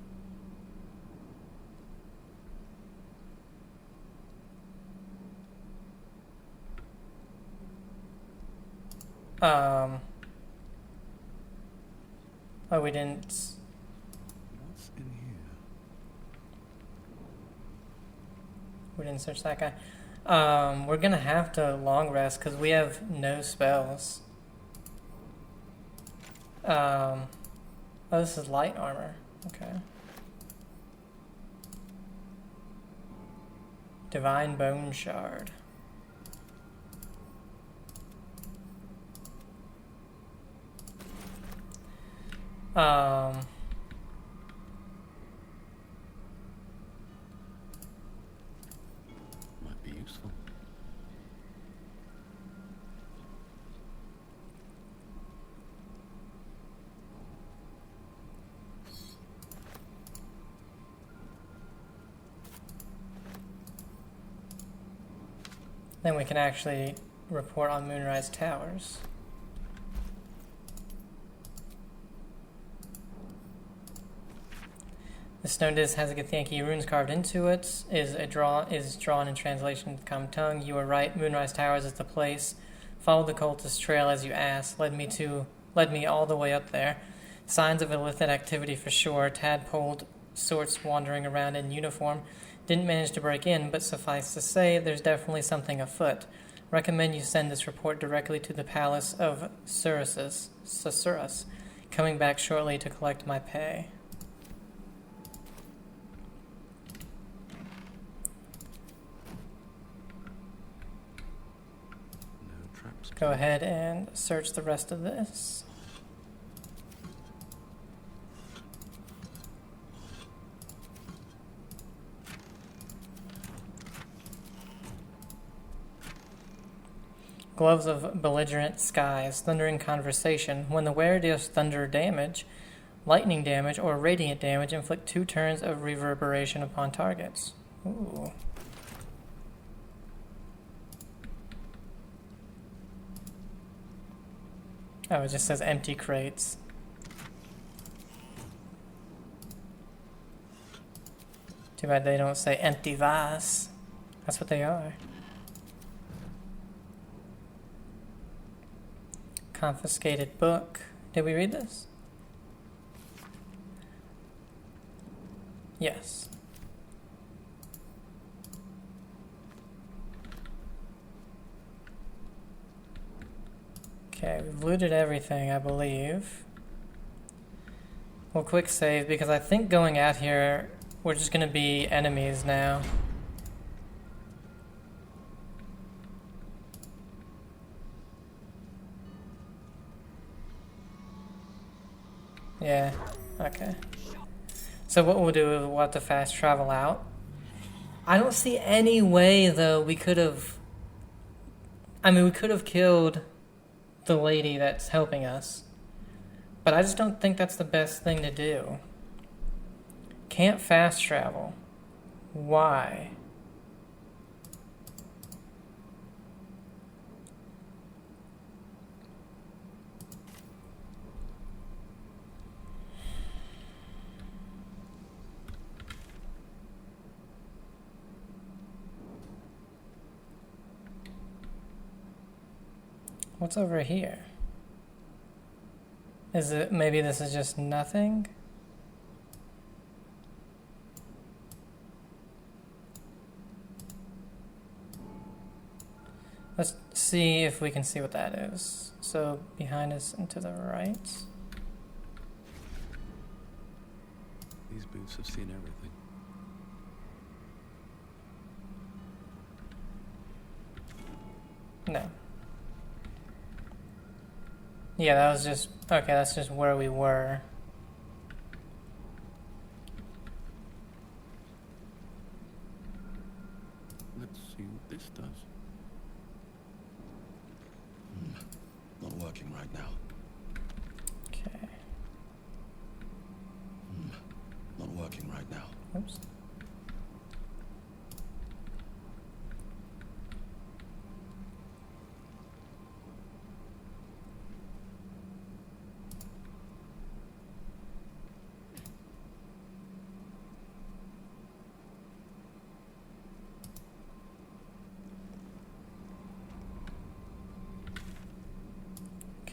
Oh, we didn't... What's in here? We didn't search that guy. We're gonna have to long rest because we have no spells. Oh, this is light armor. Okay. Divine Bone Shard. Might be useful. Then we can actually report on Moonrise Towers. The stone disc has a Githyanki runes carved into it. Is drawn in translation to the common tongue. You are right. Moonrise Towers is the place. Follow the cultist trail as you asked. Led me all the way up there. Signs of illicit activity for sure. Tadpoled sorts wandering around in uniform. Didn't manage to break in, but suffice to say, there's definitely something afoot. Recommend you send this report directly to the Palace of Susurrus. Coming back shortly to collect my pay. No traps. Go ahead and search the rest of this. Gloves of belligerent skies, thundering conversation. When the wearer deals thunder damage, lightning damage, or radiant damage, inflict 2 turns of reverberation upon targets. Ooh. Oh, it just says empty crates. Too bad they don't say empty vase. That's what they are. Confiscated book. Did we read this? Yes. Okay, we've looted everything, I believe. We'll quick save because I think going out here, we're just going to be enemies now. Yeah, okay. So what we'll do is we'll have to fast travel out. I don't see any way, though, we could have... I mean, we could have killed the lady that's helping us. But I just don't think that's the best thing to do. Can't fast travel. Why? What's over here? Is it, maybe this is just nothing? Let's see if we can see what that is. So behind us and to the right. These boots have seen everything. No. Yeah, that was just... Okay, that's just where we were. Let's see what this does. Not working right now. Okay. Not working right now. Oops.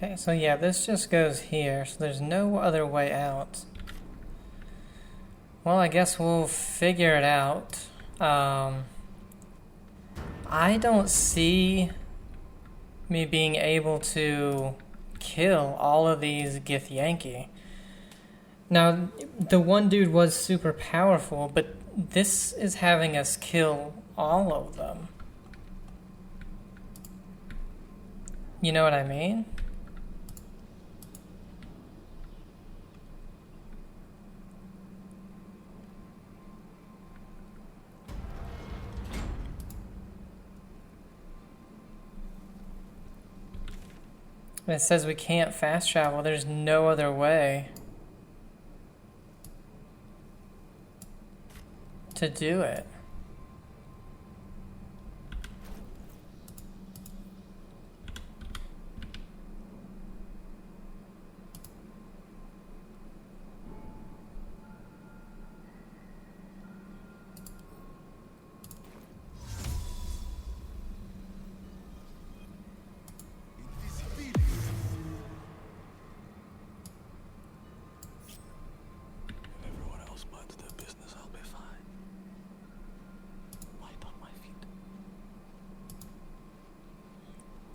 Okay, so yeah, this just goes here, so there's no other way out. Well, I guess we'll figure it out. I don't see me being able to kill all of these Githyanki. Now, the one dude was super powerful, but this is having us kill all of them. You know what I mean? It says we can't fast travel. There's no other way to do it.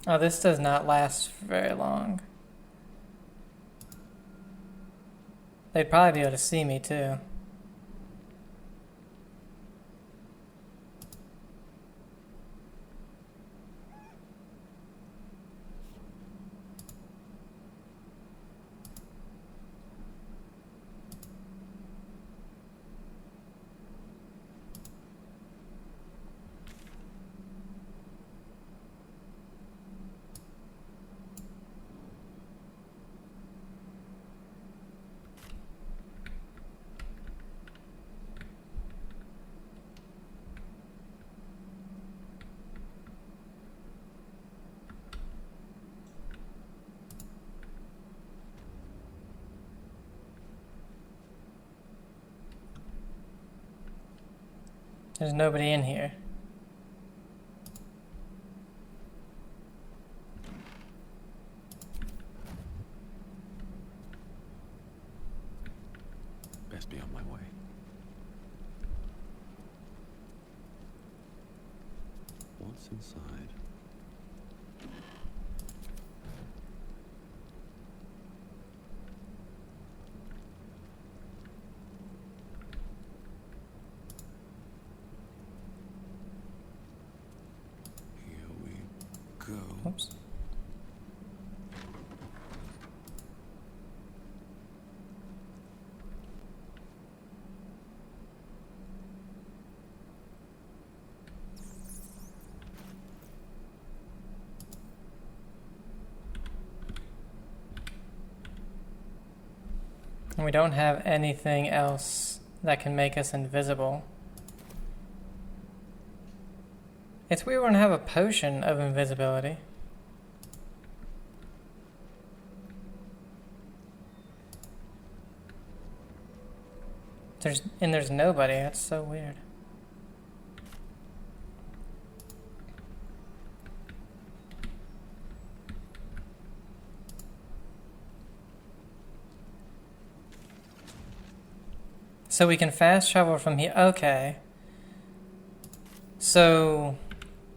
Oh, this does not last very long. They'd probably be able to see me too. There's nobody in here. Best be on my way. What's inside? Oops. We don't have anything else that can make us invisible. It's weird we don't have a potion of invisibility. There's nobody. That's so weird. So we can fast travel from here. Okay. So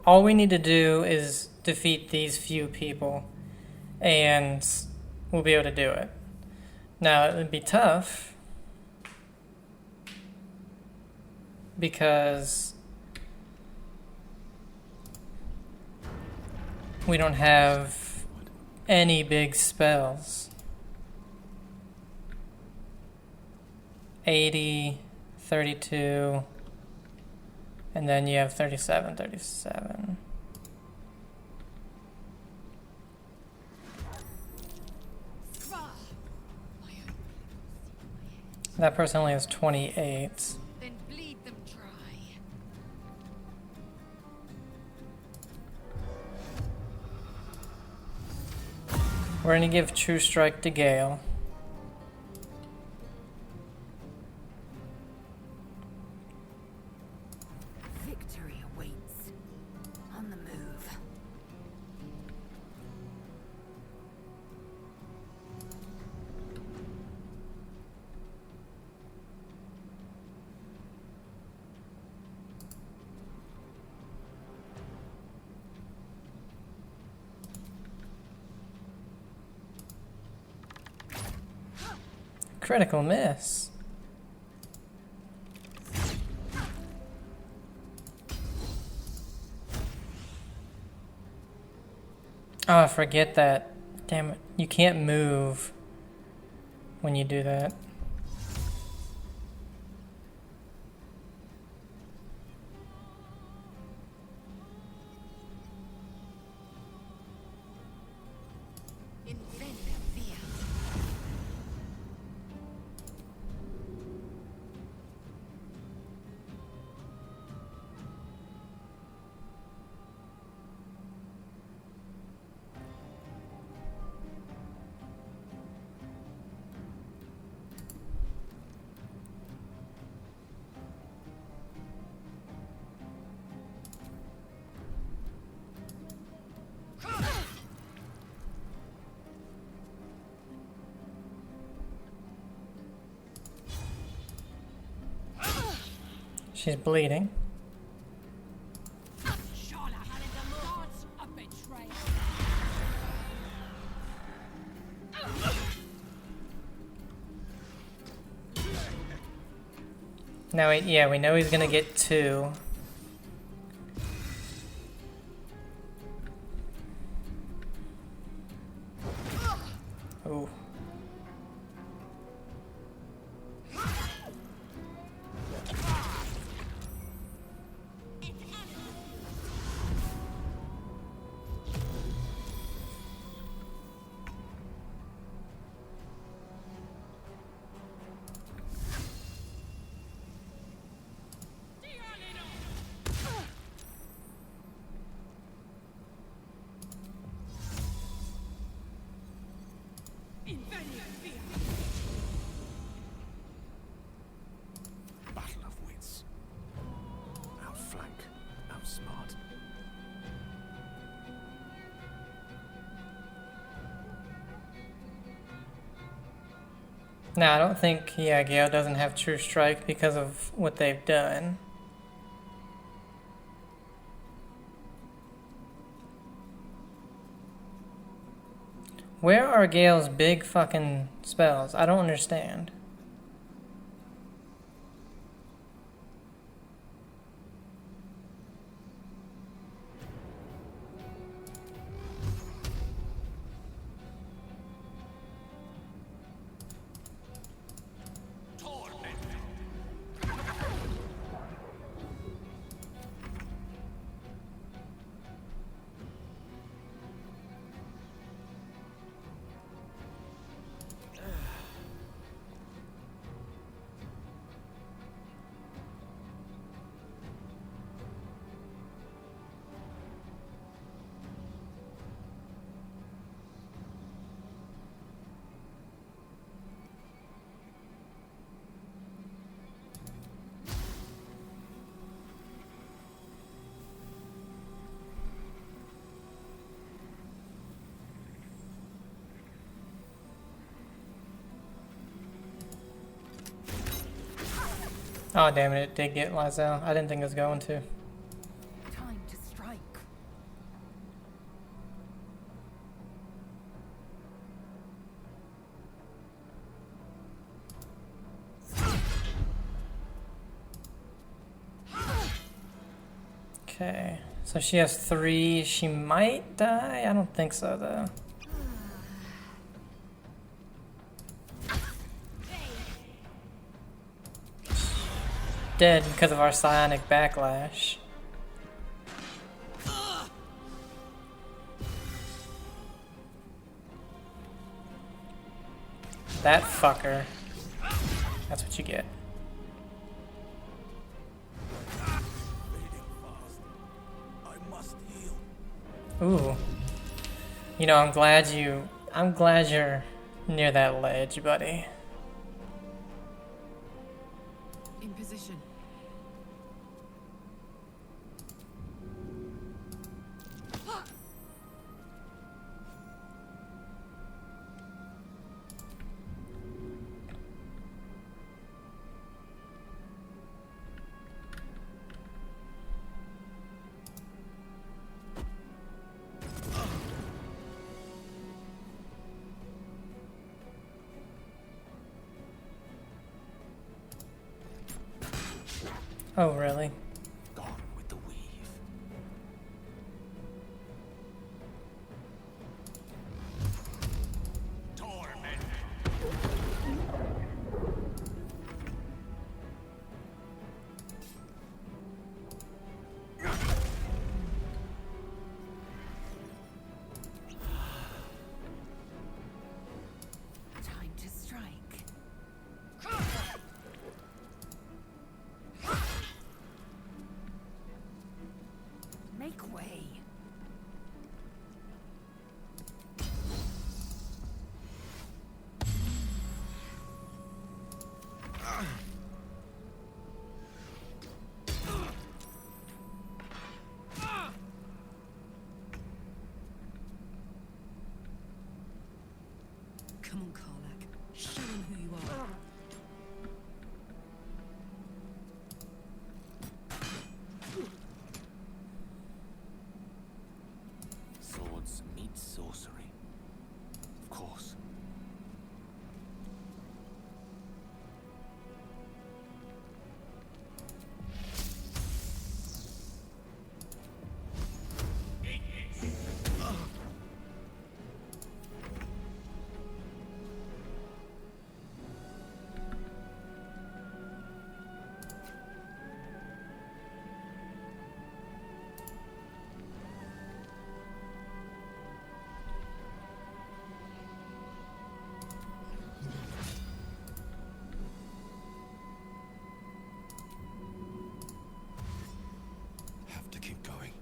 all we need to do is defeat these few people and we'll be able to do it. Now it would be tough because we don't have any big spells. 80, 32, and then you have 37, 37. That person only has 28. Then bleed them dry. We're gonna give True Strike to Gale. Victory awaits. On the move. Critical miss. Oh, I forget that. Damn it. You can't move when you do that. She's bleeding. Now, yeah, we know he's gonna get 2. Ooh. Battle of wits. Outflank, outsmart. Now, I don't think, yeah, Gale doesn't have True Strike because of what they've done. Where are Gale's big fucking spells? I don't understand. Oh damn it, it did get Lizelle. I didn't think it was going to. Time to strike. Okay, so she has 3. She might die? I don't think so though. Dead because of our psionic backlash. That fucker. That's what you get. Ooh. You know, I'm glad you're near that ledge, buddy. In position. Oh, really? Gone with the weave. Time to strike. Make way. Come on, Karlak. Show him who you are. Swords meet sorcery. Of course. Have to keep going.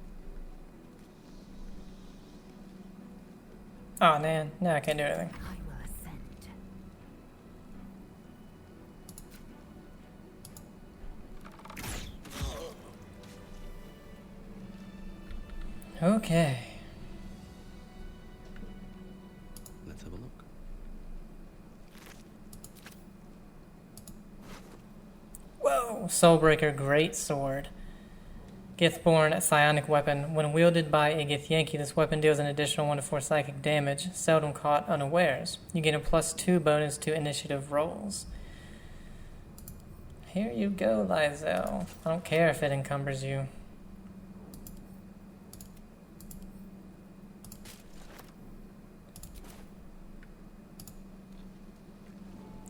Oh man, no, I can't do anything. I will ascend. Okay. Let's have a look. Whoa! Soulbreaker Greatsword. Githborn psionic weapon. When wielded by a Githyanki, this weapon deals an additional 1 to 4 psychic damage, seldom caught unawares. You get a +2 bonus to initiative rolls. Here you go, Lizelle. I don't care if it encumbers you.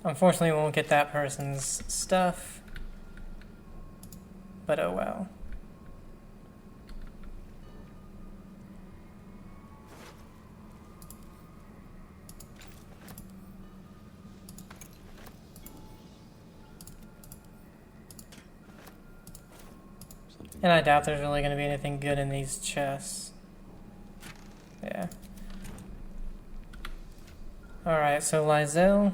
Unfortunately, we won't get that person's stuff. But oh well. And I doubt there's really going to be anything good in these chests. Yeah. Alright, so Lizelle.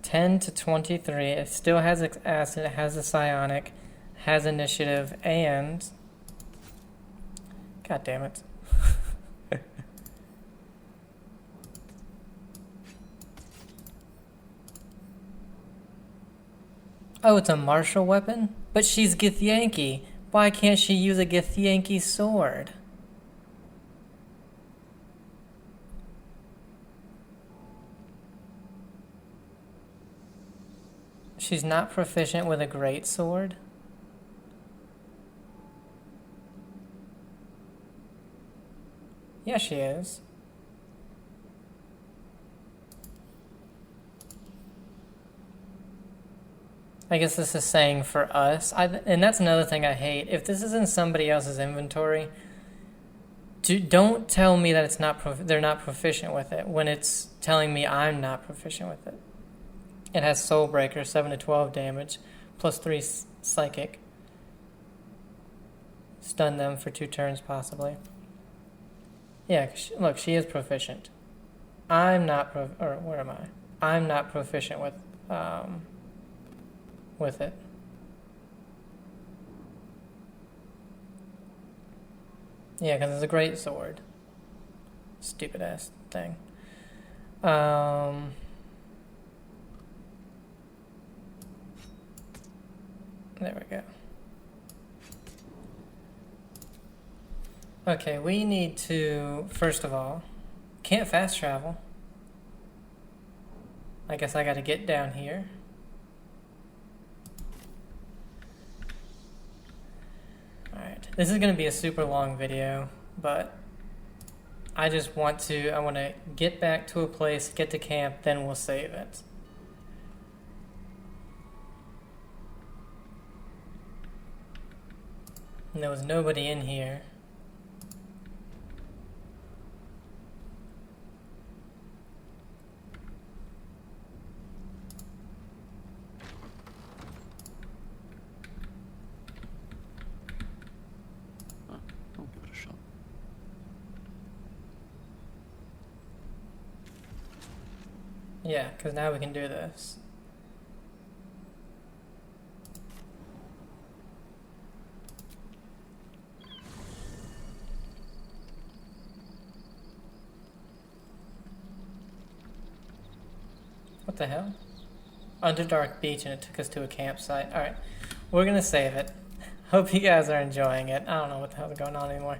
(10 to 23). It still has acid, it has a psionic, has initiative, and... God damn it. Oh, it's a martial weapon? But she's Githyanki. Why can't she use a Githyanki sword? She's not proficient with a great sword? Yeah, she is. I guess this is saying for us, and that's another thing I hate. If this is in somebody else's inventory, don't tell me that it's they're not proficient with it when it's telling me I'm not proficient with it. It has Soul Breaker, 7 to 12 damage, plus 3 psychic. Stun them for 2 turns possibly. Yeah, look, she is proficient. I'm not or where am I? I'm not proficient with it. Yeah, because it's a great sword. Stupid ass thing. There we go. Okay, we need to, first of all, can't fast travel. I guess I gotta get down here. Alright, this is gonna be a super long video, but I want to get back to a place, get to camp, then we'll save it. And there was nobody in here. I'll give it a shot. Yeah, because now we can do this. What the hell? Underdark Beach, and it took us to a campsite. Alright, we're gonna save it. Hope you guys are enjoying it. I don't know what the hell's going on anymore.